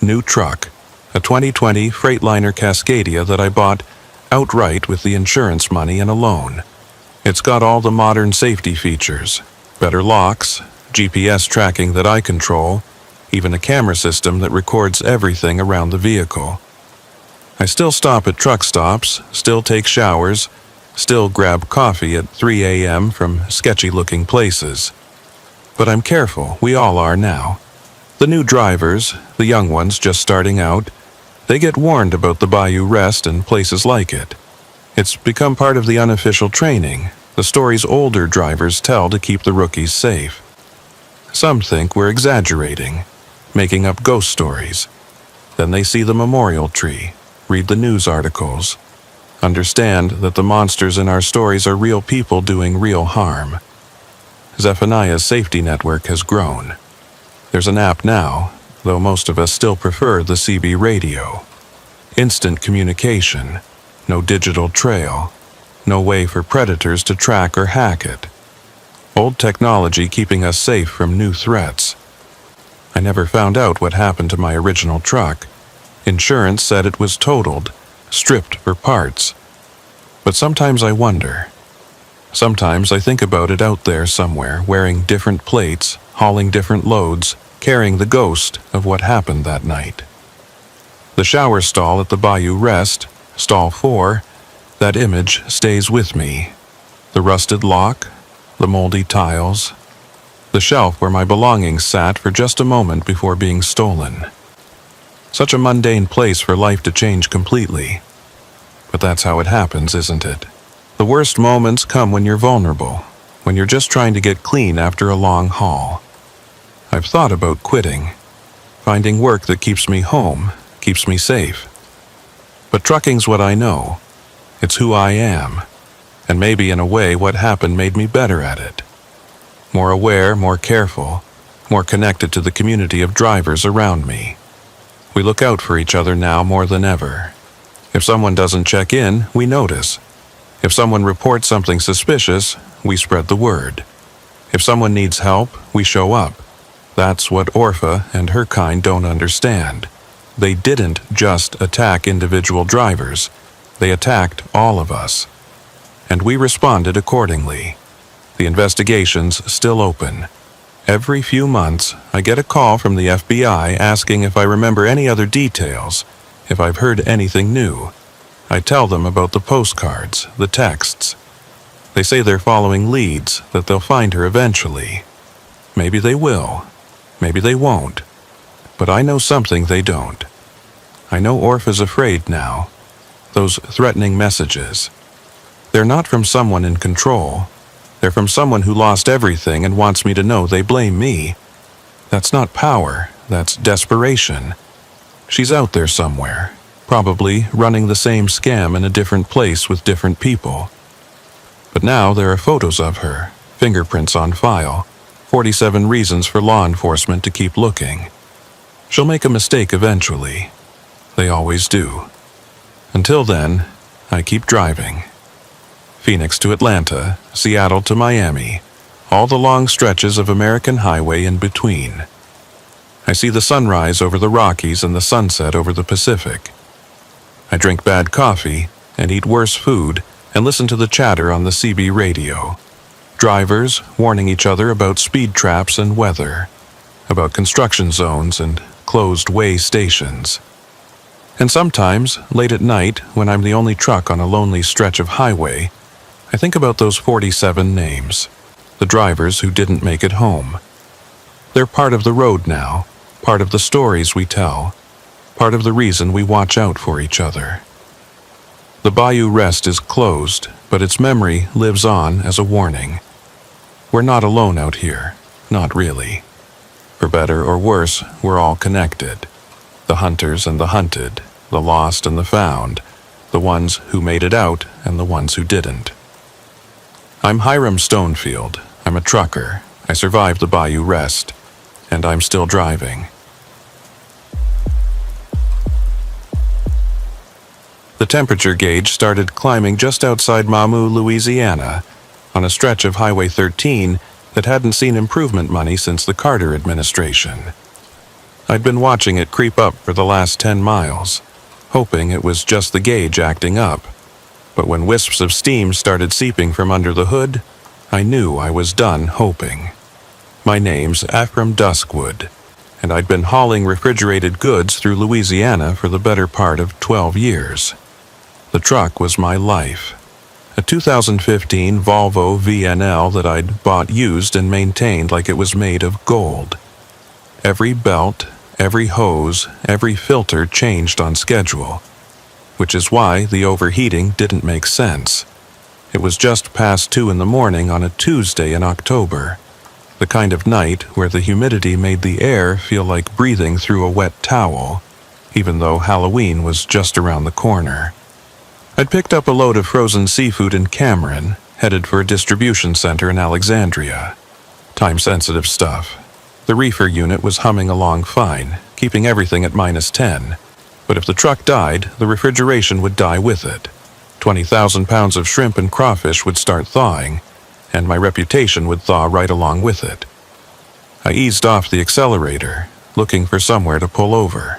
[SPEAKER 1] New truck, a 2020 Freightliner Cascadia that I bought outright with the insurance money and a loan. It's got all the modern safety features, better locks, GPS tracking that I control, even a camera system that records everything around the vehicle. I still stop at truck stops, still take showers, still grab coffee at 3 a.m. from sketchy-looking places. But I'm careful, we all are now. The new drivers, the young ones just starting out, they get warned about the Bayou Rest and places like it. It's become part of the unofficial training, the stories older drivers tell to keep the rookies safe. Some think we're exaggerating, making up ghost stories. Then they see the memorial tree, read the news articles, understand that the monsters in our stories are real people doing real harm. Zephaniah's safety network has grown. There's an app now, though most of us still prefer the CB radio. Instant communication, no digital trail, no way for predators to track or hack it. Old technology keeping us safe from new threats. I never found out what happened to my original truck. Insurance said it was totaled, stripped for parts. But sometimes I wonder. Sometimes I think about it out there somewhere, wearing different plates, hauling different loads, carrying the ghost of what happened that night. The shower stall at the Bayou Rest, stall 4, that image stays with me. The rusted lock, the moldy tiles, the shelf where my belongings sat for just a moment before being stolen. Such a mundane place for life to change completely. But that's how it happens, isn't it? The worst moments come when you're vulnerable, when you're just trying to get clean after a long haul. I've thought about quitting, finding work that keeps me home, keeps me safe. But trucking's what I know. It's who I am. And maybe in a way what happened made me better at it. More aware, more careful, more connected to the community of drivers around me. We look out for each other now more than ever. If someone doesn't check in, we notice. If someone reports something suspicious, we spread the word. If someone needs help, we show up. That's what Orpha and her kind don't understand. They didn't just attack individual drivers. They attacked all of us. And we responded accordingly. The investigation's still open. Every few months, I get a call from the FBI asking if I remember any other details, if I've heard anything new. I tell them about the postcards, the texts. They say they're following leads, that they'll find her eventually. Maybe they will. Maybe they won't. But I know something they don't. I know Orpha's afraid now. Those threatening messages. They're not from someone in control. They're from someone who lost everything and wants me to know they blame me. That's not power, that's desperation. She's out there somewhere, probably running the same scam in a different place with different people. But now there are photos of her, fingerprints on file, 47 reasons for law enforcement to keep looking. She'll make a mistake eventually. They always do. Until then, I keep driving. Phoenix to Atlanta, Seattle to Miami, all the long stretches of American highway in between. I see the sunrise over the Rockies and the sunset over the Pacific. I drink bad coffee and eat worse food and listen to the chatter on the CB radio. Drivers warning each other about speed traps and weather, about construction zones and closed way stations. And sometimes, late at night, when I'm the only truck on a lonely stretch of highway, I think about those 47 names, the drivers who didn't make it home. They're part of the road now, part of the stories we tell, part of the reason we watch out for each other. The Bayou Rest is closed, but its memory lives on as a warning. We're not alone out here, not really. For better or worse, we're all connected. The hunters and the hunted, the lost and the found, the ones who made it out and the ones who didn't. I'm Hiram Stonefield. I'm a trucker. I survived the Bayou Rest, and I'm still driving. The temperature gauge started climbing just outside Mamou, Louisiana, on a stretch of Highway 13 that hadn't seen improvement money since the Carter administration. I'd been watching it creep up for the last 10 miles, hoping it was just the gauge acting up. But when wisps of steam started seeping from under the hood, I knew I was done hoping. My name's Ephraim Duskwood, and I'd been hauling refrigerated goods through Louisiana for the better part of 12 years. The truck was my life. A 2015 Volvo VNL that I'd bought used and maintained like it was made of gold. Every belt, every hose, every filter changed on schedule, which is why the overheating didn't make sense. It was just past 2 in the morning on a Tuesday in October, the kind of night where the humidity made the air feel like breathing through a wet towel, even though Halloween was just around the corner. I'd picked up a load of frozen seafood in Cameron, headed for a distribution center in Alexandria. Time-sensitive stuff. The reefer unit was humming along fine, keeping everything at -10. But if the truck died, the refrigeration would die with it. 20,000 pounds of shrimp and crawfish would start thawing, and my reputation would thaw right along with it. I eased off the accelerator, looking for somewhere to pull over.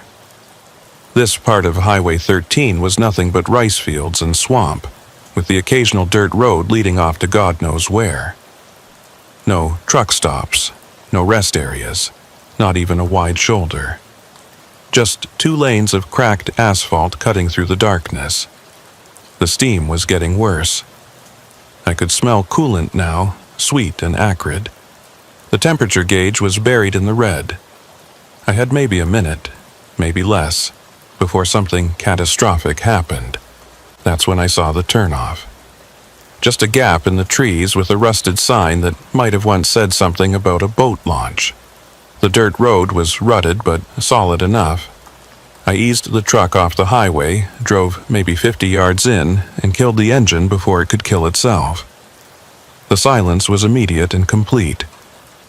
[SPEAKER 1] This part of Highway 13 was nothing but rice fields and swamp, with the occasional dirt road leading off to God knows where. No truck stops, no rest areas, not even a wide shoulder. Just 2 lanes of cracked asphalt cutting through the darkness. The steam was getting worse. I could smell coolant now, sweet and acrid. The temperature gauge was buried in the red. I had maybe a minute, maybe less, before something catastrophic happened. That's when I saw the turnoff. Just a gap in the trees with a rusted sign that might have once said something about a boat launch. The dirt road was rutted but solid enough. I eased the truck off the highway, drove maybe 50 yards in, and killed the engine before it could kill itself. The silence was immediate and complete.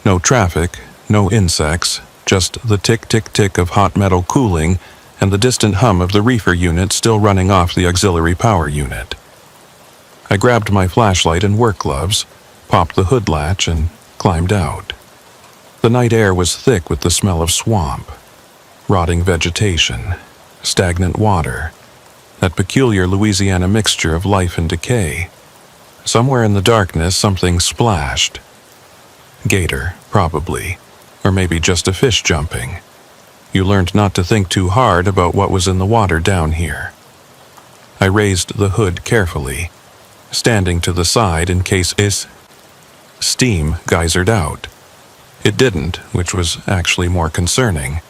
[SPEAKER 1] No traffic, no insects, just the tick-tick-tick of hot metal cooling and the distant hum of the reefer unit still running off the auxiliary power unit. I grabbed my flashlight and work gloves, popped the hood latch, and climbed out. The night air was thick with the smell of swamp, rotting vegetation, stagnant water, that peculiar Louisiana mixture of life and decay. Somewhere in the darkness, something splashed. Gator, probably, or maybe just a fish jumping. You learned not to think too hard about what was in the water down here. I raised the hood carefully, standing to the side in case steam geysered out. It didn't, which was actually more concerning.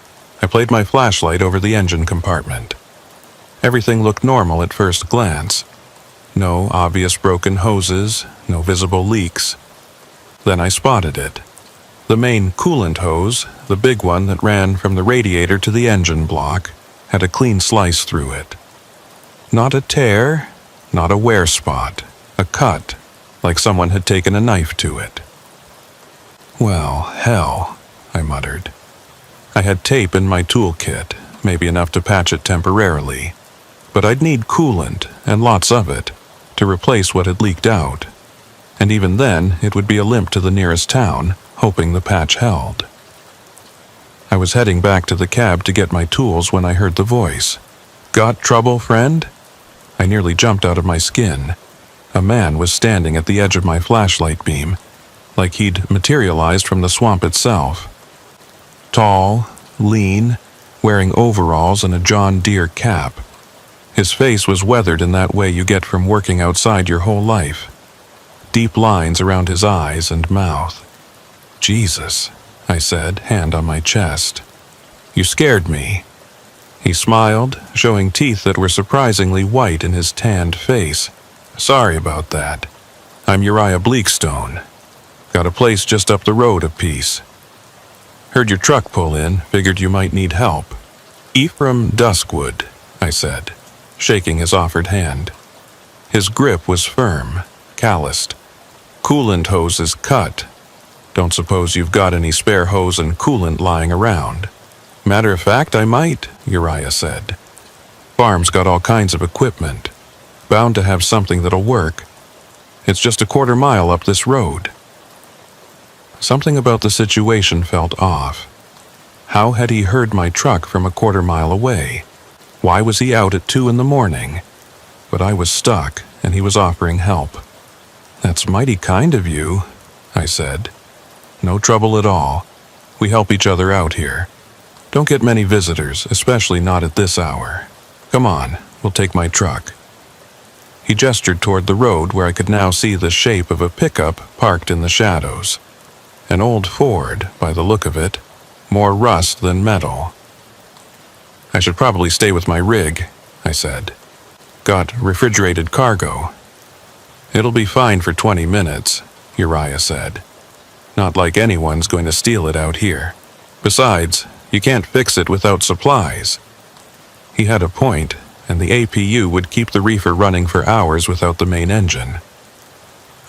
[SPEAKER 1] I played my flashlight over the engine compartment. Everything looked normal at first glance. No obvious broken hoses, no visible leaks. Then I spotted it. The main coolant hose, the big one that ran from the radiator to the engine block, had a clean slice through it. Not a tear, not a wear spot, a cut, like someone had taken a knife to it. Well, hell, I muttered. I had tape in my toolkit, maybe enough to patch it temporarily, but I'd need coolant, and lots of it, to replace what had leaked out. And even then, it would be a limp to the nearest town, hoping the patch held. I was heading back to the cab to get my tools when I heard the voice. "Got trouble, friend?" I nearly jumped out of my skin. A man was standing at the edge of my flashlight beam, like he'd materialized from the swamp itself. Tall, lean, wearing overalls and a John Deere cap. His face was weathered in that way you get from working outside your whole life. Deep lines around his eyes and mouth. "Jesus," I said, hand on my chest. "You scared me." He smiled, showing teeth that were surprisingly white in his tanned face. "Sorry about that. I'm Uriah Bleakstone. Got a place just up the road a piece. Heard your truck pull in, figured you might need help." "Ephraim Duskwood," I said, shaking his offered hand. His grip was firm, calloused. "Coolant hose is cut. Don't suppose you've got any spare hose and coolant lying around." "Matter of fact, I might," Uriah said. "Farm's got all kinds of equipment. Bound to have something that'll work. It's just a quarter mile up this road." Something about the situation felt off. How had he heard my truck from a quarter mile away? Why was he out at 2 a.m? But I was stuck, and he was offering help. "That's mighty kind of you," I said. "No trouble at all. We help each other out here. Don't get many visitors, especially not at this hour. Come on, we'll take my truck." He gestured toward the road where I could now see the shape of a pickup parked in the shadows. An old Ford, by the look of it, more rust than metal. "I should probably stay with my rig," I said. "Got refrigerated cargo." "It'll be fine for 20 minutes, Uriah said. "Not like anyone's going to steal it out here. Besides, you can't fix it without supplies." He had a point, and the APU would keep the reefer running for hours without the main engine.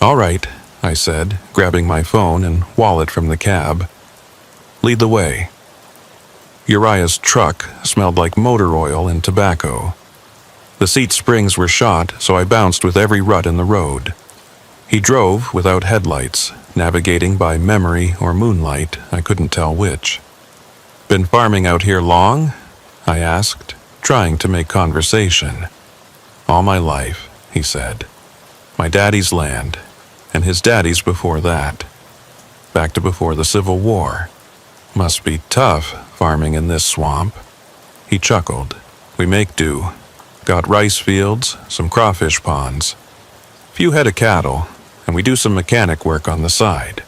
[SPEAKER 1] "All right," I said, grabbing my phone and wallet from the cab. "Lead the way." Uriah's truck smelled like motor oil and tobacco. The seat springs were shot, so I bounced with every rut in the road. He drove without headlights, navigating by memory or moonlight, I couldn't tell which. "Been farming out here long?" I asked, trying to make conversation. "All my life," he said. "My daddy's land, and his daddy's before that. Back to before the Civil War. Must be tough farming in this swamp." He chuckled. "We make do. Got rice fields, some crawfish ponds. Few head of cattle, and we do some mechanic work on the side.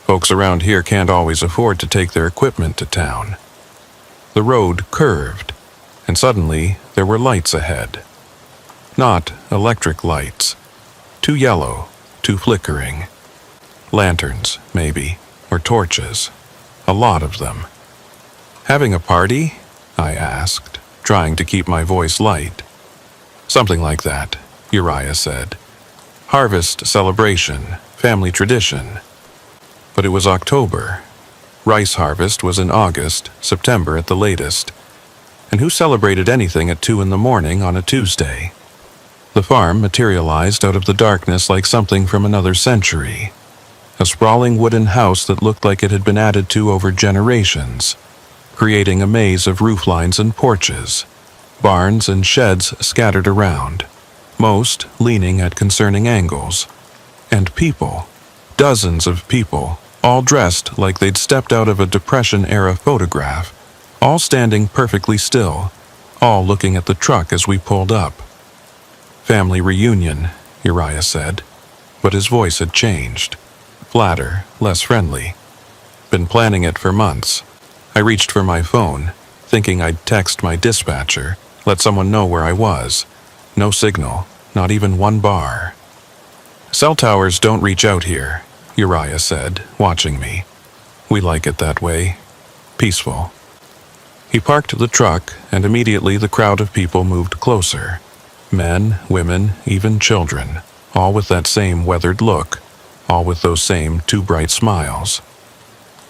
[SPEAKER 1] Folks around here can't always afford to take their equipment to town." The road curved, and suddenly there were lights ahead. Not electric lights. Too yellow, too flickering. Lanterns, maybe, or torches. A lot of them. "Having a party?" I asked, trying to keep my voice light. "Something like that," Uriah said. "Harvest celebration, family tradition." But it was October. Rice harvest was in August, September at the latest. And who celebrated anything at 2 in the morning on a Tuesday? The farm materialized out of the darkness like something from another century. A sprawling wooden house that looked like it had been added to over generations, creating a maze of rooflines and porches, barns and sheds scattered around, most leaning at concerning angles. And people, dozens of people, all dressed like they'd stepped out of a Depression-era photograph, all standing perfectly still, all looking at the truck as we pulled up. "Family reunion," Uriah said, but his voice had changed. Flatter, less friendly. "Been planning it for months." I reached for my phone, thinking I'd text my dispatcher, let someone know where I was. No signal, not even one bar. "Cell towers don't reach out here," Uriah said, watching me. "We like it that way. Peaceful." He parked the truck, and immediately the crowd of people moved closer. Men, women, even children, all with that same weathered look, all with those same too bright smiles.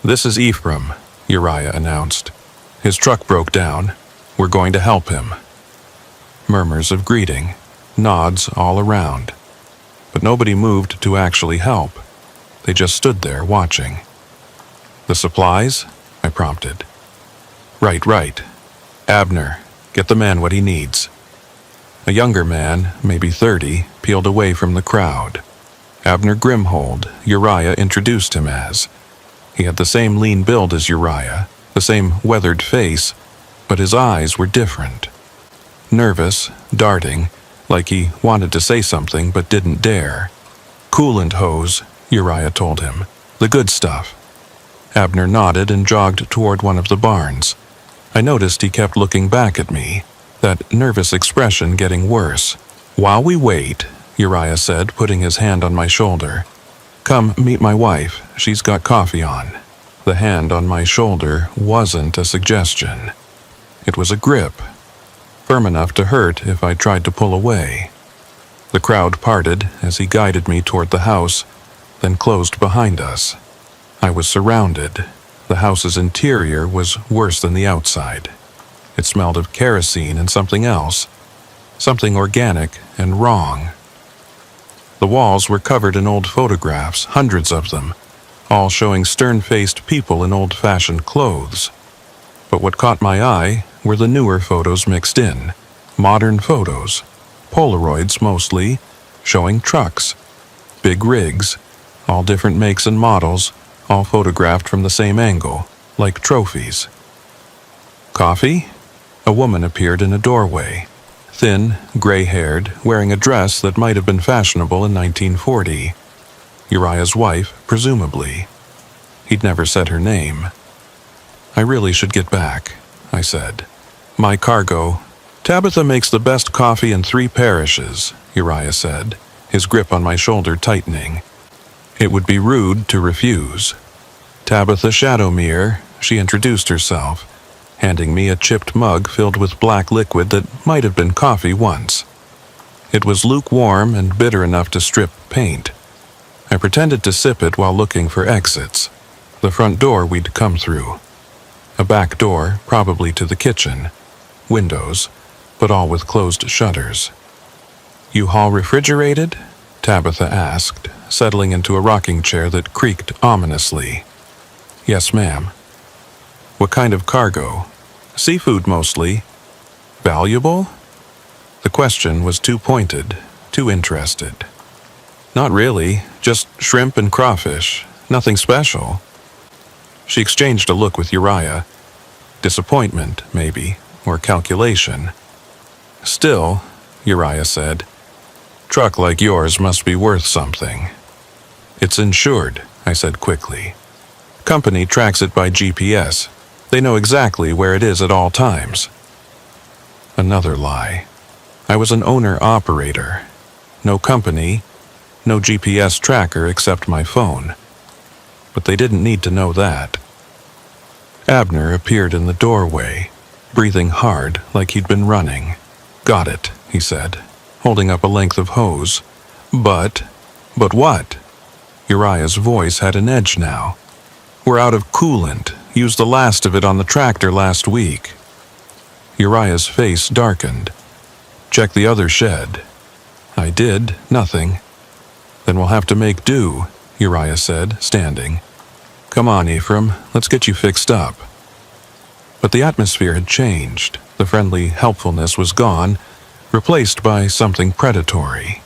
[SPEAKER 1] "This is Ephraim," Uriah announced. "His truck broke down. We're going to help him." Murmurs of greeting, nods all around. But nobody moved to actually help. They just stood there watching. "The supplies?" I prompted. Right. Abner, get the man what he needs." A younger man, maybe 30, peeled away from the crowd. Abner Grimhold, Uriah introduced him as. He had the same lean build as Uriah, the same weathered face, but his eyes were different. Nervous, darting, like he wanted to say something but didn't dare. "Coolant hose," Uriah told him. "The good stuff." Abner nodded and jogged toward one of the barns. I noticed he kept looking back at me, that nervous expression getting worse. "While we wait," Uriah said, putting his hand on my shoulder. "Come meet my wife. She's got coffee on." The hand on my shoulder wasn't a suggestion. It was a grip, firm enough to hurt if I tried to pull away. The crowd parted as he guided me toward the house, then closed behind us. I was surrounded. The house's interior was worse than the outside. It smelled of kerosene and something else, something organic and wrong. The walls were covered in old photographs, hundreds of them, all showing stern-faced people in old-fashioned clothes. But what caught my eye were the newer photos mixed in, modern photos, Polaroids mostly, showing trucks, big rigs, all different makes and models, all photographed from the same angle, like trophies. "Coffee?" A woman appeared in a doorway, thin, gray-haired, wearing a dress that might have been fashionable in 1940. Uriah's wife, presumably. He'd never said her name. "I really should get back," I said. "My cargo." "Tabitha makes the best coffee in 3 parishes," Uriah said, his grip on my shoulder tightening. It would be rude to refuse. "Tabitha Shadowmere," she introduced herself, handing me a chipped mug filled with black liquid that might have been coffee once. It was lukewarm and bitter enough to strip paint. I pretended to sip it while looking for exits. The front door we'd come through. A back door, probably to the kitchen. Windows, but all with closed shutters. "U-Haul refrigerated?" Tabitha asked, settling into a rocking chair that creaked ominously. "Yes, ma'am." "What kind of cargo?" "Seafood mostly." "Valuable?" The question was too pointed, too interested. "Not really, just shrimp and crawfish, nothing special." She exchanged a look with Uriah. Disappointment, maybe, or calculation. "Still," Uriah said, "truck like yours must be worth something." "It's insured," I said quickly. "Company tracks it by GPS. They know exactly where it is at all times." Another lie. I was an owner-operator. No company, no GPS tracker except my phone. But they didn't need to know that. Abner appeared in the doorway, breathing hard like he'd been running. "Got it," he said, holding up a length of hose. But what?" Uriah's voice had an edge now. "We're out of coolant. Used the last of it on the tractor last week." Uriah's face darkened. "Check the other shed." I did, nothing. "Then we'll have to make do," Uriah said, standing. "Come on, Ephraim, let's get you fixed up." But the atmosphere had changed. The friendly helpfulness was gone, replaced by something predatory.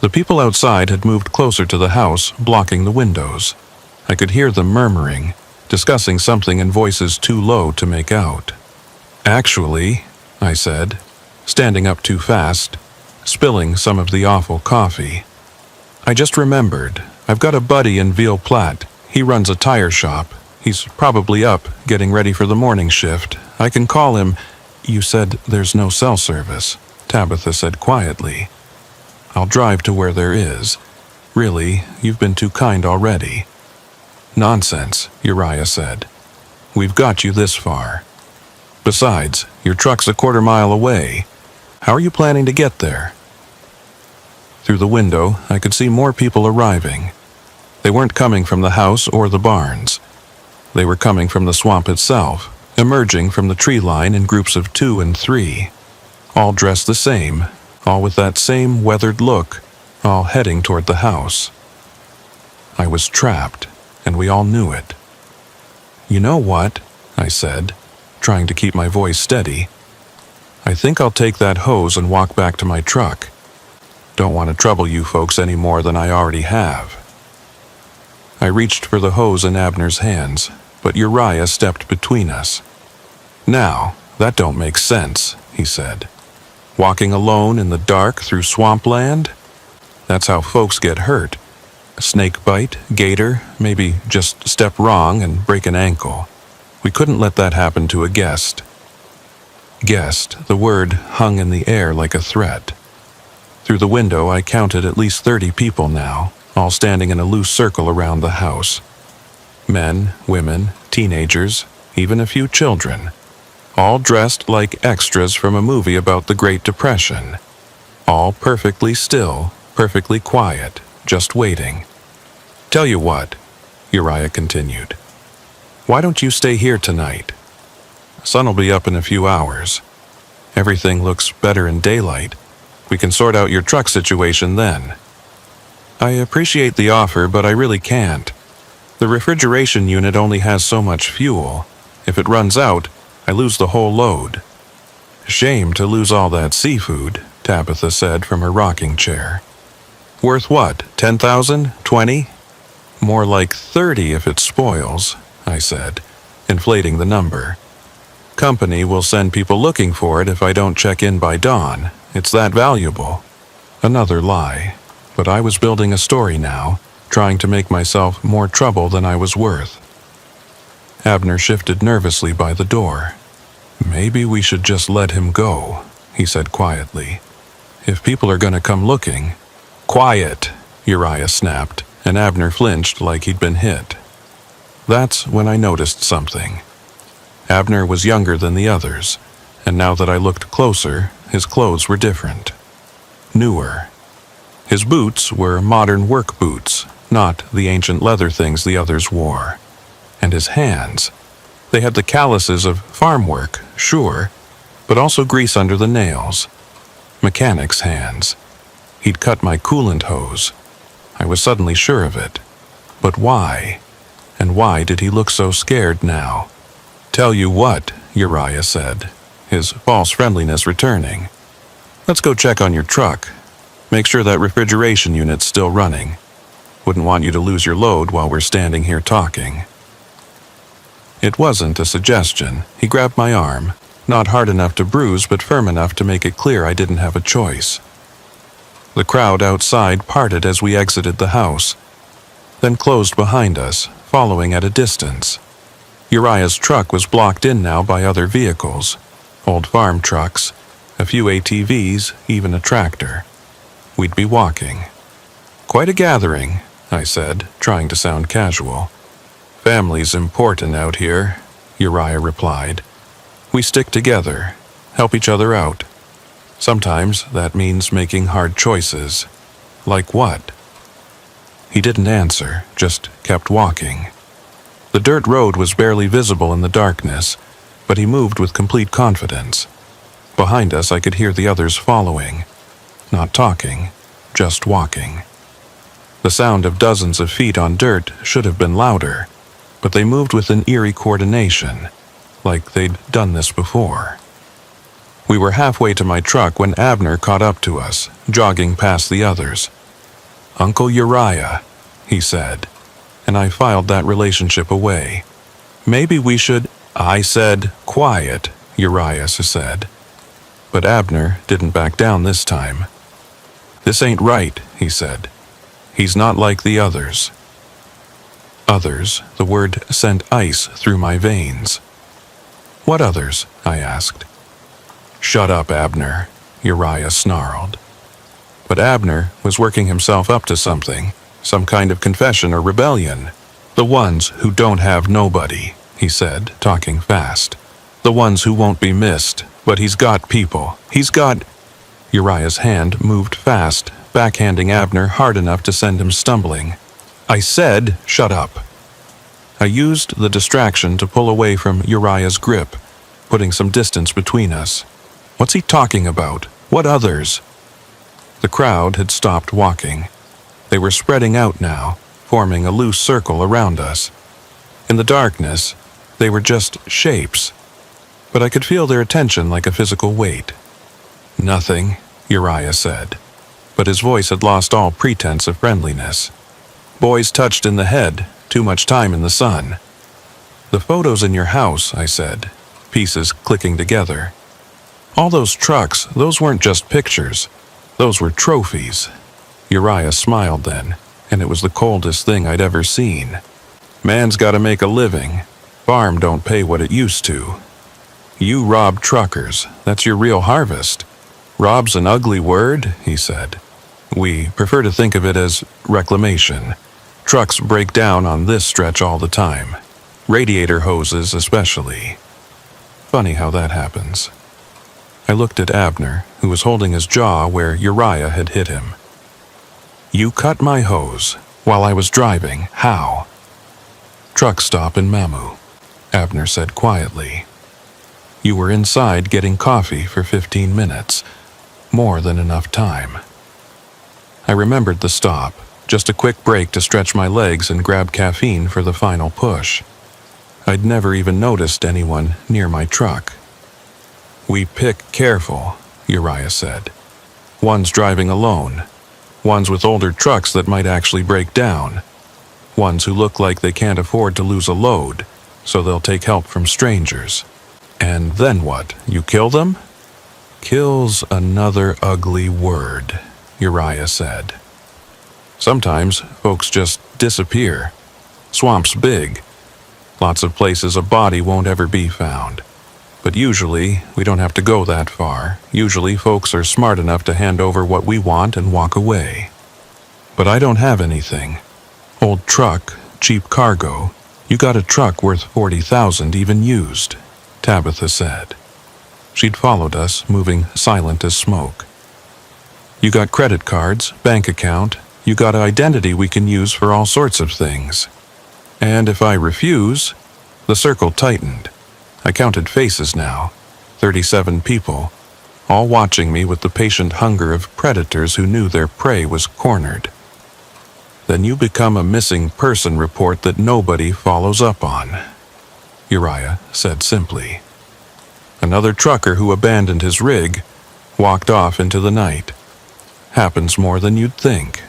[SPEAKER 1] The people outside had moved closer to the house, blocking the windows. I could hear them murmuring, discussing something in voices too low to make out. "Actually," I said, standing up too fast, spilling some of the awful coffee. "I just remembered, I've got a buddy in Ville Platte. He runs a tire shop. He's probably up, getting ready for the morning shift. I can call him." "You said there's no cell service," Tabitha said quietly. "I'll drive to where there is. Really, you've been too kind already." "Nonsense," Uriah said. "We've got you this far. Besides, your truck's a quarter-mile away. How are you planning to get there?" Through the window, I could see more people arriving. They weren't coming from the house or the barns. They were coming from the swamp itself, emerging from the tree line in groups of 2 and 3, all dressed the same, all with that same weathered look, all heading toward the house. I was trapped, and we all knew it. "You know what?" I said, trying to keep my voice steady. "I think I'll take that hose and walk back to my truck. Don't want to trouble you folks any more than I already have." I reached for the hose in Abner's hands, but Uriah stepped between us. "Now, that don't make sense," he said. "Walking alone in the dark through swampland? That's how folks get hurt. A snake bite, gator, maybe just step wrong and break an ankle. We couldn't let that happen to a guest." Guest, the word hung in the air like a threat. Through the window, I counted at least 30 people now, all standing in a loose circle around the house. Men, women, teenagers, even a few children, all dressed like extras from a movie about the Great Depression. All perfectly still, perfectly quiet, just waiting. "Tell you what," Uriah continued. "Why don't you stay here tonight? Sun'll be up in a few hours. Everything looks better in daylight. We can sort out your truck situation then." "I appreciate the offer, but I really can't. The refrigeration unit only has so much fuel. If it runs out, I lose the whole load." "Shame to lose all that seafood," Tabitha said from her rocking chair. "Worth what, 10,000? 20? "More like 30 if it spoils," I said, inflating the number. "Company will send people looking for it if I don't check in by dawn. It's that valuable." Another lie. But I was building a story now, trying to make myself more trouble than I was worth. Abner shifted nervously by the door. "Maybe we should just let him go," he said quietly. "If people are going to come looking—" "Quiet!" Uriah snapped, and Abner flinched like he'd been hit. That's when I noticed something. Abner was younger than the others, and now that I looked closer, his clothes were different. Newer. His boots were modern work boots, not the ancient leather things the others wore. And his hands, they had the calluses of farm work, sure, but also grease under the nails. Mechanic's hands. He'd cut my coolant hose. I was suddenly sure of it. But why? And why did he look so scared now? "Tell you what," Uriah said, his false friendliness returning. "Let's go check on your truck. Make sure that refrigeration unit's still running. Wouldn't want you to lose your load while we're standing here talking." It wasn't a suggestion. He grabbed my arm, not hard enough to bruise but firm enough to make it clear I didn't have a choice. The crowd outside parted as we exited the house, then closed behind us, following at a distance. Uriah's truck was blocked in now by other vehicles, old farm trucks, a few ATVs, even a tractor. We'd be walking. "Quite a gathering," I said, trying to sound casual. "Family's important out here," Uriah replied. "We stick together, help each other out. Sometimes that means making hard choices." "Like what?" He didn't answer, just kept walking. The dirt road was barely visible in the darkness, but he moved with complete confidence. Behind us, I could hear the others following, not talking, just walking. The sound of dozens of feet on dirt should have been louder, but they moved with an eerie coordination, like they'd done this before. We were halfway to my truck when Abner caught up to us, jogging past the others. "Uncle Uriah," he said, and I filed that relationship away. "Maybe we should—" I said, "Quiet," Uriah said. But Abner didn't back down this time. "This ain't right," he said. "He's not like the others." Others, the word sent ice through my veins. "What others?" I asked. "Shut up, Abner," Uriah snarled. But Abner was working himself up to something, some kind of confession or rebellion. "The ones who don't have nobody," he said, talking fast. "The ones who won't be missed, but he's got people. He's got—" Uriah's hand moved fast, backhanding Abner hard enough to send him stumbling. I said, "Shut up." I used the distraction to pull away from Uriah's grip, putting some distance between us. "What's he talking about? What others?" The crowd had stopped walking. They were spreading out now, forming a loose circle around us. In the darkness, they were just shapes, but I could feel their attention like a physical weight. "Nothing," Uriah said, but his voice had lost all pretense of friendliness. "Boys touched in the head, too much time in the sun." "The photos in your house," I said, pieces clicking together. "All those trucks, those weren't just pictures. Those were trophies." Uriah smiled then, and it was the coldest thing I'd ever seen. "Man's gotta make a living. Farm don't pay what it used to. You rob truckers, that's your real harvest." "Rob's an ugly word," he said. "We prefer to think of it as reclamation. Trucks break down on this stretch all the time. Radiator hoses especially. Funny how that happens." I looked at Abner, who was holding his jaw where Uriah had hit him. "You cut my hose while I was driving. How?" "Truck stop in Mamu," Abner said quietly. "You were inside getting coffee for 15 minutes. More than enough time." I remembered the stop, just a quick break to stretch my legs and grab caffeine for the final push. I'd never even noticed anyone near my truck. "We pick careful," Uriah said. "One's driving alone. Ones with older trucks that might actually break down. Ones who look like they can't afford to lose a load, so they'll take help from strangers. And then what? You kill them?" "Kill's another ugly word," Uriah said. "Sometimes folks just disappear. Swamp's big. Lots of places a body won't ever be found. But usually, we don't have to go that far. Usually, folks are smart enough to hand over what we want and walk away. But I don't have anything. Old truck, cheap cargo. You got a truck worth 40,000 even used," Tabitha said. She'd followed us, moving silent as smoke. "You got credit cards, bank account. You got an identity we can use for all sorts of things. And if I refuse—" The circle tightened. I counted faces now, 37 people, all watching me with the patient hunger of predators who knew their prey was cornered. "Then you become a missing person report that nobody follows up on," Uriah said simply. "Another trucker who abandoned his rig, walked off into the night. Happens more than you'd think."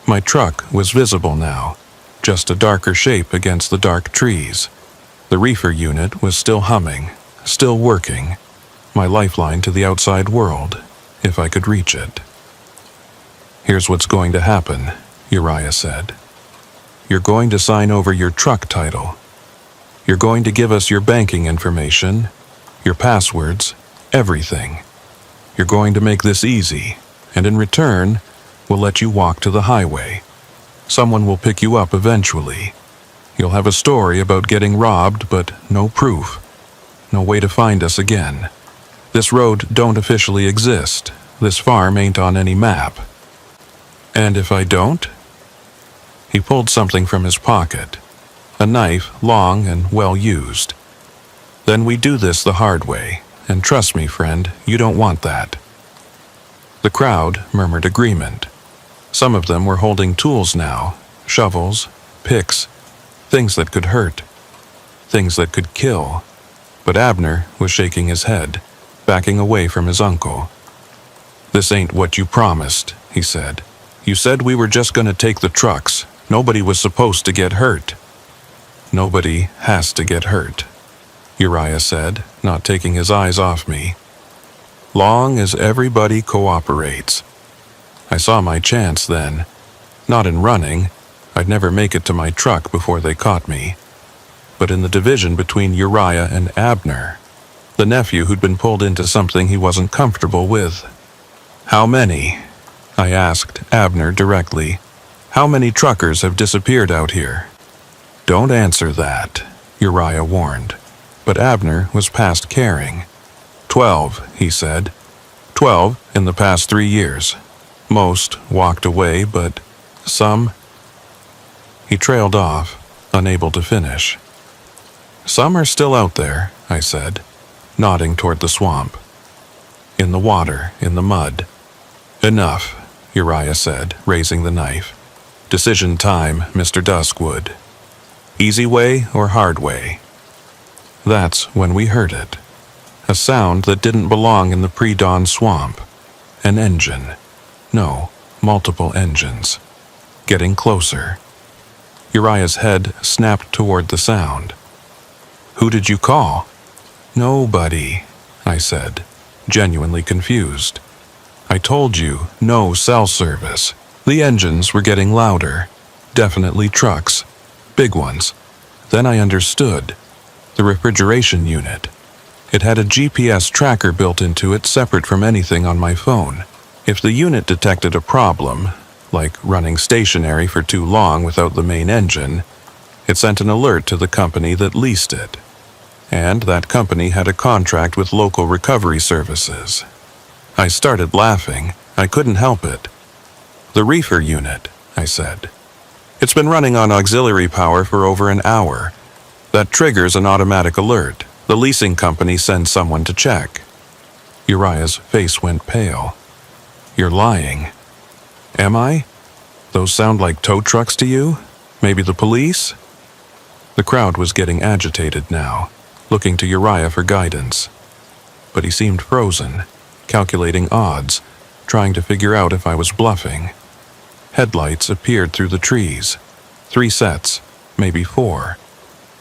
[SPEAKER 1] My truck was visible now, just a darker shape against the dark trees. The reefer unit was still humming, still working, my lifeline to the outside world, if I could reach it. "Here's what's going to happen," Uriah said. "You're going to sign over your truck title. You're going to give us your banking information, your passwords, everything. You're going to make this easy, and in return, we'll let you walk to the highway. Someone will pick you up eventually. You'll have a story about getting robbed, but no proof. No way to find us again. This road don't officially exist. This farm ain't on any map. And if I don't?" He pulled something from his pocket, a knife long and well used. Then we do this the hard way, and trust me, friend, you don't want that." The crowd murmured agreement. Some of them were holding tools now, shovels, picks, things that could hurt, things that could kill. But Abner was shaking his head, backing away from his uncle. "This ain't what you promised," he said. "You said we were just going to take the trucks. Nobody was supposed to get hurt." "Nobody has to get hurt," Uriah said, not taking his eyes off me. "Long as everybody cooperates." I saw my chance then. Not in running. I'd never make it to my truck before they caught me. But in the division between Uriah and Abner, the nephew who'd been pulled into something he wasn't comfortable with. "How many?" I asked Abner directly. "How many truckers have disappeared out here?" "Don't answer that," Uriah warned. But Abner was past caring. 12, he said. 12 in the past 3 years. Most walked away, but some... He trailed off, unable to finish. "Some are still out there," I said, nodding toward the swamp. "In the water, in the mud." "Enough," Uriah said, raising the knife. "Decision time, Mr. Duskwood. Easy way or hard way?" That's when we heard it. A sound that didn't belong in the pre-dawn swamp. An engine. No, multiple engines. Getting closer. Uriah's head snapped toward the sound. "Who did you call?" "Nobody," I said, genuinely confused. "I told you, no cell service." The engines were getting louder. Definitely trucks. Big ones. Then I understood. The refrigeration unit. It had a GPS tracker built into it separate from anything on my phone. If the unit detected a problem, like running stationary for too long without the main engine, it sent an alert to the company that leased it. And that company had a contract with local recovery services. I started laughing. I couldn't help it. "The reefer unit," I said. "It's been running on auxiliary power for over an hour. That triggers an automatic alert. The leasing company sends someone to check." Uriah's face went pale. "You're lying." "Am I? Those sound like tow trucks to you? Maybe the police?" The crowd was getting agitated now, looking to Uriah for guidance. But he seemed frozen, calculating odds, trying to figure out if I was bluffing. Headlights appeared through the trees. 3 sets, maybe 4.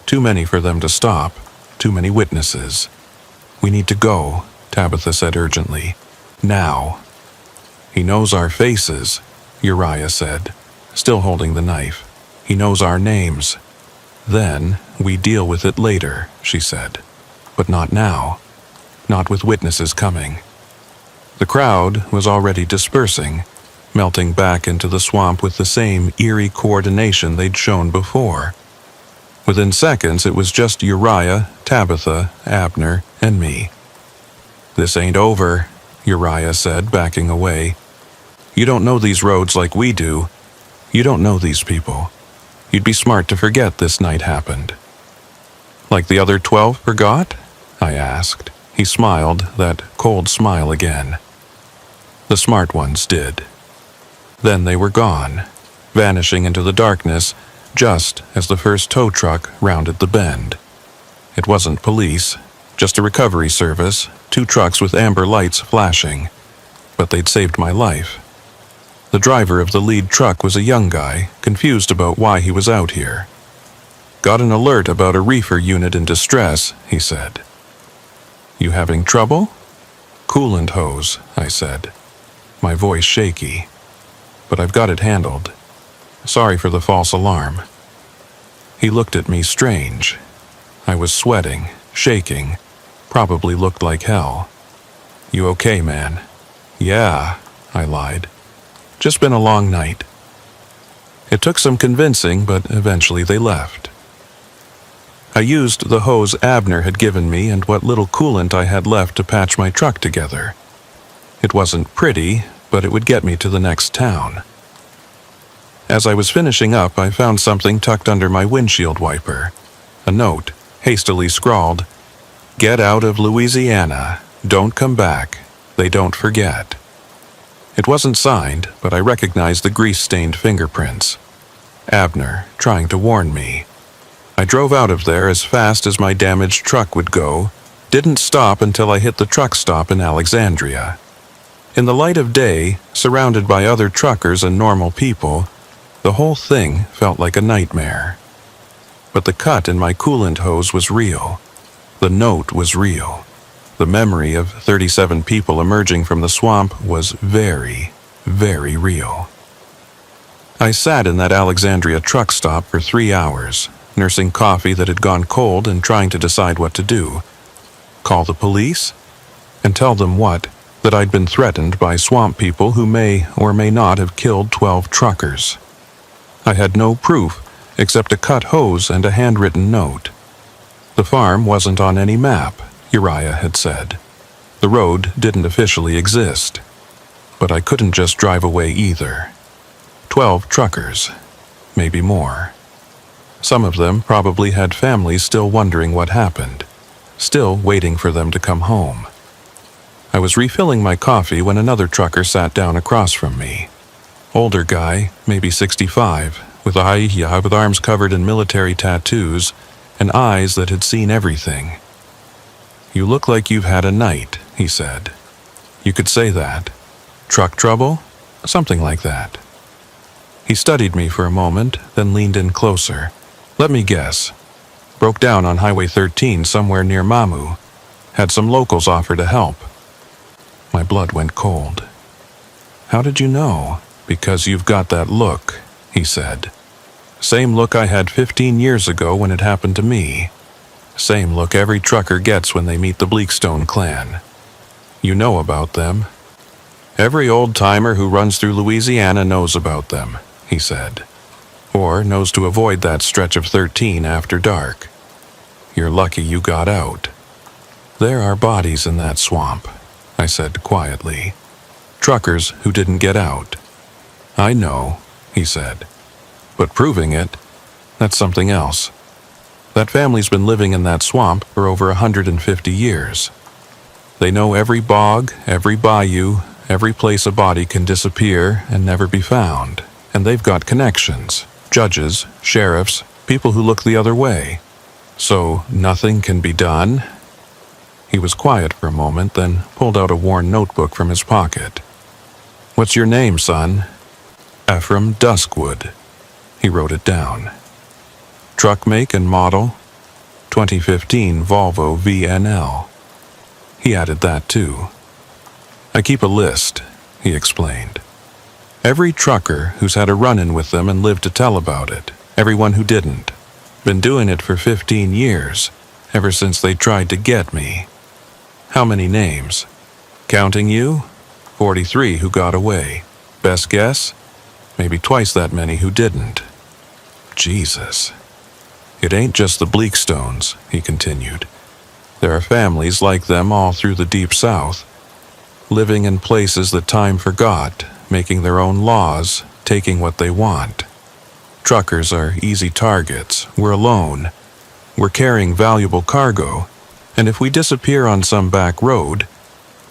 [SPEAKER 1] Too many for them to stop, too many witnesses. "We need to go," Tabitha said urgently. "Now." "He knows our faces," Uriah said, still holding the knife. "He knows our names." "Then we deal with it later," she said. "But not now. Not with witnesses coming." The crowd was already dispersing, melting back into the swamp with the same eerie coordination they'd shown before. Within seconds, it was just Uriah, Tabitha, Abner, and me. "This ain't over," Uriah said, backing away. "You don't know these roads like we do. You don't know these people. You'd be smart to forget this night happened." "Like the other 12 forgot?" I asked. He smiled, that cold smile again. "The smart ones did." Then they were gone, vanishing into the darkness just as the first tow truck rounded the bend. It wasn't police, just a recovery service, 2 trucks with amber lights flashing. But they'd saved my life. The driver of the lead truck was a young guy, confused about why he was out here. "Got an alert about a reefer unit in distress," he said. "You having trouble?" "Coolant hose," I said, my voice shaky. "But I've got it handled. Sorry for the false alarm." He looked at me strange. I was sweating, shaking, probably looked like hell. "You okay, man?" "Yeah," I lied. "Just been a long night." It took some convincing, but eventually they left. I used the hose Abner had given me and what little coolant I had left to patch my truck together. It wasn't pretty, but it would get me to the next town. As I was finishing up, I found something tucked under my windshield wiper. A note, hastily scrawled, "Get out of Louisiana. Don't come back. They don't forget." It wasn't signed, but I recognized the grease-stained fingerprints. Abner, trying to warn me. I drove out of there as fast as my damaged truck would go, didn't stop until I hit the truck stop in Alexandria. In the light of day, surrounded by other truckers and normal people, the whole thing felt like a nightmare. But the cut in my coolant hose was real. The note was real. The memory of 37 people emerging from the swamp was very, very real. I sat in that Alexandria truck stop for 3 hours, nursing coffee that had gone cold and trying to decide what to do. Call the police? And tell them what? That I'd been threatened by swamp people who may or may not have killed 12 truckers. I had no proof except a cut hose and a handwritten note. The farm wasn't on any map, Uriah had said. The road didn't officially exist. But I couldn't just drive away either. 12 truckers, maybe more. Some of them probably had families still wondering what happened, still waiting for them to come home. I was refilling my coffee when another trucker sat down across from me. Older guy, maybe 65, with arms covered in military tattoos and eyes that had seen everything. "You look like you've had a night," he said. "You could say that. Truck trouble? Something like that." He studied me for a moment, then leaned in closer. "Let me guess. Broke down on Highway 13 somewhere near Mamu. Had some locals offer to help." My blood went cold. "How did you know?" "Because you've got that look," he said. "Same look I had 15 years ago when it happened to me. Same look every trucker gets when they meet the Bleakstone clan. You know about them. Every old-timer who runs through Louisiana knows about them," he said. "Or knows to avoid that stretch of 13 after dark. You're lucky you got out." "There are bodies in that swamp," I said quietly. "Truckers who didn't get out." "I know," he said. "But proving it, that's something else. That family's been living in that swamp for over 150 years. They know every bog, every bayou, every place a body can disappear and never be found. And they've got connections, judges, sheriffs, people who look the other way. So nothing can be done?" He was quiet for a moment, then pulled out a worn notebook from his pocket. "What's your name, son?" "Ephraim Duskwood." He wrote it down. "Truck make and model?" 2015 Volvo VNL. He added that too. "I keep a list," he explained. "Every trucker who's had a run-in with them and lived to tell about it. Everyone who didn't. Been doing it for 15 years, ever since they tried to get me. How many names? Counting you? 43 who got away. Best guess? Maybe twice that many who didn't." Jesus. "It ain't just the Bleakstones," he continued. "There are families like them all through the Deep South, living in places that time forgot, making their own laws, taking what they want. Truckers are easy targets. We're alone. We're carrying valuable cargo, and if we disappear on some back road,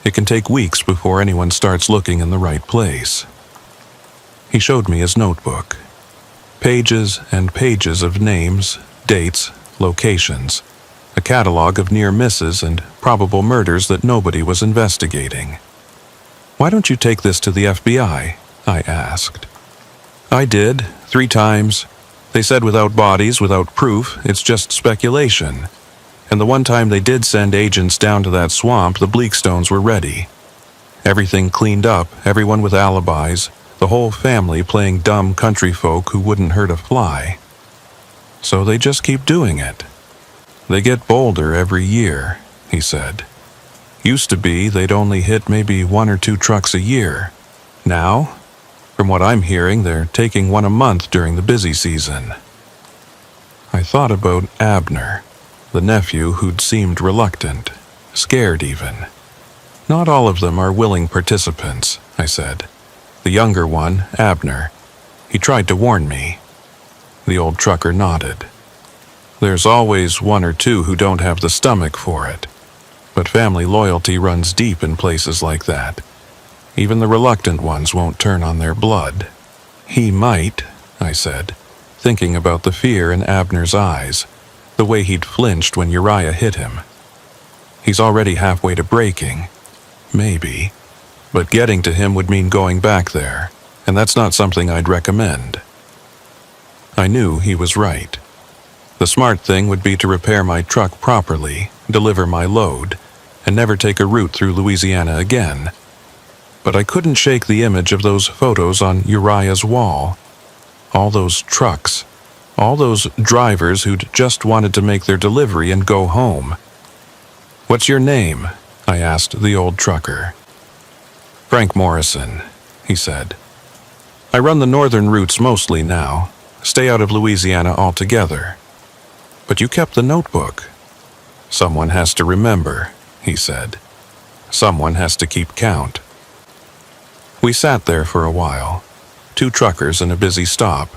[SPEAKER 1] it can take weeks before anyone starts looking in the right place." He showed me his notebook. Pages and pages of names, dates, locations, a catalog of near misses and probable murders that nobody was investigating. "Why don't you take this to the FBI?" I asked. "I did, 3 times. They said without bodies, without proof, it's just speculation. And the one time they did send agents down to that swamp, the Bleakstones were ready. Everything cleaned up, everyone with alibis, the whole family playing dumb country folk who wouldn't hurt a fly. So they just keep doing it. They get bolder every year," he said. "Used to be they'd only hit maybe 1 or 2 trucks a year. Now, from what I'm hearing, they're taking 1 a month during the busy season." I thought about Abner, the nephew who'd seemed reluctant, scared even. "Not all of them are willing participants," I said. "The younger one, Abner, he tried to warn me." The old trucker nodded. "There's always 1 or 2 who don't have the stomach for it," But family loyalty runs deep in places like that. Even the reluctant ones won't turn on their blood. He might, I said, thinking about the fear in Abner's eyes, the way he'd flinched when Uriah hit him. He's already halfway to breaking. Maybe. But getting to him would mean going back there, and that's not something I'd recommend. I knew he was right. The smart thing would be to repair my truck properly, deliver my load, and never take a route through Louisiana again. But I couldn't shake the image of those photos on Uriah's wall. All those trucks. All those drivers who'd just wanted to make their delivery and go home. "What's your name?" I asked the old trucker. "Frank Morrison," he said. "I run the northern routes mostly now, stay out of Louisiana altogether. But you kept the notebook." "Someone has to remember," he said. "Someone has to keep count." We sat there for a while, two truckers in a busy stop,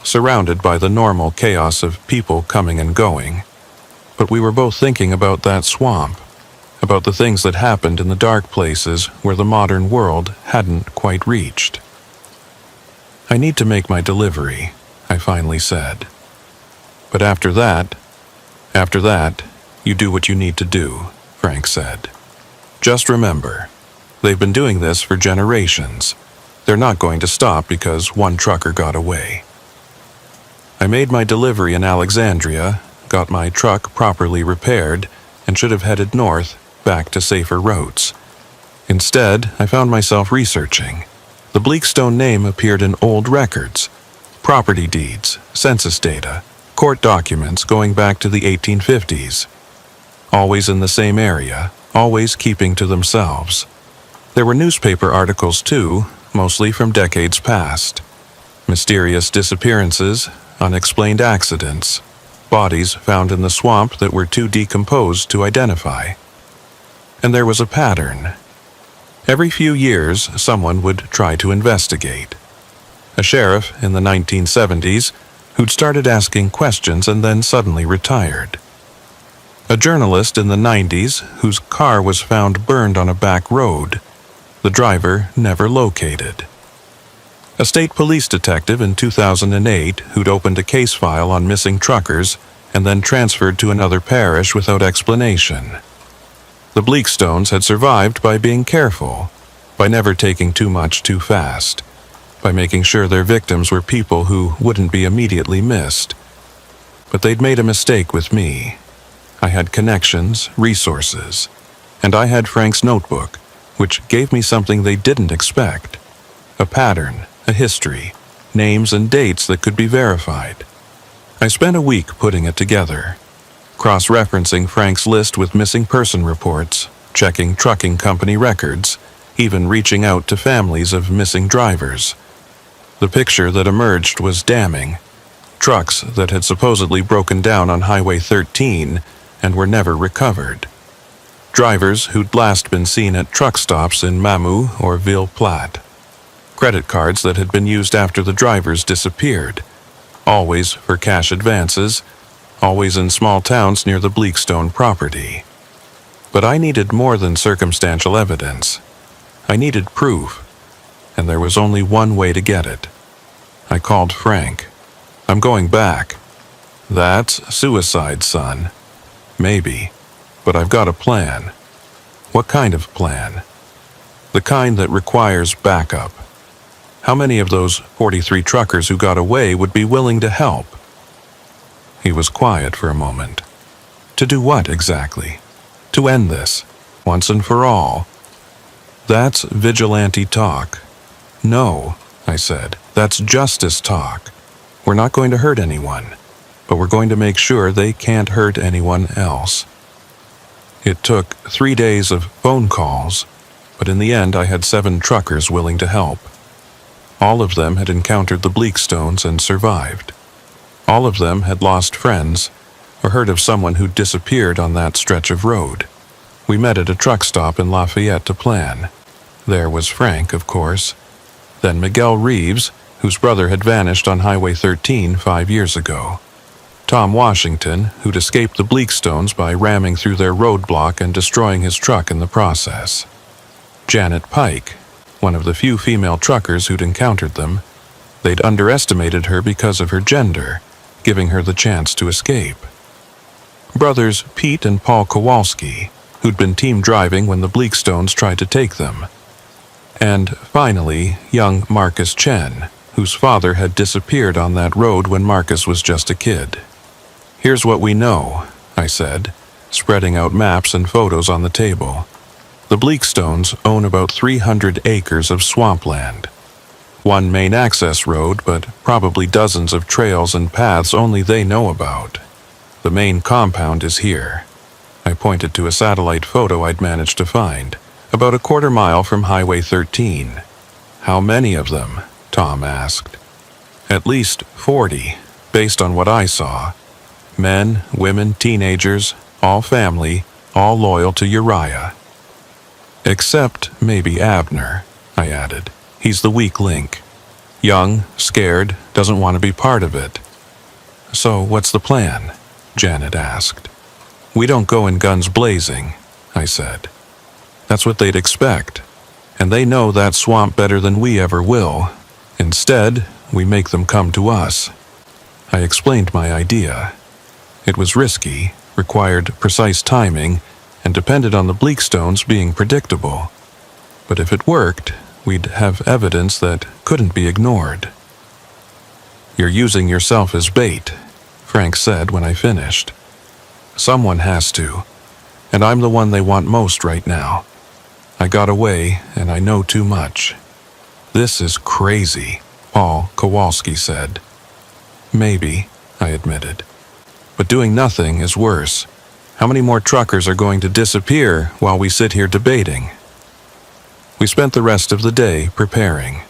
[SPEAKER 1] surrounded by the normal chaos of people coming and going. But we were both thinking about that swamp, about the things that happened in the dark places where the modern world hadn't quite reached. "I need to make my delivery," I finally said. "But after that, you do what you need to do," Frank said. "Just remember, they've been doing this for generations. They're not going to stop because one trucker got away." I made my delivery in Alexandria, got my truck properly repaired, and should have headed north, back to safer roads. Instead, I found myself researching. The Bleakstone name appeared in old records, property deeds, census data, court documents going back to the 1850s. Always in the same area, always keeping to themselves. There were newspaper articles too, mostly from decades past. Mysterious disappearances, unexplained accidents, bodies found in the swamp that were too decomposed to identify. And there was a pattern. Every few years, someone would try to investigate. A sheriff in the 1970s who'd started asking questions and then suddenly retired. A journalist in the 90s whose car was found burned on a back road, the driver never located. A state police detective in 2008 who'd opened a case file on missing truckers and then transferred to another parish without explanation. The Bleakstones had survived by being careful, by never taking too much too fast, by making sure their victims were people who wouldn't be immediately missed. But they'd made a mistake with me. I had connections, resources, and I had Frank's notebook, which gave me something they didn't expect. A pattern, a history, names and dates that could be verified. I spent a week putting it together, cross-referencing Frank's list with missing person reports, checking trucking company records, even reaching out to families of missing drivers. The picture that emerged was damning. Trucks that had supposedly broken down on Highway 13 and were never recovered. Drivers who'd last been seen at truck stops in Mamou or Ville Platte. Credit cards that had been used after the drivers disappeared, always for cash advances, always in small towns near the Bleakstone property. But I needed more than circumstantial evidence. I needed proof, and there was only one way to get it. I called Frank. "I'm going back." "That's suicide, son." "Maybe, but I've got a plan." "What kind of plan?" "The kind that requires backup. How many of those 43 truckers who got away would be willing to help?" He was quiet for a moment. "To do what exactly? To end this, once and for all?" "That's vigilante talk." "No," I said, "that's justice talk. We're not going to hurt anyone, but we're going to make sure they can't hurt anyone else." It took 3 days of phone calls, but in the end I had 7 truckers willing to help. All of them had encountered the Bleakstones and survived. All of them had lost friends or heard of someone who disappeared on that stretch of road. We met at a truck stop in Lafayette to plan. There was Frank, of course. Then Miguel Reeves, whose brother had vanished on Highway 13 5 years ago. Tom Washington, who'd escaped the Bleakstones by ramming through their roadblock and destroying his truck in the process. Janet Pike, one of the few female truckers who'd encountered them. They'd underestimated her because of her gender, giving her the chance to escape. Brothers Pete and Paul Kowalski, who'd been team driving when the Bleakstones tried to take them. And finally, young Marcus Chen, whose father had disappeared on that road when Marcus was just a kid. "Here's what we know," I said, spreading out maps and photos on the table. The Bleakstones own about 300 acres of swampland. One main access road, but probably dozens of trails and paths only they know about. The main compound is here. I pointed to a satellite photo I'd managed to find, about a quarter mile from Highway 13. "How many of them?" Tom asked. "At least 40, based on what I saw. Men, women, teenagers, all family, all loyal to Uriah. Except maybe Abner," I added. "He's the weak link. Young, scared, doesn't want to be part of it." "So what's the plan?" Janet asked. "We don't go in guns blazing," I said. "That's what they'd expect, and they know that swamp better than we ever will. Instead, we make them come to us." I explained my idea. It was risky, required precise timing, and depended on the Bleakstones being predictable. But if it worked, we'd have evidence that couldn't be ignored. "You're using yourself as bait," Frank said when I finished. "Someone has to, and I'm the one they want most right now. I got away, and I know too much." "This is crazy," Paul Kowalski said. "Maybe," I admitted. "But doing nothing is worse. How many more truckers are going to disappear while we sit here debating?" We spent the rest of the day preparing.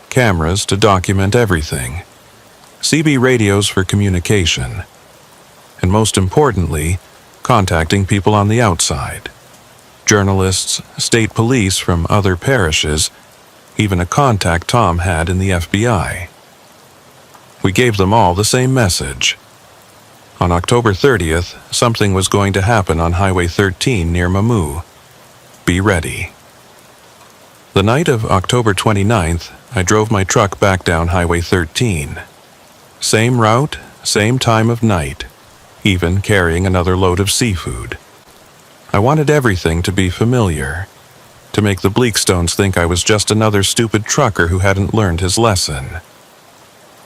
[SPEAKER 1] Cameras to document everything. CB radios for communication. And most importantly, contacting people on the outside. Journalists, state police from other parishes, even a contact Tom had in the FBI. We gave them all the same message. On October 30th, something was going to happen on Highway 13 near Mamu. Be ready. The night of October 29th, I drove my truck back down Highway 13. Same route, same time of night, even carrying another load of seafood. I wanted everything to be familiar, to make the Bleakstones think I was just another stupid trucker who hadn't learned his lesson.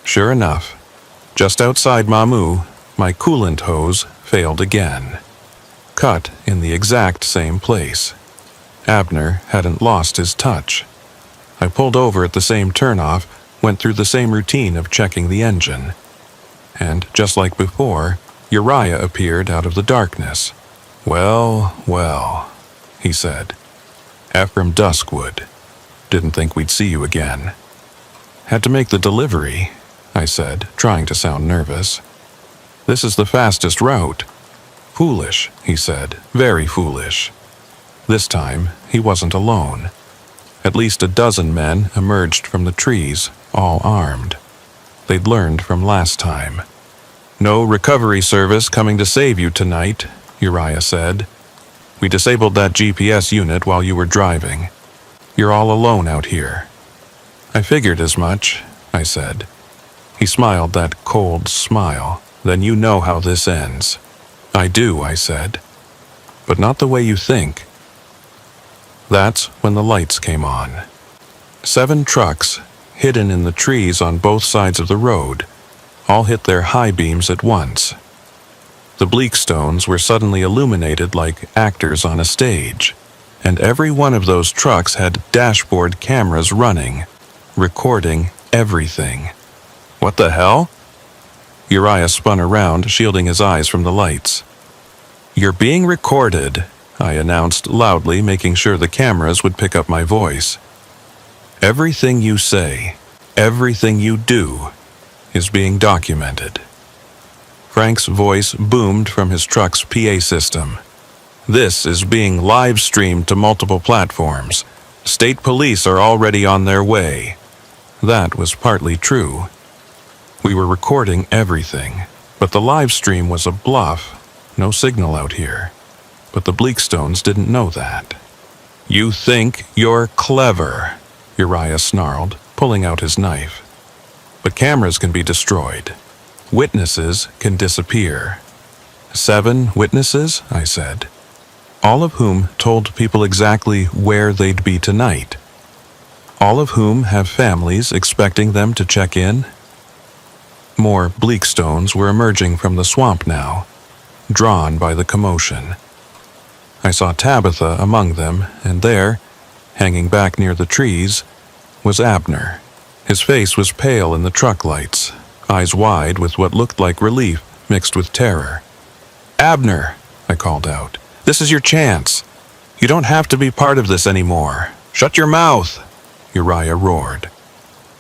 [SPEAKER 1] Sure enough, just outside Mamu, my coolant hose failed again. Cut in the exact same place. Abner hadn't lost his touch. I pulled over at the same turnoff, went through the same routine of checking the engine. And just like before, Uriah appeared out of the darkness. "Well, well," he said. "Ephraim Duskwood. Didn't think we'd see you again." "Had to make the delivery," I said, trying to sound nervous. "This is the fastest route." "Foolish," he said, "very foolish." This time, he wasn't alone. At least a dozen men emerged from the trees, all armed. They'd learned from last time. "No recovery service coming to save you tonight," Uriah said. "We disabled that GPS unit while you were driving. You're all alone out here." "I figured as much," I said. He smiled that cold smile. "Then you know how this ends." "I do," I said. "But not the way you think." That's when the lights came on. 7 trucks, hidden in the trees on both sides of the road, all hit their high beams at once. The Bleakstones were suddenly illuminated like actors on a stage, and every one of those trucks had dashboard cameras running, recording everything. "What the hell?" Uriah spun around, shielding his eyes from the lights. "You're being recorded," I announced loudly, making sure the cameras would pick up my voice. "Everything you say, everything you do, is being documented." Frank's voice boomed from his truck's PA system. "This is being live-streamed to multiple platforms. State police are already on their way." That was partly true. We were recording everything. But the live stream was a bluff, no signal out here. But the Bleakstones didn't know that. "You think you're clever," Uriah snarled, pulling out his knife. "But cameras can be destroyed. Witnesses can disappear." 7 witnesses, I said, all of whom told people exactly where they'd be tonight. All of whom have families expecting them to check in. More Bleakstones were emerging from the swamp now, drawn by the commotion. I saw Tabitha among them, and there, hanging back near the trees, was Abner. His face was pale in the truck lights, eyes wide with what looked like relief mixed with terror. "Abner," I called out, "this is your chance. You don't have to be part of this anymore. Shut your mouth," Uriah roared.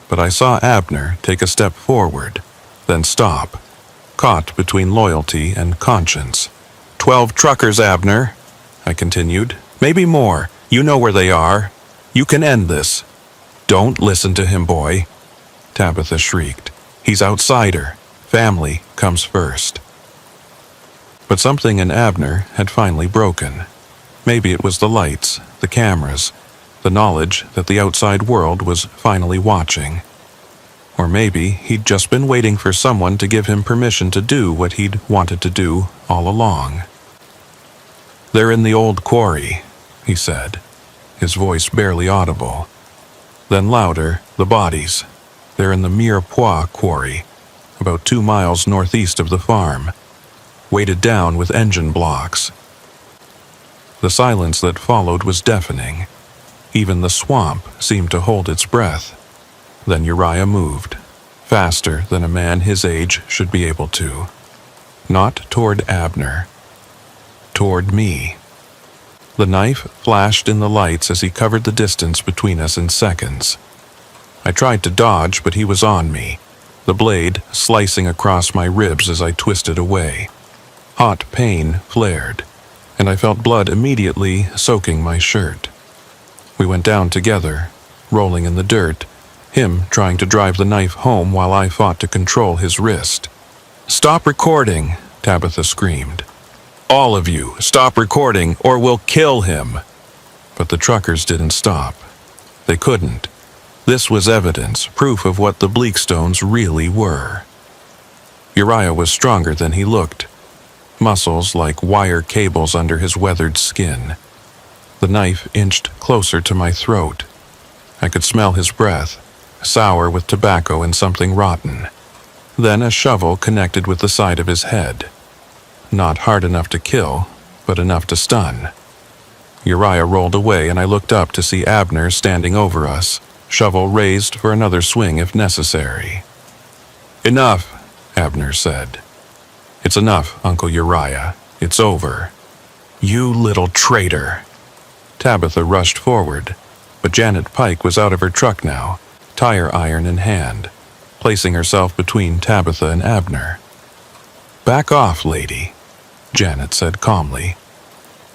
[SPEAKER 1] But I saw Abner take a step forward, then stop, caught between loyalty and conscience. 12 truckers, Abner," I continued. "Maybe more. You know where they are. You can end this." "Don't listen to him, boy," Tabitha shrieked. "He's outsider. Family comes first." But something in Abner had finally broken. Maybe it was the lights, the cameras, the knowledge that the outside world was finally watching. Or maybe he'd just been waiting for someone to give him permission to do what he'd wanted to do all along. "They're in the old quarry," he said, his voice barely audible. Then louder, "The bodies. They're in the Mirepoix quarry, about 2 miles northeast of the farm, weighted down with engine blocks." The silence that followed was deafening. Even the swamp seemed to hold its breath. Then Uriah moved, faster than a man his age should be able to. Not toward Abner. Toward me. The knife flashed in the lights as he covered the distance between us in seconds. I tried to dodge, but he was on me, the blade slicing across my ribs as I twisted away. Hot pain flared, and I felt blood immediately soaking my shirt. We went down together, rolling in the dirt, him trying to drive the knife home while I fought to control his wrist. "Stop recording," Tabitha screamed. "All of you, stop recording or we'll kill him." But the truckers didn't stop. They couldn't. This was evidence, proof of what the Bleakstones really were. Uriah was stronger than he looked. Muscles like wire cables under his weathered skin. The knife inched closer to my throat. I could smell his breath, sour with tobacco and something rotten. Then a shovel connected with the side of his head. Not hard enough to kill, but enough to stun. Uriah rolled away and I looked up to see Abner standing over us, shovel raised for another swing if necessary. "Enough," Abner said. "It's enough, Uncle Uriah. It's over." "You little traitor." Tabitha rushed forward, but Janet Pike was out of her truck now, tire iron in hand, placing herself between Tabitha and Abner. "Back off, lady," Janet said calmly.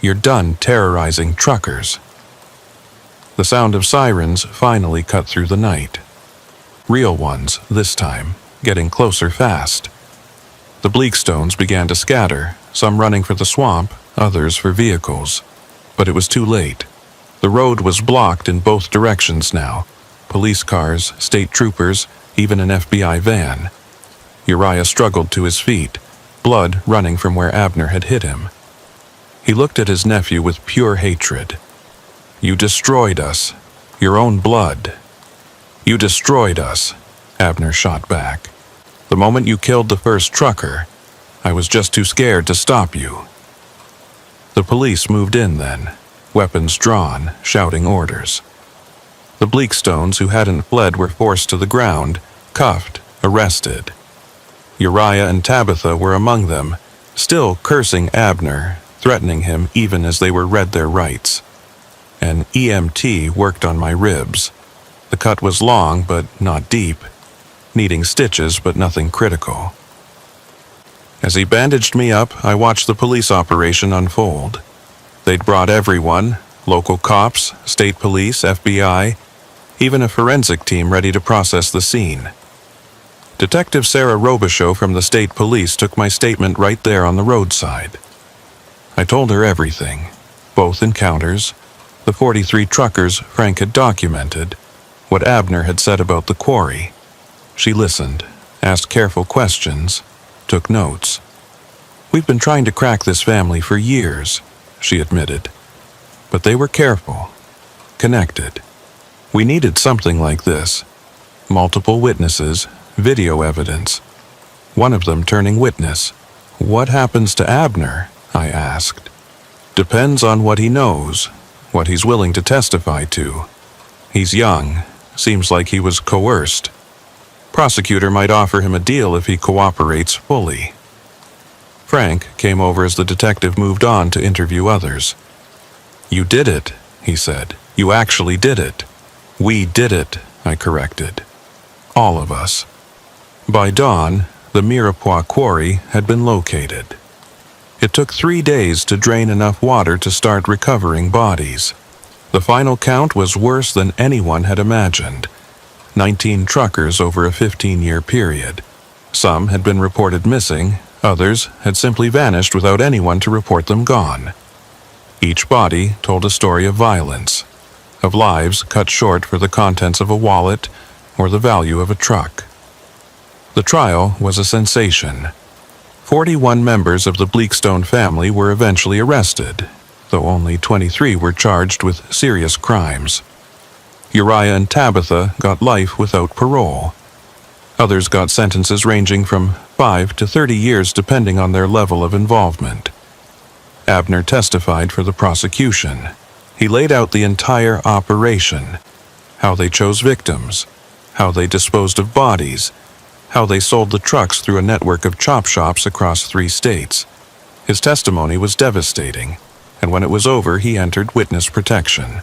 [SPEAKER 1] "You're done terrorizing truckers." The sound of sirens finally cut through the night. Real ones, this time, getting closer fast. The Bleakstones began to scatter, some running for the swamp, others for vehicles. But it was too late. The road was blocked in both directions now. Police cars, state troopers, even an FBI van. Uriah struggled to his feet, blood running from where Abner had hit him. He looked at his nephew with pure hatred. "You destroyed us. Your own blood." "You destroyed us," Abner shot back. "The moment you killed the first trucker, I was just too scared to stop you." The police moved in then, weapons drawn, shouting orders. The Bleakstones who hadn't fled were forced to the ground, cuffed, arrested. Uriah and Tabitha were among them, still cursing Abner, threatening him even as they were read their rights. An EMT worked on my ribs. The cut was long but not deep, needing stitches but nothing critical. As he bandaged me up, I watched the police operation unfold. They'd brought everyone, local cops, state police, FBI, even a forensic team ready to process the scene. Detective Sarah Robichaux from the state police took my statement right there on the roadside. I told her everything, both encounters, the 43 truckers Frank had documented, what Abner had said about the quarry. She listened, asked careful questions, took notes. "We've been trying to crack this family for years," she admitted. But they were careful, connected. We needed something like this. Multiple witnesses, video evidence. One of them turning witness. "What happens to Abner?" I asked. "Depends on what he knows, what he's willing to testify to. He's young. Seems like he was coerced. Prosecutor might offer him a deal if he cooperates fully." Frank came over as the detective moved on to interview others. "You did it," he said. "You actually did it." "We did it," I corrected. "All of us." By dawn, the Mirepoix quarry had been located. It took 3 days to drain enough water to start recovering bodies. The final count was worse than anyone had imagined. 19 truckers over a 15-year period. Some had been reported missing, others had simply vanished without anyone to report them gone. Each body told a story of violence, of lives cut short for the contents of a wallet or the value of a truck. The trial was a sensation. 41 members of the Bleakstone family were eventually arrested, though only 23 were charged with serious crimes. Uriah and Tabitha got life without parole. Others got sentences ranging from 5 to 30 years depending on their level of involvement. Abner testified for the prosecution. He laid out the entire operation, how they chose victims, how they disposed of bodies, how they sold the trucks through a network of chop shops across 3 states. His testimony was devastating, and when it was over, he entered witness protection.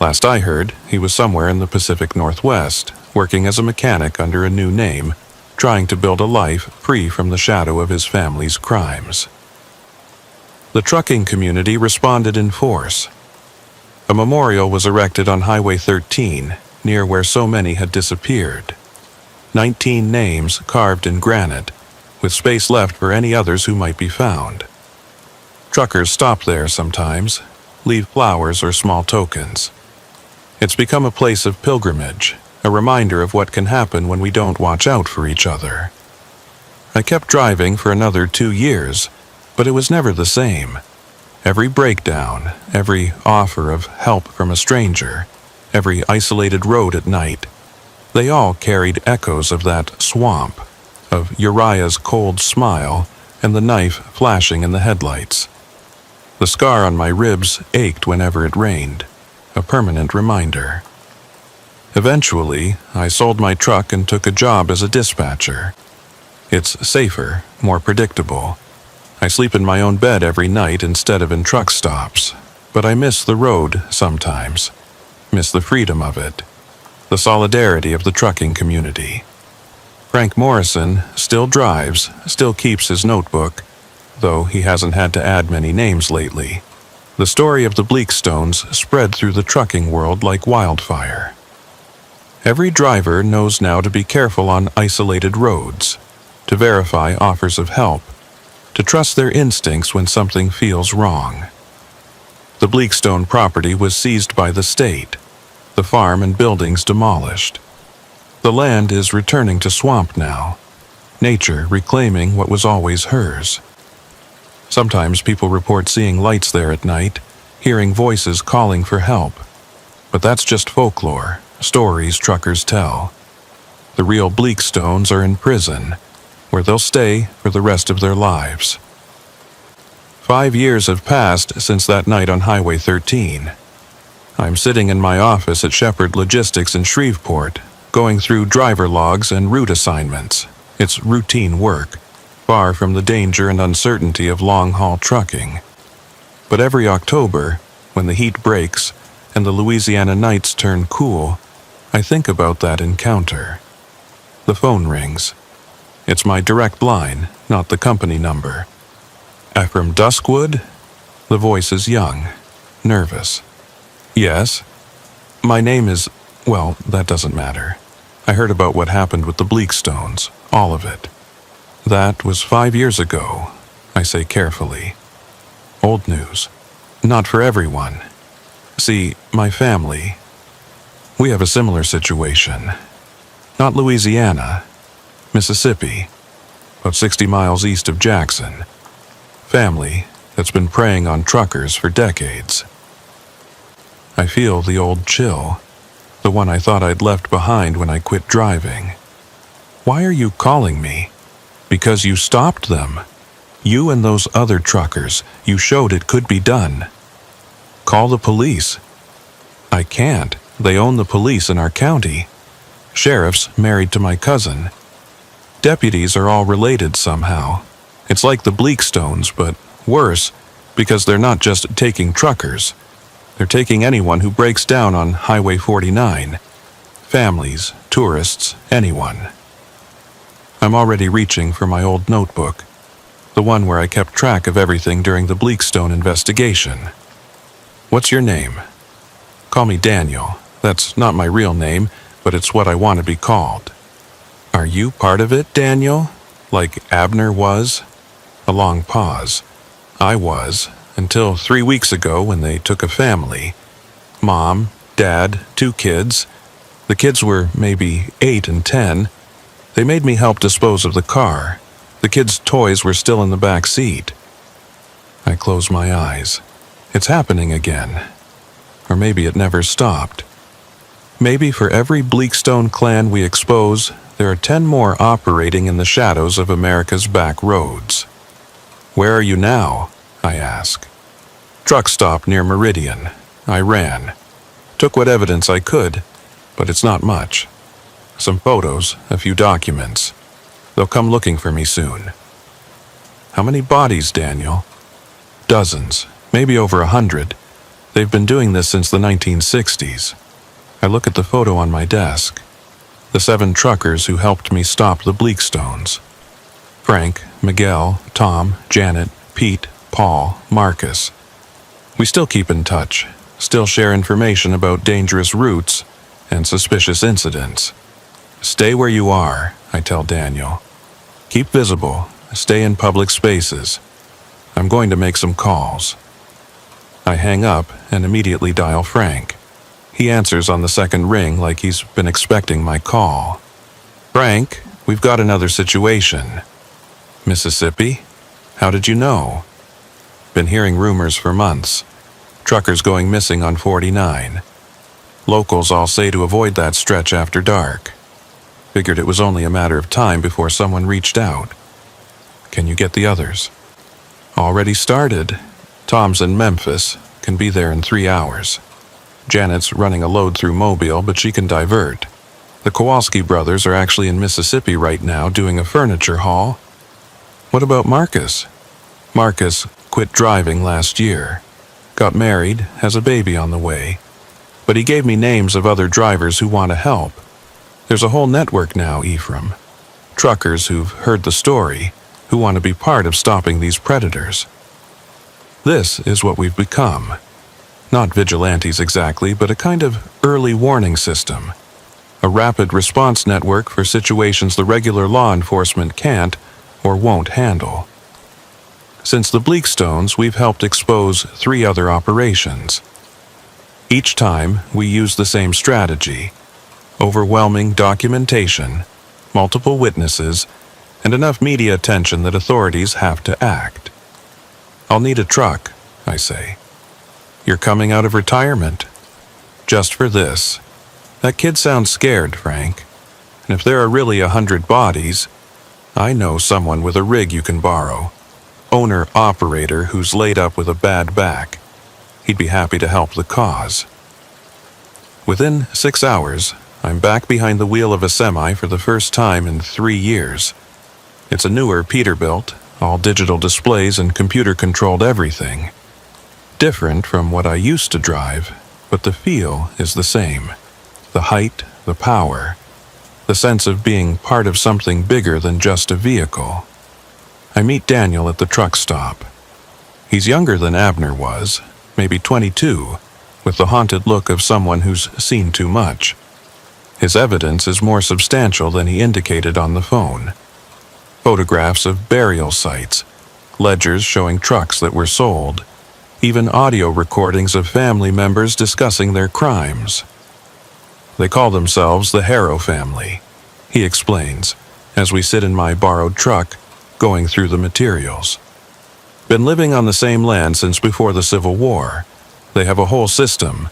[SPEAKER 1] Last I heard, he was somewhere in the Pacific Northwest, working as a mechanic under a new name, trying to build a life free from the shadow of his family's crimes. The trucking community responded in force. A memorial was erected on Highway 13, near where so many had disappeared. 19 names carved in granite, with space left for any others who might be found. Truckers stop there sometimes, leave flowers or small tokens. It's become a place of pilgrimage, a reminder of what can happen when we don't watch out for each other. I kept driving for another 2 years, but it was never the same. Every breakdown, every offer of help from a stranger, every isolated road at night, they all carried echoes of that swamp, of Uriah's cold smile and the knife flashing in the headlights. The scar on my ribs ached whenever it rained, a permanent reminder. Eventually, I sold my truck and took a job as a dispatcher. It's safer, more predictable. I sleep in my own bed every night instead of in truck stops, but I miss the road sometimes, miss the freedom of it, the solidarity of the trucking community. Frank Morrison still drives, still keeps his notebook, though he hasn't had to add many names lately. The story of the Bleakstones spread through the trucking world like wildfire. Every driver knows now to be careful on isolated roads, to verify offers of help, to trust their instincts when something feels wrong. The Bleakstone property was seized by the state, the farm and buildings demolished. The land is returning to swamp now, nature reclaiming what was always hers. Sometimes people report seeing lights there at night, hearing voices calling for help. But that's just folklore, stories truckers tell. The real Bleakstones are in prison, where they'll stay for the rest of their lives. 5 years have passed since that night on Highway 13. I'm sitting in my office at Shepherd Logistics in Shreveport, going through driver logs and route assignments. It's routine work, far from the danger and uncertainty of long-haul trucking. But every October, when the heat breaks and the Louisiana nights turn cool, I think about that encounter. The phone rings. It's my direct line, not the company number. Ephraim Duskwood? The voice is young, nervous. Yes? My name is, well, that doesn't matter. I heard about what happened with the Bleakstones, all of it. That was 5 years ago, I say carefully. Old news. Not for everyone. See, my family, we have a similar situation. Not Louisiana, Mississippi, about 60 miles east of Jackson. Family that's been preying on truckers for decades. I feel the old chill, the one I thought I'd left behind when I quit driving. Why are you calling me? Because you stopped them. You and those other truckers, you showed it could be done. Call the police. I can't. They own the police in our county. Sheriff's married to my cousin. Deputies are all related somehow. It's like the Bleakstones, but worse, because they're not just taking truckers. They're taking anyone who breaks down on Highway 49. Families, tourists, anyone. I'm already reaching for my old notebook, the one where I kept track of everything during the Bleakstone investigation. What's your name? Call me Daniel. That's not my real name, but it's what I want to be called. Are you part of it, Daniel? Like Abner was? A long pause. I was, until 3 weeks ago when they took a family. Mom, Dad, 2 kids. The kids were maybe 8 and 10. They made me help dispose of the car. The kids' toys were still in the back seat. I close my eyes. It's happening again. Or maybe it never stopped. Maybe for every Bleakstone clan we expose, there are 10 more operating in the shadows of America's back roads. Where are you now? I ask. Truck stop near Meridian. I ran. Took what evidence I could, but it's not much. Some photos, a few documents. They'll come looking for me soon. How many bodies, Daniel? Dozens, maybe over 100. They've been doing this since the 1960s. I look at the photo on my desk. The 7 truckers who helped me stop the Bleakstones. Frank, Miguel, Tom, Janet, Pete, Paul, Marcus. We still keep in touch, still share information about dangerous routes and suspicious incidents. Stay where you are, I tell Daniel. Keep visible, stay in public spaces. I'm going to make some calls. I hang up and immediately dial Frank. He answers on the second ring like he's been expecting my call. Frank, we've got another situation. Mississippi? How did you know? Been hearing rumors for months. Truckers going missing on 49. Locals all say to avoid that stretch after dark. Figured it was only a matter of time before someone reached out. Can you get the others? Already started. Tom's in Memphis, can be there in 3 hours. Janet's running a load through Mobile, but she can divert. The Kowalski brothers are actually in Mississippi right now doing a furniture haul. What about Marcus? Marcus quit driving last year. Got married, has a baby on the way. But he gave me names of other drivers who want to help. There's a whole network now, Ephraim. Truckers who've heard the story, who want to be part of stopping these predators. This is what we've become. Not vigilantes exactly, but a kind of early warning system. A rapid response network for situations the regular law enforcement can't or won't handle. Since the Bleakstones, we've helped expose 3 other operations. Each time, we use the same strategy. Overwhelming documentation, multiple witnesses, and enough media attention that authorities have to act. I'll need a truck, I say. You're coming out of retirement. Just for this. That kid sounds scared, Frank. And if there are really 100 bodies, I know someone with a rig you can borrow. Owner-operator who's laid up with a bad back. He'd be happy to help the cause. Within 6 hours, I'm back behind the wheel of a semi for the first time in 3 years. It's a newer Peterbilt, all digital displays and computer-controlled everything. Different from what I used to drive, but the feel is the same. The height, the power, the sense of being part of something bigger than just a vehicle. I meet Daniel at the truck stop. He's younger than Abner was, maybe 22, with the haunted look of someone who's seen too much. His evidence is more substantial than he indicated on the phone. Photographs of burial sites, ledgers showing trucks that were sold, even audio recordings of family members discussing their crimes. They call themselves the Harrow family, he explains, as we sit in my borrowed truck, going through the materials. Been living on the same land since before the Civil War. They have a whole system,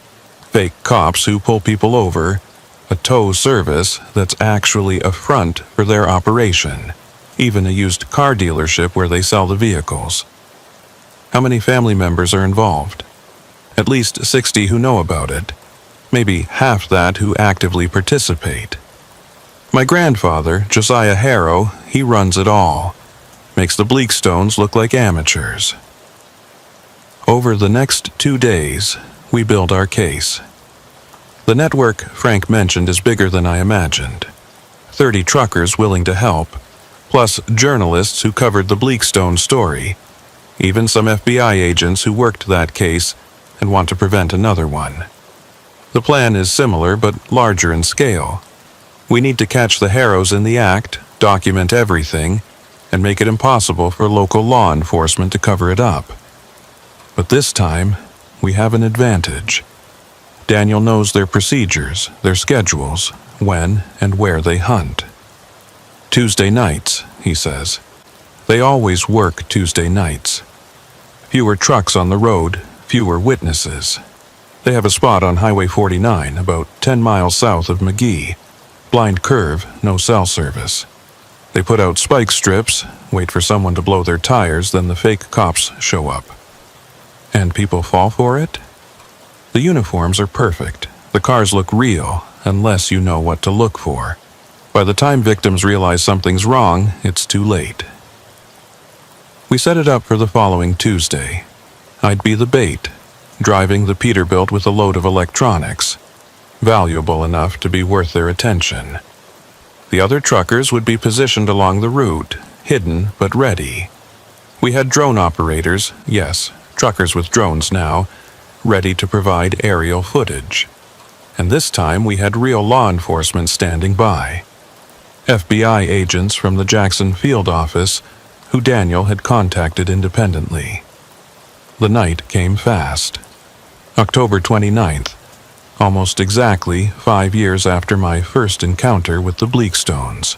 [SPEAKER 1] fake cops who pull people over, a tow service that's actually a front for their operation, even a used car dealership where they sell the vehicles. How many family members are involved? At least 60 who know about it, maybe half that who actively participate. My grandfather, Josiah Harrow, he runs it all, makes the Bleakstones look like amateurs. Over the next 2 days, we build our case. The network Frank mentioned is bigger than I imagined. 30 truckers willing to help, plus journalists who covered the Bleakstone story, even some FBI agents who worked that case and want to prevent another one. The plan is similar but larger in scale. We need to catch the Harrows in the act, document everything, and make it impossible for local law enforcement to cover it up. But this time, we have an advantage. Daniel knows their procedures, their schedules, when and where they hunt. Tuesday nights, he says. They always work Tuesday nights. Fewer trucks on the road, fewer witnesses. They have a spot on Highway 49, about 10 miles south of McGee. Blind curve, no cell service. They put out spike strips, wait for someone to blow their tires, then the fake cops show up. And people fall for it? The uniforms are perfect. The cars look real, unless you know what to look for. By the time victims realize something's wrong, it's too late. We set it up for the following Tuesday. I'd be the bait, driving the Peterbilt with a load of electronics, valuable enough to be worth their attention. The other truckers would be positioned along the route, hidden but ready. We had drone operators, yes, truckers with drones now, ready to provide aerial footage. And this time we had real law enforcement standing by. FBI agents from the Jackson field office, who Daniel had contacted independently. The night came fast. October 29th, almost exactly 5 years after my first encounter with the Bleakstones.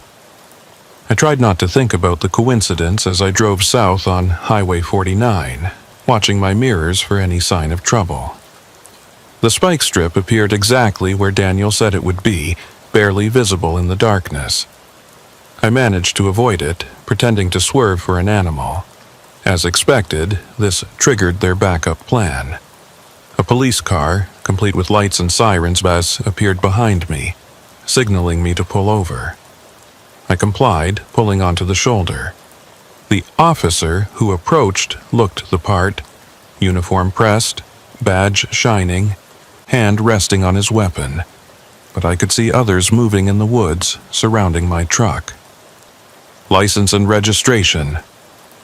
[SPEAKER 1] I tried not to think about the coincidence as I drove south on Highway 49, watching my mirrors for any sign of trouble. The spike strip appeared exactly where Daniel said it would be, barely visible in the darkness. I managed to avoid it, pretending to swerve for an animal. As expected, this triggered their backup plan. A police car, complete with lights and sirens, appeared behind me, signaling me to pull over. I complied, pulling onto the shoulder. The officer who approached looked the part, uniform pressed, badge shining, hand resting on his weapon, but I could see others moving in the woods surrounding my truck. "License and registration,"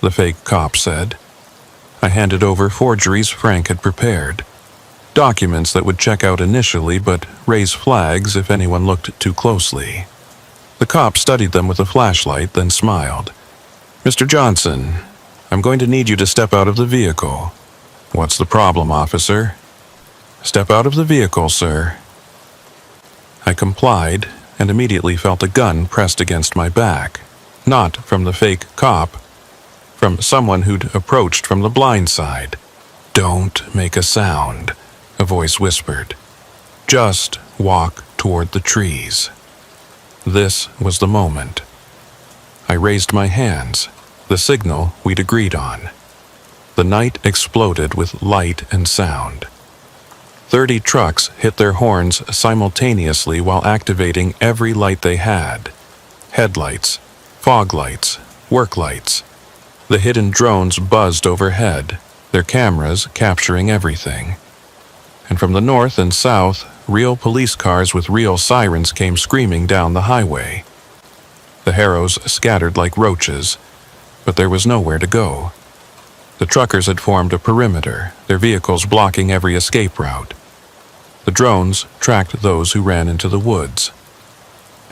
[SPEAKER 1] the fake cop said. I handed over forgeries Frank had prepared. Documents that would check out initially but raise flags if anyone looked too closely. The cop studied them with a flashlight, then smiled. "Mr. Johnson, I'm going to need you to step out of the vehicle." "What's the problem, officer?" "Step out of the vehicle, sir." I complied and immediately felt a gun pressed against my back. Not from the fake cop, from someone who'd approached from the blind side. "Don't make a sound," a voice whispered. "Just walk toward the trees." This was the moment. I raised my hands, the signal we'd agreed on. The night exploded with light and sound. 30 trucks hit their horns simultaneously while activating every light they had. Headlights, fog lights, work lights. The hidden drones buzzed overhead, their cameras capturing everything. And from the north and south, real police cars with real sirens came screaming down the highway. The Harrows scattered like roaches, but there was nowhere to go. The truckers had formed a perimeter, their vehicles blocking every escape route. The drones tracked those who ran into the woods.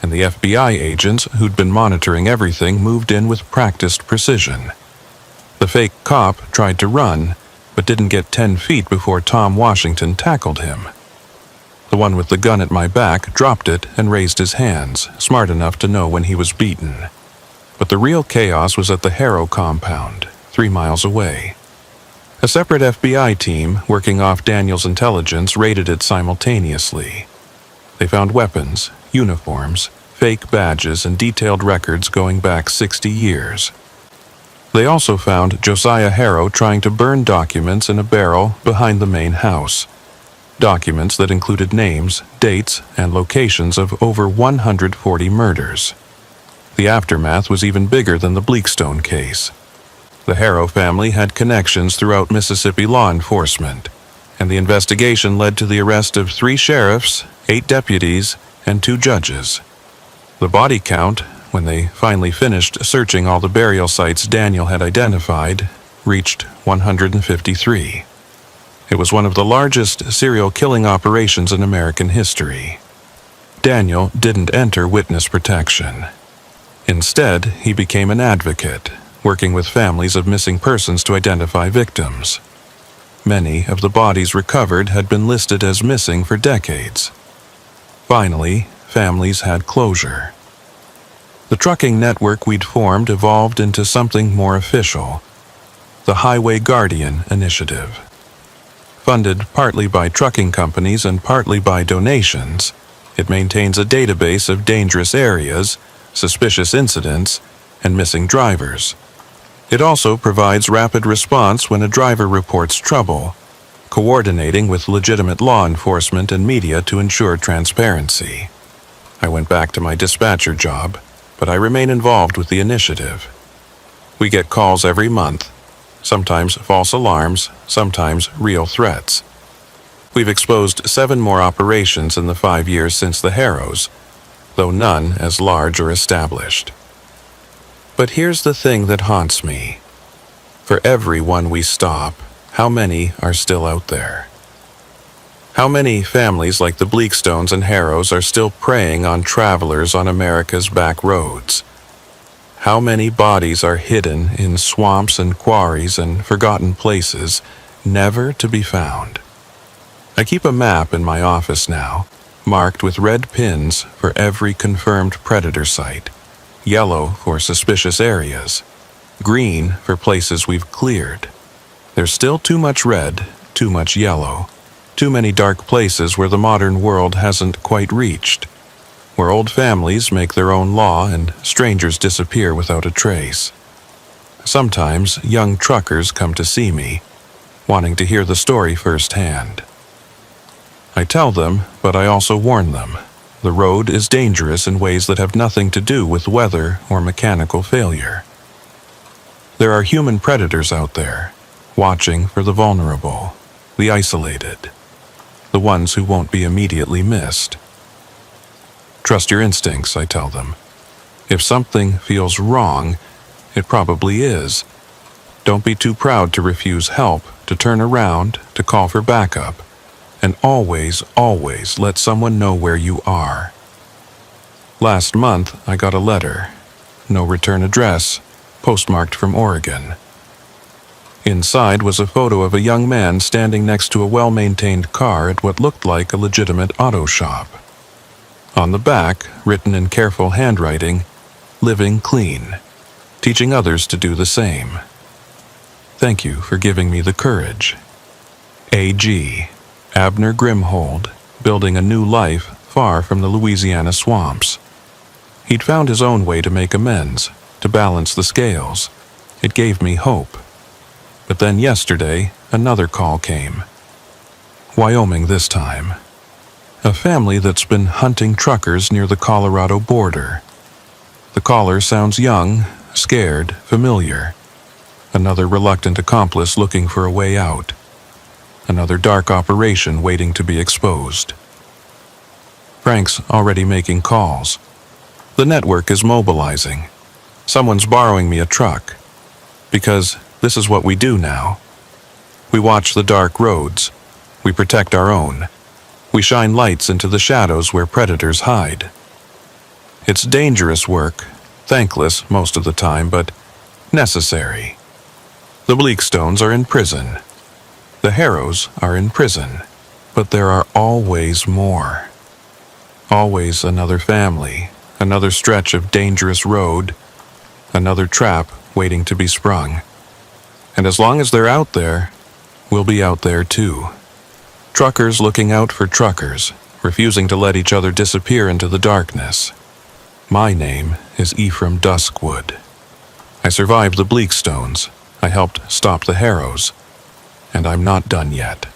[SPEAKER 1] and the FBI agents who'd been monitoring everything moved in with practiced precision. The fake cop tried to run, but didn't get 10 feet before Tom Washington tackled him. The one with the gun at my back dropped it and raised his hands, smart enough to know when he was beaten. But the real chaos was at the Harrow compound, 3 miles away. A separate FBI team, working off Daniel's intelligence, raided it simultaneously. They found weapons, uniforms, fake badges, and detailed records going back 60 years. They also found Josiah Harrow trying to burn documents in a barrel behind the main house. Documents that included names, dates, and locations of over 140 murders. The aftermath was even bigger than the Bleakstone case. The Harrow family had connections throughout Mississippi law enforcement, and the investigation led to the arrest of 3 sheriffs, 8 deputies, and 2 judges. The body count, when they finally finished searching all the burial sites Daniel had identified, reached 153. It was one of the largest serial killing operations in American history. Daniel didn't enter witness protection. Instead, he became an advocate, working with families of missing persons to identify victims. Many of the bodies recovered had been listed as missing for decades. Finally, families had closure. The trucking network we'd formed evolved into something more official, the Highway Guardian Initiative. Funded partly by trucking companies and partly by donations, it maintains a database of dangerous areas, suspicious incidents, and missing drivers. It also provides rapid response when a driver reports trouble, coordinating with legitimate law enforcement and media to ensure transparency. I went back to my dispatcher job, but I remain involved with the initiative. We get calls every month, sometimes false alarms, sometimes real threats. We've exposed 7 more operations in the 5 years since the Harrows, though none as large or established. But here's the thing that haunts me. For every one we stop, how many are still out there? How many families like the Bleakstones and Harrows are still preying on travelers on America's back roads? How many bodies are hidden in swamps and quarries and forgotten places, never to be found? I keep a map in my office now, marked with red pins for every confirmed predator site, yellow for suspicious areas, green for places we've cleared. There's still too much red, too much yellow, too many dark places where the modern world hasn't quite reached, where old families make their own law and strangers disappear without a trace. Sometimes young truckers come to see me, wanting to hear the story firsthand. I tell them, but I also warn them. The road is dangerous in ways that have nothing to do with weather or mechanical failure. There are human predators out there, watching for the vulnerable, the isolated, the ones who won't be immediately missed. Trust your instincts, I tell them. If something feels wrong, it probably is. Don't be too proud to refuse help, to turn around, to call for backup. And always, always let someone know where you are. Last month, I got a letter. No return address, postmarked from Oregon. Inside was a photo of a young man standing next to a well-maintained car at what looked like a legitimate auto shop. On the back, written in careful handwriting, "Living clean, teaching others to do the same. Thank you for giving me the courage. A.G. Abner Grimhold, building a new life far from the Louisiana swamps. He'd found his own way to make amends, to balance the scales. It gave me hope. But then yesterday, another call came. Wyoming this time. A family that's been hunting truckers near the Colorado border. The caller sounds young, scared, familiar. Another reluctant accomplice looking for a way out. Another dark operation waiting to be exposed. Frank's already making calls. The network is mobilizing. Someone's borrowing me a truck. Because this is what we do now. We watch the dark roads. We protect our own. We shine lights into the shadows where predators hide. It's dangerous work, thankless most of the time, but necessary. The Bleakstones are in prison. The Harrows are in prison. But there are always more. Always another family, another stretch of dangerous road, another trap waiting to be sprung. And as long as they're out there, we'll be out there too. Truckers looking out for truckers, refusing to let each other disappear into the darkness. My name is Ephraim Duskwood. I survived the Bleakstones. I helped stop the Harrows. And I'm not done yet.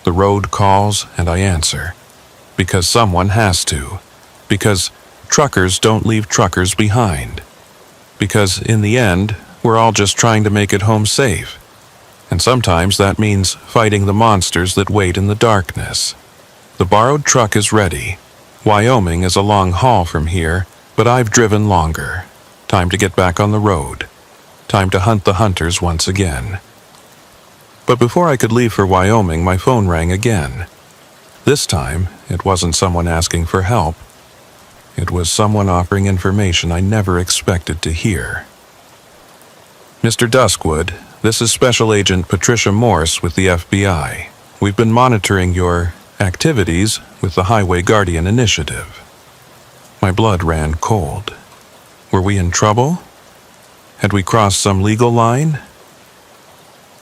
[SPEAKER 1] The road calls and I answer. Because someone has to. Because truckers don't leave truckers behind. Because in the end, we're all just trying to make it home safe. And sometimes that means fighting the monsters that wait in the darkness. The borrowed truck is ready. Wyoming is a long haul from here, but I've driven longer. Time to get back on the road. Time to hunt the hunters once again. But before I could leave for Wyoming, my phone rang again. This time, it wasn't someone asking for help. It was someone offering information I never expected to hear. Mr. Duskwood, this is Special Agent Patricia Morse with the FBI. We've been monitoring your activities with the Highway Guardian Initiative. My blood ran cold. Were we in trouble? Had we crossed some legal line?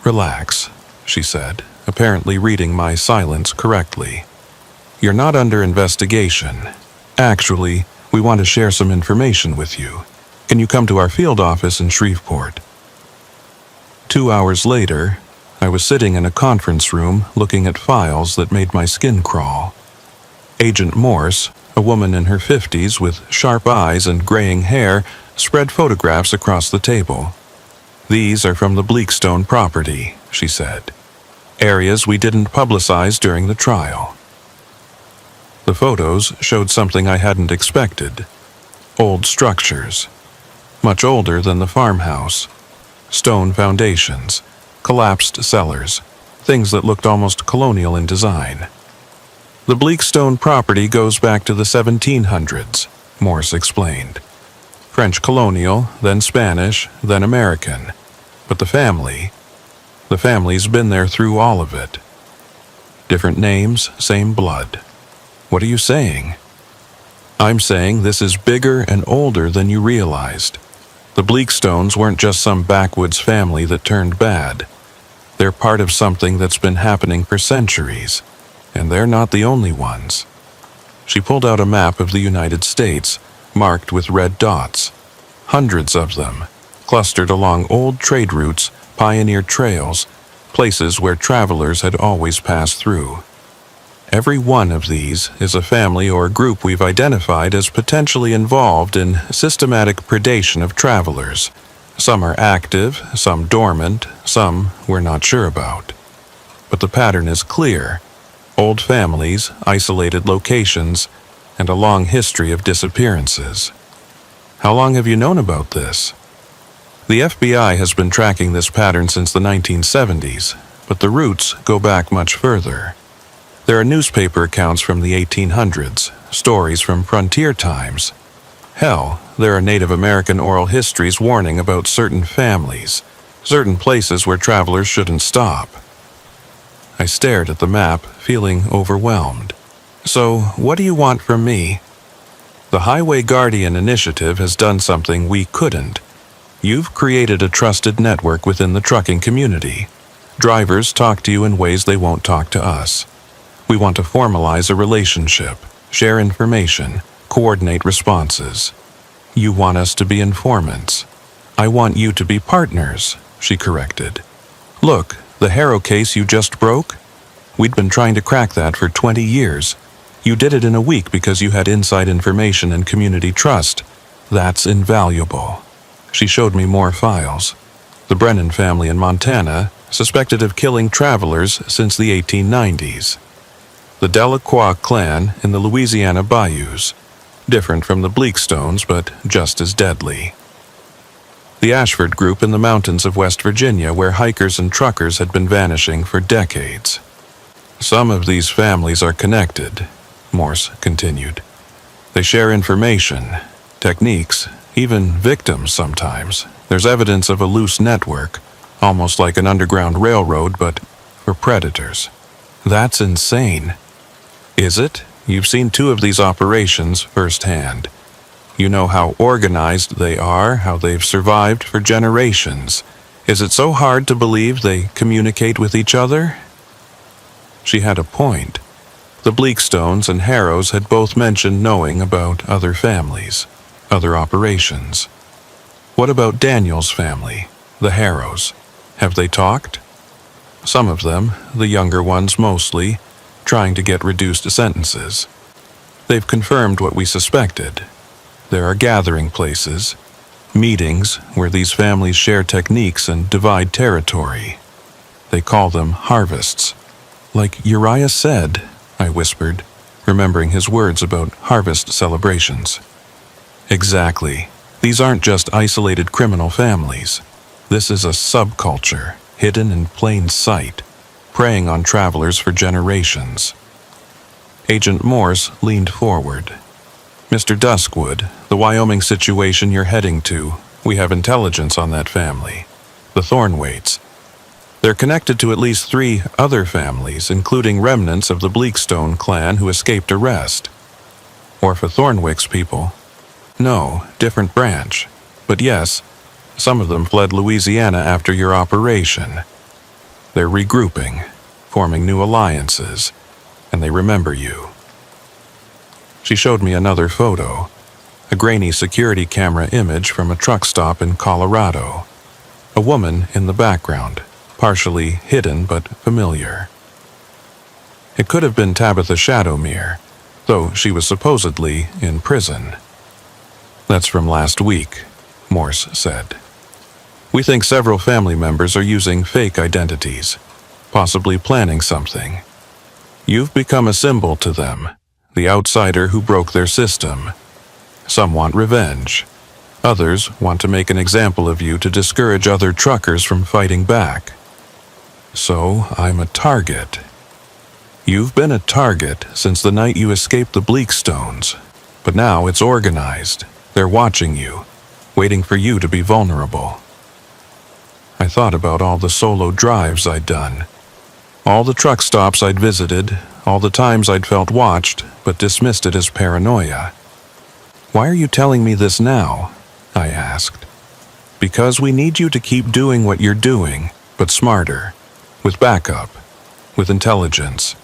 [SPEAKER 1] Relax, she said, apparently reading my silence correctly. You're not under investigation. Actually, we want to share some information with you. Can you come to our field office in Shreveport? 2 hours later, I was sitting in a conference room looking at files that made my skin crawl. Agent Morse, a woman in her 50s with sharp eyes and graying hair, spread photographs across the table. These are from the Bleakstone property, she said. Areas we didn't publicize during the trial. The photos showed something I hadn't expected. Old structures. Much older than the farmhouse. Stone foundations. Collapsed cellars. Things that looked almost colonial in design. The Bleakstone property goes back to the 1700s, Morse explained. French colonial, then Spanish, then American. But the family's been there through all of it. Different names, same blood. What are you saying? I'm saying this is bigger and older than you realized. The Bleakstones weren't just some backwoods family that turned bad. They're part of something that's been happening for centuries, and they're not the only ones. She pulled out a map of the United States, marked with red dots. Hundreds of them, clustered along old trade routes, pioneer trails, places where travelers had always passed through. Every one of these is a family or group we've identified as potentially involved in systematic predation of travelers. Some are active, some dormant, some we're not sure about. But the pattern is clear. Old families, isolated locations, and a long history of disappearances. How long have you known about this? The FBI has been tracking this pattern since the 1970s, but the roots go back much further. There are newspaper accounts from the 1800s, stories from frontier times. Hell, there are Native American oral histories warning about certain families, certain places where travelers shouldn't stop. I stared at the map, feeling overwhelmed. So, what do you want from me? The Highway Guardian Initiative has done something we couldn't. You've created a trusted network within the trucking community. Drivers talk to you in ways they won't talk to us. We want to formalize a relationship, share information, coordinate responses. You want us to be informants. I want you to be partners, she corrected. Look, the Harrow case you just broke? We'd been trying to crack that for 20 years. You did it in a week because you had inside information and community trust. That's invaluable. She showed me more files. The Brennan family in Montana, suspected of killing travelers since the 1890s. The Delacroix clan in the Louisiana bayous, different from the Bleakstones but just as deadly. The Ashford group in the mountains of West Virginia where hikers and truckers had been vanishing for decades. Some of these families are connected, Morse continued. They share information, techniques, even victims sometimes. There's evidence of a loose network, almost like an underground railroad, but for predators. That's insane. Is it? You've seen 2 of these operations firsthand. You know how organized they are, how they've survived for generations. Is it so hard to believe they communicate with each other? She had a point. The Bleakstones and Harrows had both mentioned knowing about other families, other operations. What about Daniel's family, the Harrows? Have they talked? Some of them, the younger ones mostly, trying to get reduced sentences. They've confirmed what we suspected. There are gathering places, meetings where these families share techniques and divide territory. They call them harvests. Like Uriah said, I whispered, remembering his words about harvest celebrations. Exactly. These aren't just isolated criminal families. This is a subculture, hidden in plain sight, preying on travelers for generations. Agent Morse leaned forward. Mr. Duskwood, the Wyoming situation you're heading to, we have intelligence on that family. The Thornwaites. They're connected to at least 3 other families, including remnants of the Bleakstone clan who escaped arrest. Or for Thornwick's people. No, different branch. But yes, some of them fled Louisiana after your operation. They're regrouping, forming new alliances, and they remember you. She showed me another photo, a grainy security camera image from a truck stop in Colorado. A woman in the background, partially hidden but familiar. It could have been Tabitha Shadowmere, though she was supposedly in prison. That's from last week, Morse said. We think several family members are using fake identities, possibly planning something. You've become a symbol to them, the outsider who broke their system. Some want revenge. Others want to make an example of you to discourage other truckers from fighting back. So I'm a target. You've been a target since the night you escaped the Bleakstones, but now it's organized. They're watching you, waiting for you to be vulnerable. I thought about all the solo drives I'd done, all the truck stops I'd visited, all the times I'd felt watched but dismissed it as paranoia. Why are you telling me this now? I asked. Because we need you to keep doing what you're doing, but smarter, with backup, with intelligence.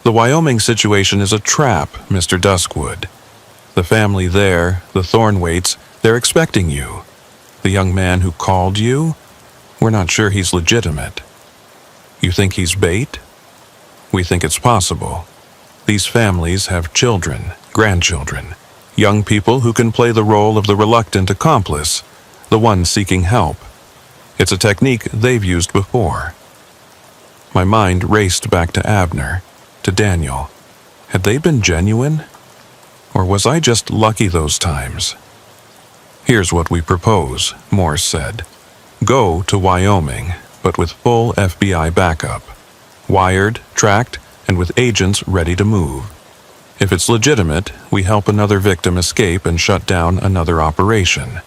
[SPEAKER 1] The Wyoming situation is a trap, Mr. Duskwood. The family there, the Thornwaites, they're expecting you. The young man who called you? We're not sure he's legitimate. You think he's bait? We think it's possible. These families have children, grandchildren, young people who can play the role of the reluctant accomplice, the one seeking help. It's a technique they've used before. My mind raced back to Abner, to Daniel. Had they been genuine? Or was I just lucky those times? Here's what we propose, Morse said. Go to Wyoming, but with full FBI backup. Wired, tracked, and with agents ready to move. If it's legitimate, we help another victim escape and shut down another operation.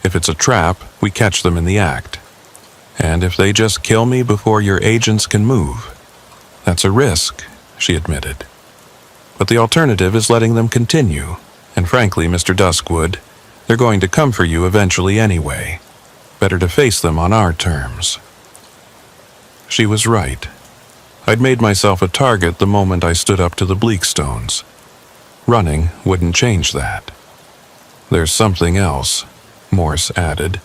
[SPEAKER 1] If it's a trap, we catch them in the act. And if they just kill me before your agents can move, that's a risk, she admitted. But the alternative is letting them continue, and frankly, Mr. Duskwood, they're going to come for you eventually anyway. Better to face them on our terms. She was right. I'd made myself a target the moment I stood up to the Bleakstones. Running wouldn't change that. There's something else, Morse added,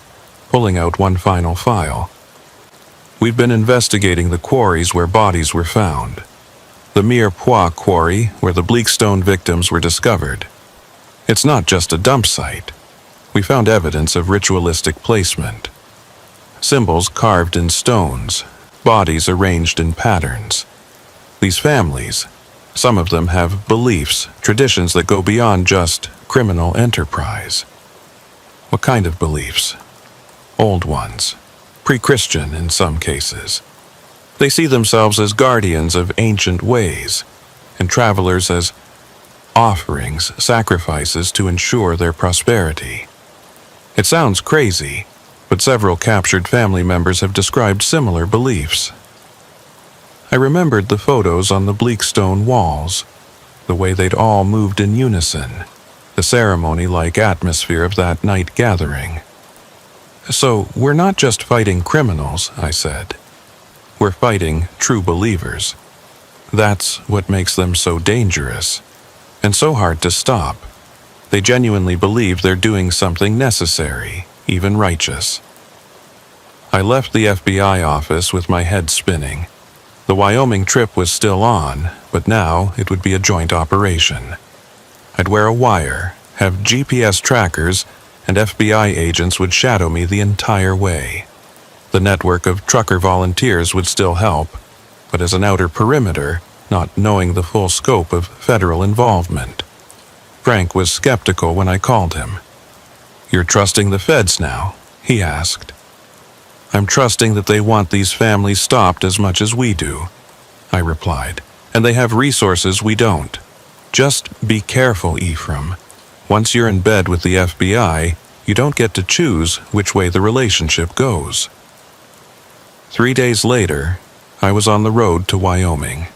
[SPEAKER 1] pulling out one final file. We've been investigating the quarries where bodies were found. The Mirepoix quarry where the Bleakstone victims were discovered. It's not just a dump site. We found evidence of ritualistic placement. Symbols carved in stones, bodies arranged in patterns. These families, some of them have beliefs, traditions that go beyond just criminal enterprise. What kind of beliefs? Old ones, pre-Christian in some cases. They see themselves as guardians of ancient ways, and travelers as offerings, sacrifices to ensure their prosperity. It sounds crazy, but several captured family members have described similar beliefs. I remembered the photos on the bleak stone walls, the way they'd all moved in unison, the ceremony-like atmosphere of that night gathering. So, we're not just fighting criminals, I said. We're fighting true believers. That's what makes them so dangerous, and so hard to stop. They genuinely believe they're doing something necessary, even righteous. I left the FBI office with my head spinning. The Wyoming trip was still on, but now it would be a joint operation. I'd wear a wire, have GPS trackers, and FBI agents would shadow me the entire way. The network of trucker volunteers would still help, but as an outer perimeter, not knowing the full scope of federal involvement. Frank was skeptical when I called him. "You're trusting the feds now?" he asked. "I'm trusting that they want these families stopped as much as we do," I replied, "and they have resources we don't. Just be careful, Ephraim. Once you're in bed with the FBI, you don't get to choose which way the relationship goes." 3 days later, I was on the road to Wyoming.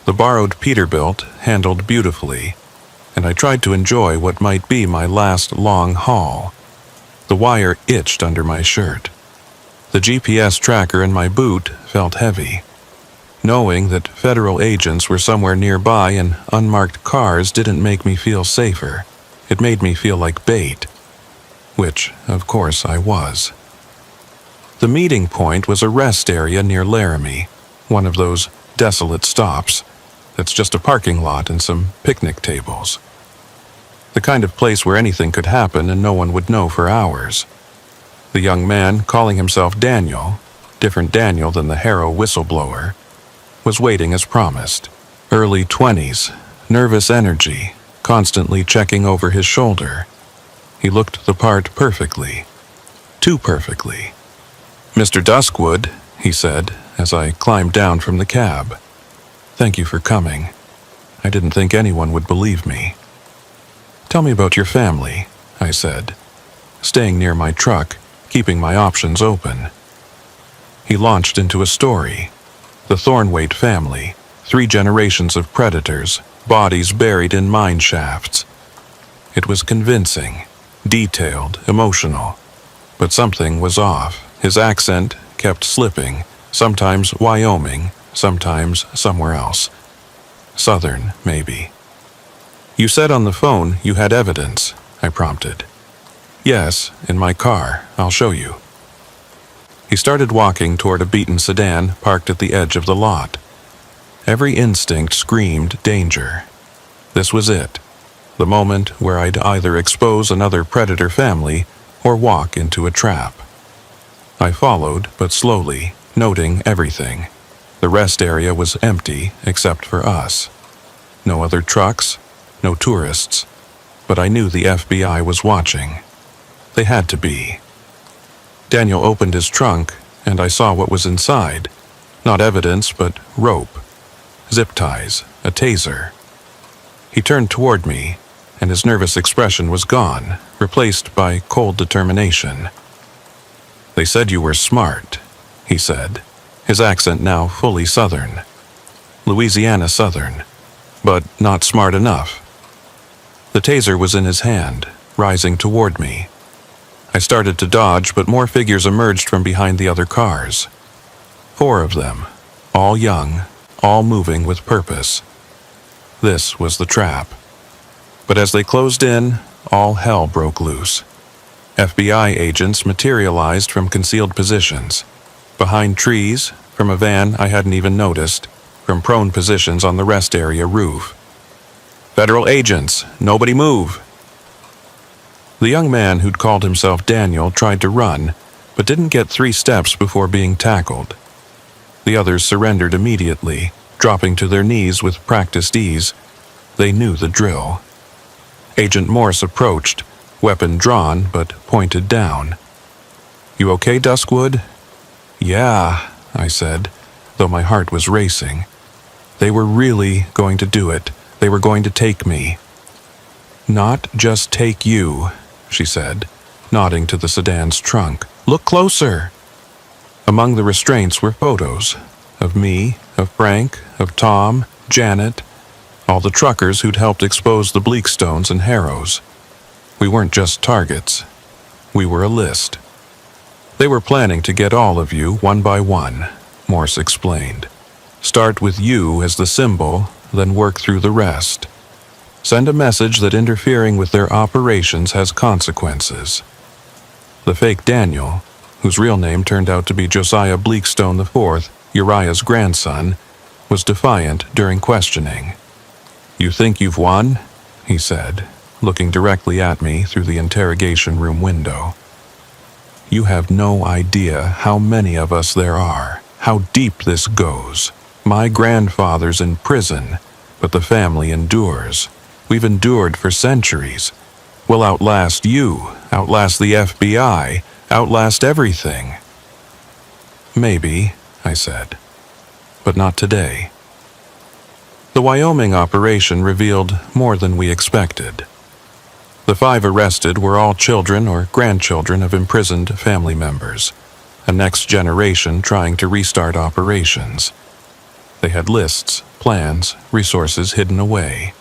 [SPEAKER 1] The borrowed Peterbilt handled beautifully, and I tried to enjoy what might be my last long haul. The wire itched under my shirt. The GPS tracker in my boot felt heavy. Knowing that federal agents were somewhere nearby and unmarked cars didn't make me feel safer. It made me feel like bait, which, of course, I was. The meeting point was a rest area near Laramie, one of those desolate stops that's just a parking lot and some picnic tables. The kind of place where anything could happen and no one would know for hours. The young man, calling himself Daniel, different Daniel than the Harrow whistleblower, was waiting as promised. Early 20s, nervous energy, constantly checking over his shoulder. He looked the part perfectly. Too perfectly. "Mr. Duskwood," he said, as I climbed down from the cab. "Thank you for coming. I didn't think anyone would believe me." "Tell me about your family," I said, staying near my truck, keeping my options open. He launched into a story. The Thornwaite family, 3 generations of predators, bodies buried in mine shafts. It was convincing, detailed, emotional. But something was off. His accent kept slipping, sometimes Wyoming, sometimes somewhere else. Southern, maybe. "You said on the phone you had evidence," I prompted. "Yes, in my car. I'll show you." He started walking toward a beaten sedan parked at the edge of the lot. Every instinct screamed danger. This was it, the moment where I'd either expose another predator family or walk into a trap. I followed, but slowly, noting everything. The rest area was empty except for us. No other trucks, no tourists, but I knew the FBI was watching. They had to be. Daniel opened his trunk, and I saw what was inside. Not evidence, but rope. Zip ties, a taser. He turned toward me, and his nervous expression was gone, replaced by cold determination. "They said you were smart," he said, his accent now fully Southern. Louisiana Southern, but not smart enough. The taser was in his hand, rising toward me. I started to dodge, but more figures emerged from behind the other cars. 4 of them, all young, all moving with purpose. This was the trap. But as they closed in, all hell broke loose. FBI agents materialized from concealed positions. Behind trees, from a van I hadn't even noticed, from prone positions on the rest area roof. "Federal agents, nobody move!" The young man who'd called himself Daniel tried to run, but didn't get 3 steps before being tackled. The others surrendered immediately, dropping to their knees with practiced ease. They knew the drill. Agent Morse approached, weapon drawn but pointed down. "You okay, Duskwood?" "Yeah," I said, though my heart was racing. They were really going to do it, They were going to take me. Not just take you, she said, nodding to the sedan's trunk. Look closer. Among the restraints were photos of me, of Frank, of Tom, Janet, all the truckers who'd helped expose the Bleakstones and Harrows. We weren't just targets. We were a list. They were planning to get all of you one by one, Morse explained. Start with you as the symbol, then work through the rest. Send a message that interfering with their operations has consequences. The fake Daniel, whose real name turned out to be Josiah Bleakstone IV, Uriah's grandson, was defiant during questioning. You think you've won? He said, looking directly at me through the interrogation room window. You have no idea how many of us there are, how deep this goes. My grandfather's in prison, but the family endures. We've endured for centuries. We'll outlast you, outlast the FBI, outlast everything. Maybe, I said, but not today. The Wyoming operation revealed more than we expected. The 5 arrested were all children or grandchildren of imprisoned family members, a next generation trying to restart operations. They had lists, plans, resources hidden away.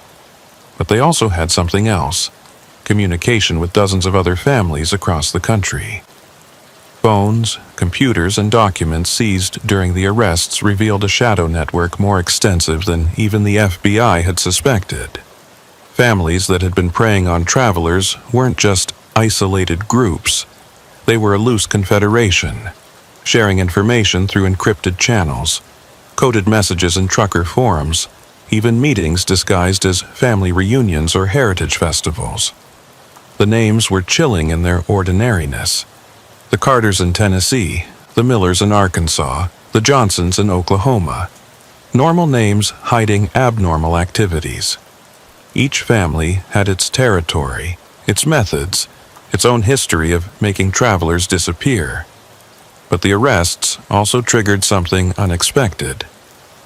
[SPEAKER 1] But they also had something else, communication with dozens of other families across the country. Phones, computers, and documents seized during the arrests revealed a shadow network more extensive than even the FBI had suspected. Families that had been preying on travelers weren't just isolated groups. They were a loose confederation, sharing information through encrypted channels, coded messages in trucker forums, even meetings disguised as family reunions or heritage festivals. The names were chilling in their ordinariness. The Carters in Tennessee, the Millers in Arkansas, the Johnsons in Oklahoma. Normal names hiding abnormal activities. Each family had its territory, its methods, its own history of making travelers disappear. But the arrests also triggered something unexpected: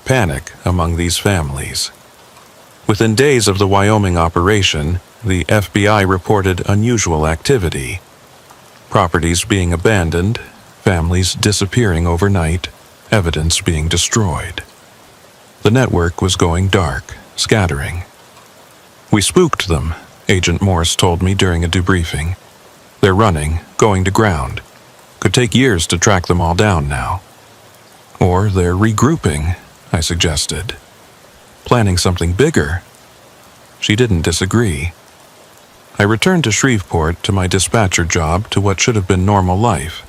[SPEAKER 1] panic among these families. Within days of the Wyoming operation, the FBI reported unusual activity. Properties being abandoned, families disappearing overnight, evidence being destroyed. The network was going dark, scattering. We spooked them, Agent Morse told me during a debriefing. They're running, going to ground. Could take years to track them all down now. Or they're regrouping, I suggested. Planning something bigger. She didn't disagree. I returned to Shreveport to my dispatcher job, to what should have been normal life.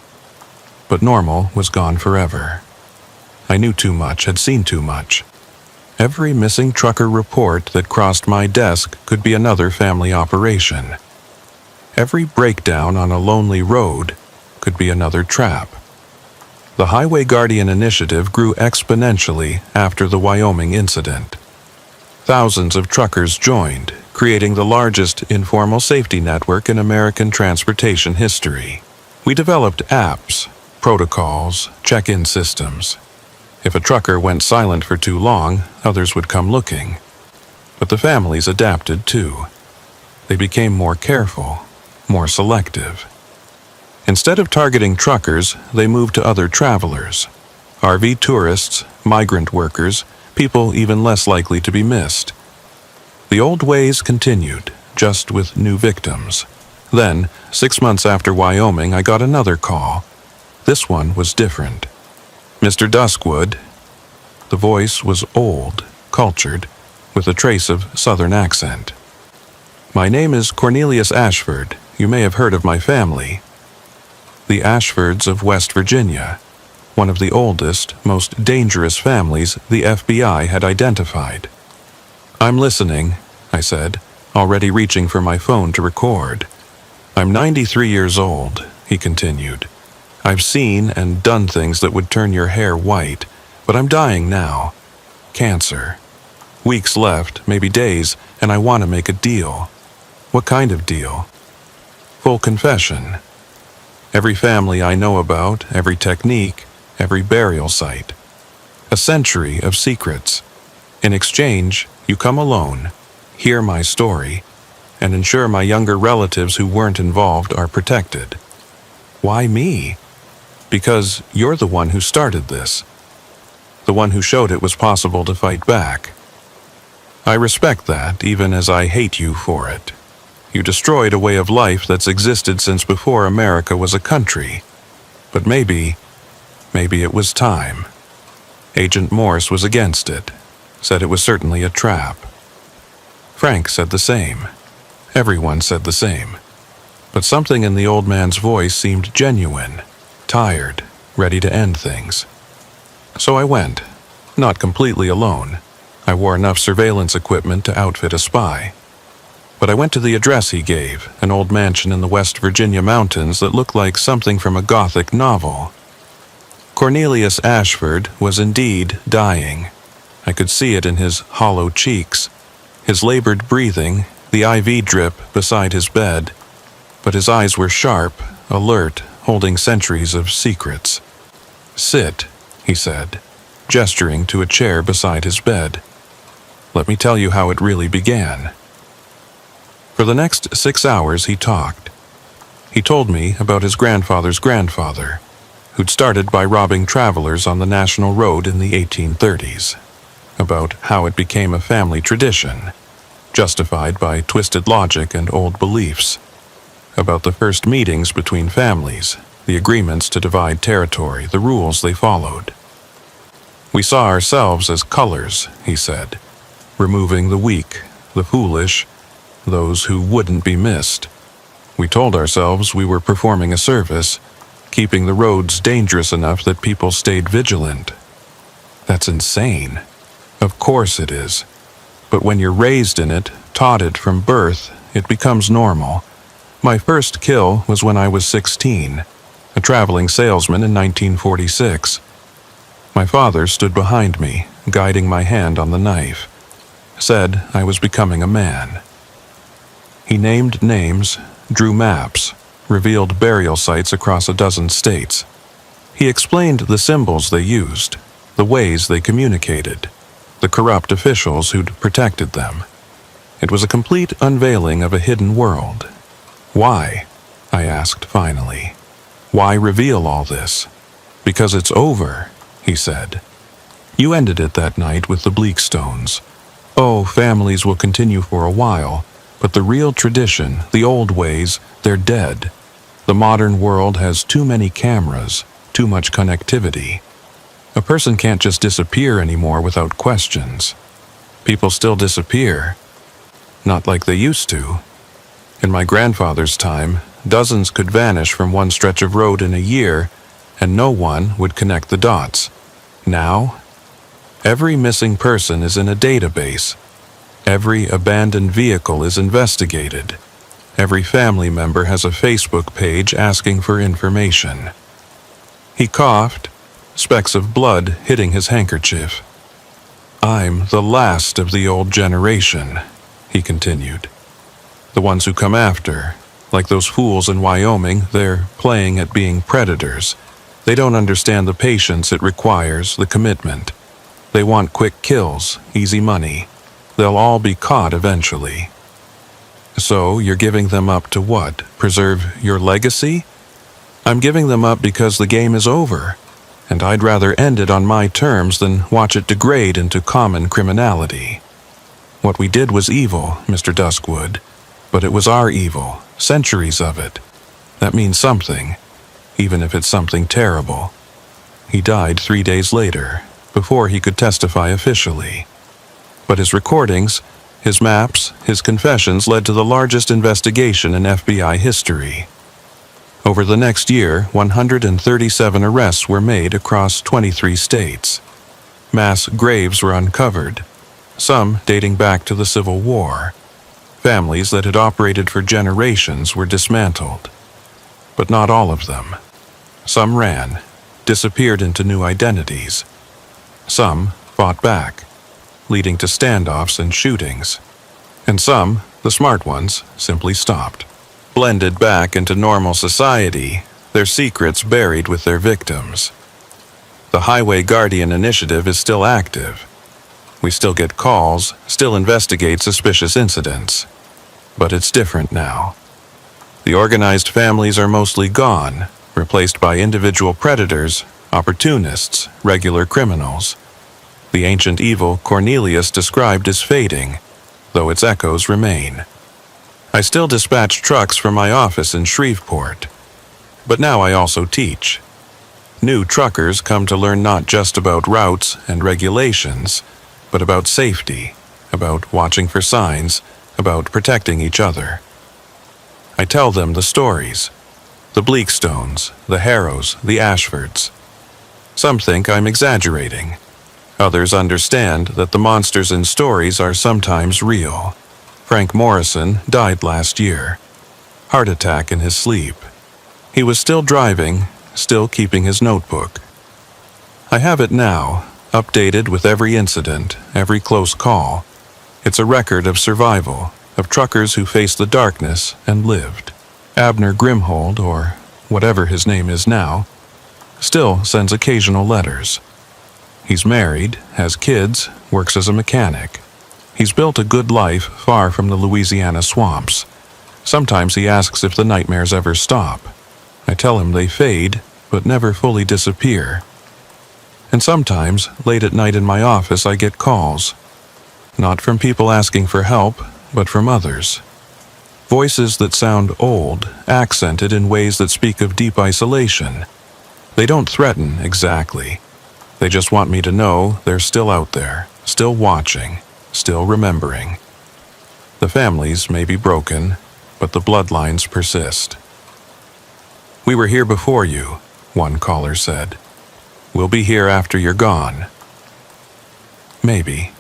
[SPEAKER 1] But normal was gone forever. I knew too much, had seen too much. Every missing trucker report that crossed my desk could be another family operation. Every breakdown on a lonely road could be another trap. The Highway Guardian initiative grew exponentially after the Wyoming incident. Thousands of truckers joined, creating the largest informal safety network in American transportation history. We developed apps, protocols, check-in systems. If a trucker went silent for too long, others would come looking. But the families adapted too. They became more careful, more selective. Instead of targeting truckers, they moved to other travelers, RV tourists, migrant workers, people even less likely to be missed. The old ways continued, just with new victims. Then, 6 months after Wyoming, I got another call. This one was different. Mr. Duskwood. The voice was old, cultured, with a trace of Southern accent. My name is Cornelius Ashford. You may have heard of my family. The Ashfords of West Virginia, one of the oldest, most dangerous families the FBI had identified. I'm listening, I said, already reaching for my phone to record. I'm 93 years old, he continued. I've seen and done things that would turn your hair white, but I'm dying now. Cancer. Weeks left, maybe days, and I want to make a deal. What kind of deal? Full confession. Every family I know about, every technique, every burial site. A century of secrets. In exchange, You come alone, hear my story, and ensure my younger relatives who weren't involved are protected. Why me? Because you're the one who started this. The one who showed it was possible to fight back. I respect that, even as I hate you for it. You destroyed a way of life that's existed since before America was a country. But maybe it was time. Agent Morse was against it, said it was certainly a trap. Frank said the same. Everyone said the same. But something in the old man's voice seemed genuine, tired, ready to end things. So I went, not completely alone. I wore enough surveillance equipment to outfit a spy. But I went to the address he gave, an old mansion in the West Virginia mountains that looked like something from a Gothic novel. Cornelius Ashford was indeed dying. I could see it in his hollow cheeks, his labored breathing, the IV drip beside his bed. But his eyes were sharp, alert, holding centuries of secrets. "Sit," he said, gesturing to a chair beside his bed. "Let me tell you how it really began." For the next 6 hours he talked. He told me about his grandfather's grandfather, who'd started by robbing travelers on the National Road in the 1830s, about how it became a family tradition, justified by twisted logic and old beliefs, about the first meetings between families, the agreements to divide territory, the rules they followed. "We saw ourselves as colors," he said, removing the weak, the foolish, those who wouldn't be missed. We told ourselves we were performing a service, keeping the roads dangerous enough that people stayed vigilant. That's insane. Of course it is. But when you're raised in it, taught it from birth, it becomes normal. My first kill was when I was 16, a traveling salesman in 1946. My father stood behind me, guiding my hand on the knife. Said I was becoming a man. He named names, drew maps, revealed burial sites across a dozen states. He explained the symbols they used, the ways they communicated, the corrupt officials who'd protected them. It was a complete unveiling of a hidden world. "Why?" I asked finally. "Why reveal all this?" "Because it's over," he said. "You ended it that night with the Bleakstones. Oh, families will continue for a while, but the real tradition, the old ways, they're dead. The modern world has too many cameras, too much connectivity. A person can't just disappear anymore without questions. People still disappear. Not like they used to. In my grandfather's time, dozens could vanish from one stretch of road in a year, and no one would connect the dots. Now, every missing person is in a database. Every abandoned vehicle is investigated. Every family member has a Facebook page asking for information." He coughed, specks of blood hitting his handkerchief. "I'm the last of the old generation," he continued. "The ones who come after, like those fools in Wyoming, they're playing at being predators. They don't understand the patience it requires, the commitment. They want quick kills, easy money. They'll all be caught eventually." "So you're giving them up to what? Preserve your legacy?" "I'm giving them up because the game is over, and I'd rather end it on my terms than watch it degrade into common criminality. What we did was evil, Mr. Duskwood, but it was our evil, centuries of it. That means something, even if it's something terrible." He died 3 days later, before he could testify officially. But his recordings, his maps, his confessions led to the largest investigation in FBI history. Over the next year, 137 arrests were made across 23 states. Mass graves were uncovered, some dating back to the Civil War. Families that had operated for generations were dismantled. But not all of them. Some ran, disappeared into new identities. Some fought back, leading to standoffs and shootings. And some, the smart ones, simply stopped. Blended back into normal society, their secrets buried with their victims. The Highway Guardian Initiative is still active. We still get calls, still investigate suspicious incidents. But it's different now. The organized families are mostly gone, replaced by individual predators, opportunists, regular criminals. The ancient evil Cornelius described is fading, though its echoes remain. I still dispatch trucks from my office in Shreveport, but now I also teach. New truckers come to learn not just about routes and regulations, but about safety, about watching for signs, about protecting each other. I tell them the stories, the Bleakstones, the Harrows, the Ashfords. Some think I'm exaggerating. Others understand that the monsters in stories are sometimes real. Frank Morrison died last year. Heart attack in his sleep. He was still driving, still keeping his notebook. I have it now, updated with every incident, every close call. It's a record of survival, of truckers who faced the darkness and lived. Abner Grimhold, or whatever his name is now, still sends occasional letters. He's married, has kids, works as a mechanic. He's built a good life far from the Louisiana swamps. Sometimes he asks if the nightmares ever stop. I tell him they fade, but never fully disappear. And sometimes, late at night in my office, I get calls. Not from people asking for help, but from others. Voices that sound old, accented in ways that speak of deep isolation. They don't threaten exactly. They just want me to know they're still out there, still watching, still remembering. The families may be broken, but the bloodlines persist. "We were here before you," one caller said. "We'll be here after you're gone." Maybe.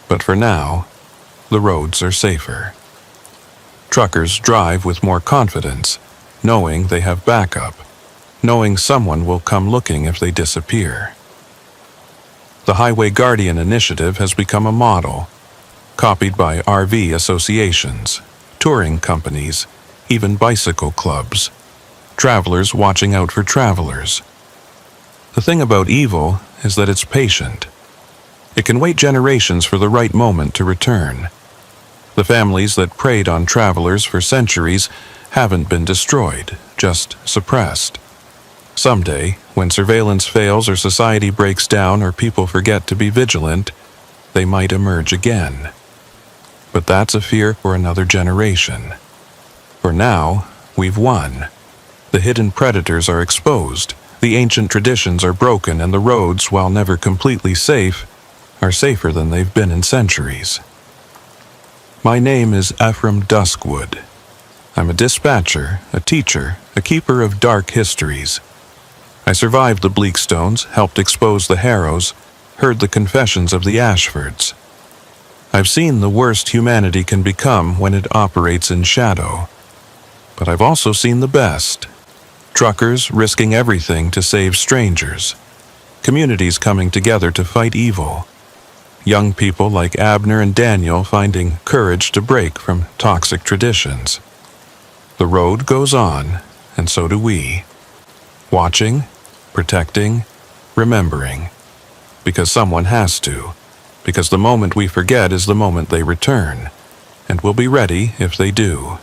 [SPEAKER 1] But for now, the roads are safer. Truckers drive with more confidence, knowing they have backup, knowing someone will come looking if they disappear. The Highway Guardian initiative has become a model, copied by RV associations, touring companies, even bicycle clubs, travelers watching out for travelers. The thing about evil is that it's patient. It can wait generations for the right moment to return. The families that preyed on travelers for centuries haven't been destroyed, just suppressed. Someday, when surveillance fails or society breaks down or people forget to be vigilant, they might emerge again. But that's a fear for another generation. For now, we've won. The hidden predators are exposed, the ancient traditions are broken, and the roads, while never completely safe, are safer than they've been in centuries. My name is Ephraim Duskwood. I'm a dispatcher, a teacher, a keeper of dark histories. I survived the Bleakstones, helped expose the Harrows, heard the confessions of the Ashfords. I've seen the worst humanity can become when it operates in shadow. But I've also seen the best. Truckers risking everything to save strangers. Communities coming together to fight evil. Young people like Abner and Daniel finding courage to break from toxic traditions. The road goes on, and so do we. Watching, protecting, remembering. Because someone has to. Because the moment we forget is the moment they return. And we'll be ready if they do.